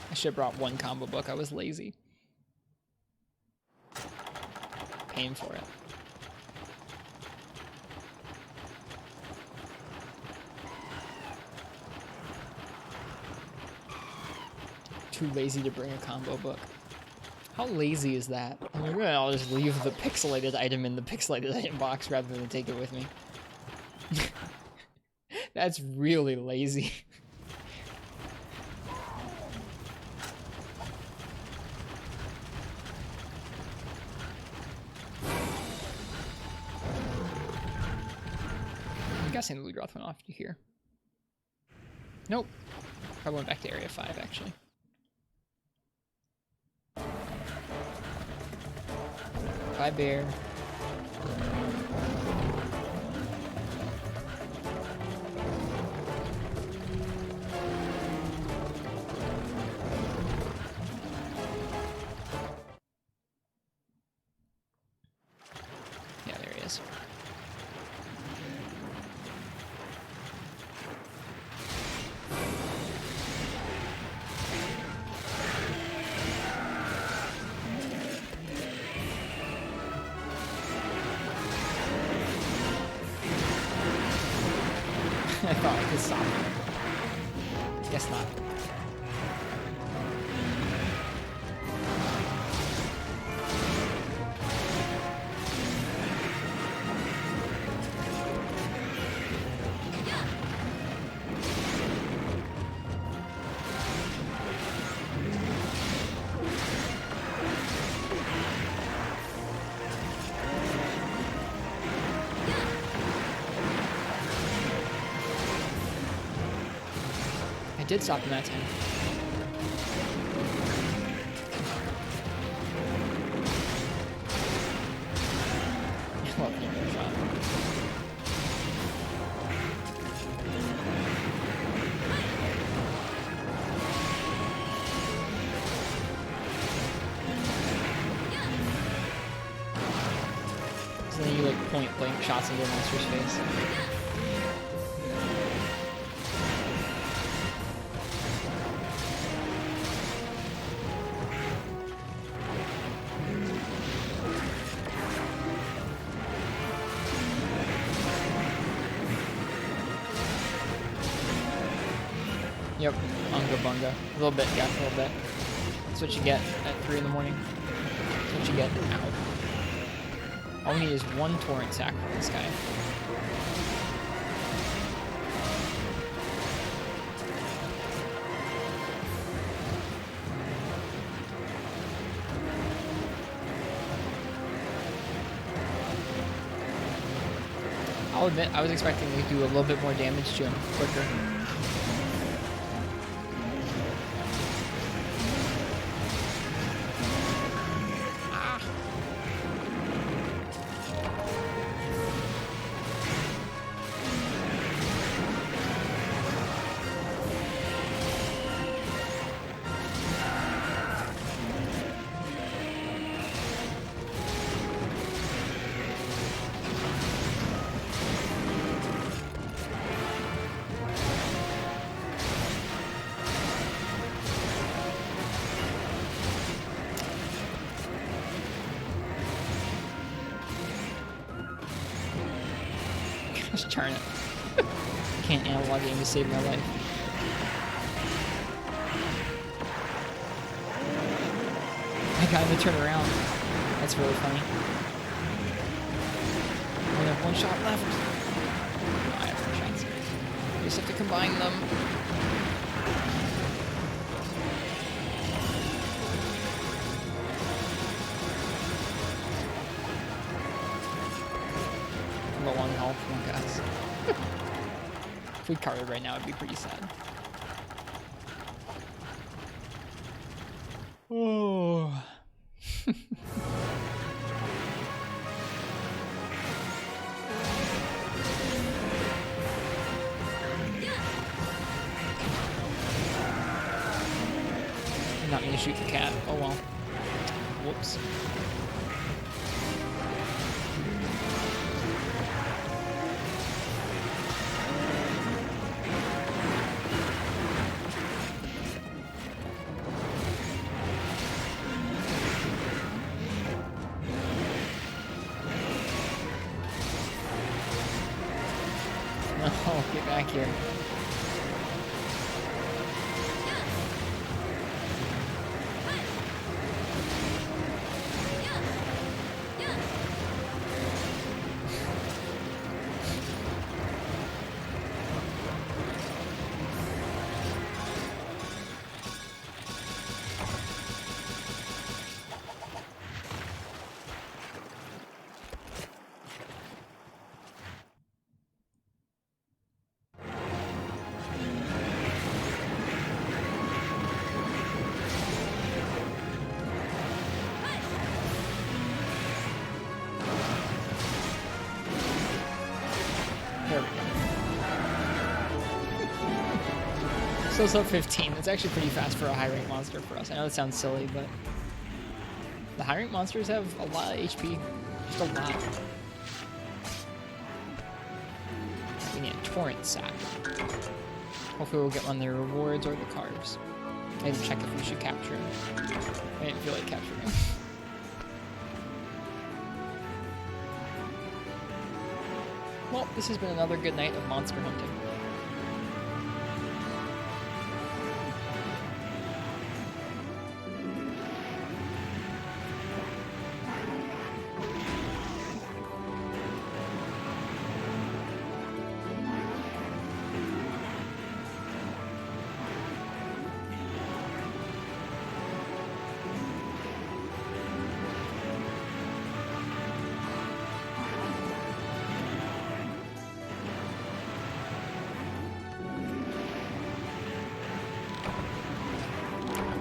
I should have brought one combo book. I was lazy. Paying for it. Too lazy to bring a combo book. How lazy is that? I'm like, well, I'll just leave the pixelated item in the pixelated item box rather than take it with me. That's really lazy. I'm guessing the Ludroth went off to here. Nope. Probably went back to Area 5, actually. Bye, bear. Yeah, there he is. I thought I could stop him. Guess not. I did stop him that time. Well, no shot. So then you like point blank shots into a monster's face. Yep, Unga Bunga. A little bit, yeah, a little bit. That's what you get at 3 in the morning. That's what you get. Ow. All we need is one torrent sack from this guy. I'll admit, I was expecting to do a little bit more damage to him quicker. Gosh darn it. Can't analog aim to save my life. I got him to turn around. That's really funny. I have 1 shot left. No, I have 4 shots. I just have to combine them. I'm low on health, oh guys. If we carded right now, it'd be pretty sad. Oh. Did not mean to shoot the cat. Oh well. Whoops. No, get back here. There we go. So sub 15. That's actually pretty fast for a high rank monster for us. I know that sounds silly, but the high rank monsters have a lot of HP. Just a lot. We need a torrent sack. Hopefully we'll get one of the rewards or the carves. I didn't check if we should capture him. I didn't feel like capturing him. Well, this has been another good night of monster hunting.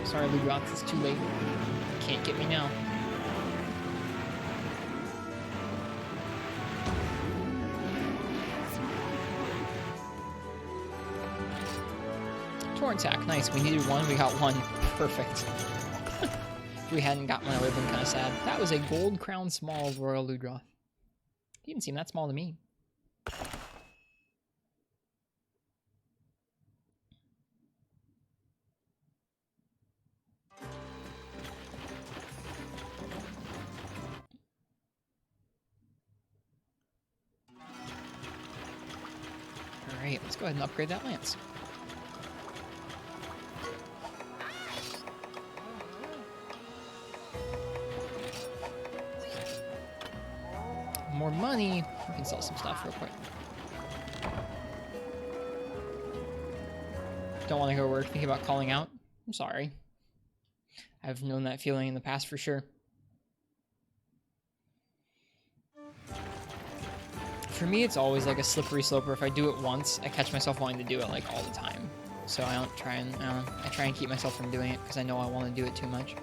Sorry, Lugrox, it's too late. Can't get me now. Torrent sack, nice. We needed one, we got one. Perfect. If we hadn't got one, I would have been kind of sad. That was a gold crown small Royal Ludroth. He didn't seem that small to me. Alright, let's go ahead and upgrade that lance. More money. We can sell some stuff real quick. Don't want to go to work thinking about calling out. I'm sorry. I've known that feeling in the past for sure. For me, it's always like a slippery slope where if I do it once, I catch myself wanting to do it like all the time. So I don't try and, I try and keep myself from doing it because I know I want to do it too much.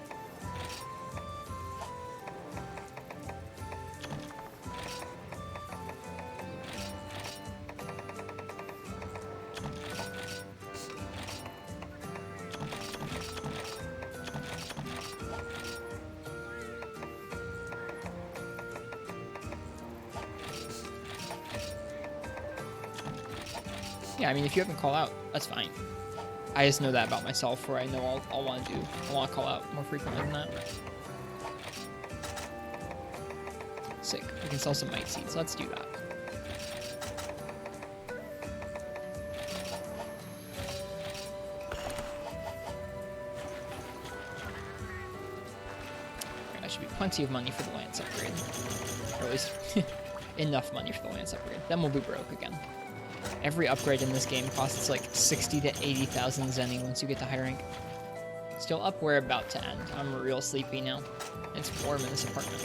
Yeah, I mean, if you haven't called out, that's fine. I just know that about myself, where I know I'll want to do. I want to call out more frequently than that. Sick. We can sell some mite seeds. Let's do that. plenty of money for the Lance upgrade. Or at least enough money for the Lance upgrade. Then we'll be broke again. Every upgrade in this game costs like 60 to 80,000 zenny once you get to high rank. Still up, we're about to end. I'm real sleepy now. It's warm in this apartment.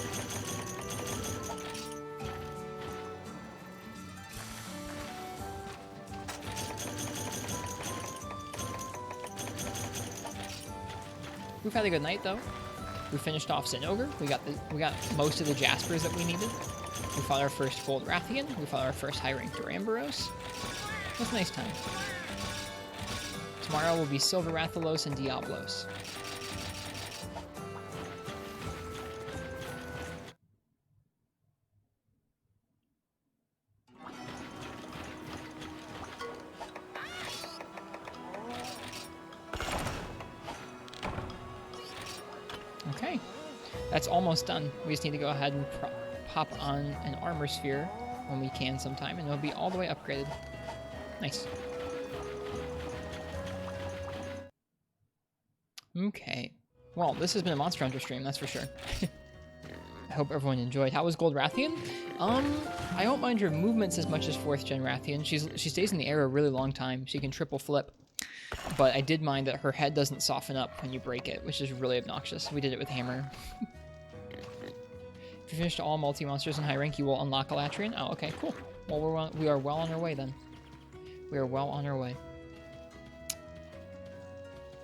We've had a good night though. We finished off Sin Ogre. We got most of the Jaspers that we needed. We fought our first Gold Rathian. We fought our first high-ranked Duramboros. It was a nice time. Tomorrow will be Silver Rathalos and Diablos. Okay, that's almost done. We just need to go ahead and pop on an armor sphere when we can sometime, and it'll be all the way upgraded. Nice. Okay. Well, this has been a Monster Hunter stream, that's for sure. I hope everyone enjoyed. How was Gold Rathian? I don't mind her movements as much as 4th Gen Rathian. She stays in the air a really long time. She can triple flip. But I did mind that her head doesn't soften up when you break it, which is really obnoxious. We did it with Hammer. If you finished all multi-monsters in high rank, you will unlock Elatrian. Oh, okay, cool. Well, we are well on our way then. We are well on our way.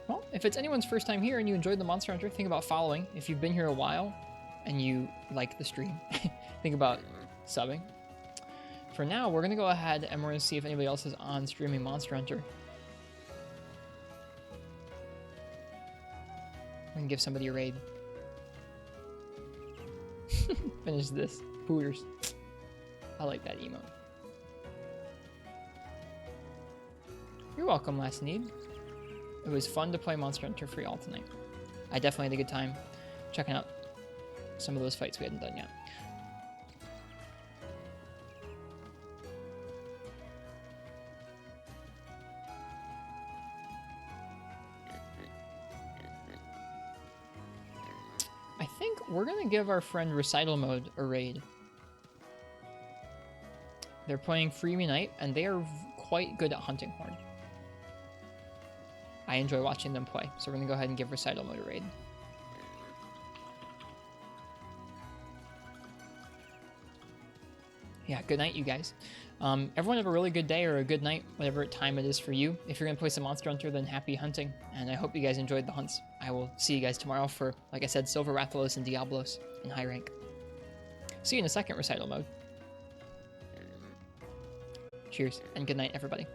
Well, if it's anyone's first time here and you enjoyed the Monster Hunter, think about following. If you've been here a while and you like the stream, think about subbing. For now, we're going to go ahead and we're going to see if anybody else is on streaming Monster Hunter. We can give somebody a raid. Finish this. Pooters. I like that emote. You're welcome, Last Need. It was fun to play Monster Hunter for y'all tonight. I definitely had a good time checking out some of those fights we hadn't done yet. I think we're going to give our friend Recital Mode a raid. They're playing Freemy Night, and they are quite good at hunting horn. I enjoy watching them play, so we're going to go ahead and give Recital Mode a raid. Yeah, good night, you guys. Everyone have a really good day or a good night, whatever time it is for you. If you're going to play some Monster Hunter, then happy hunting, and I hope you guys enjoyed the hunts. I will see you guys tomorrow for, like I said, Silver Rathalos and Diablos in high rank. See you in a second, Recital Mode. Cheers, and good night, everybody.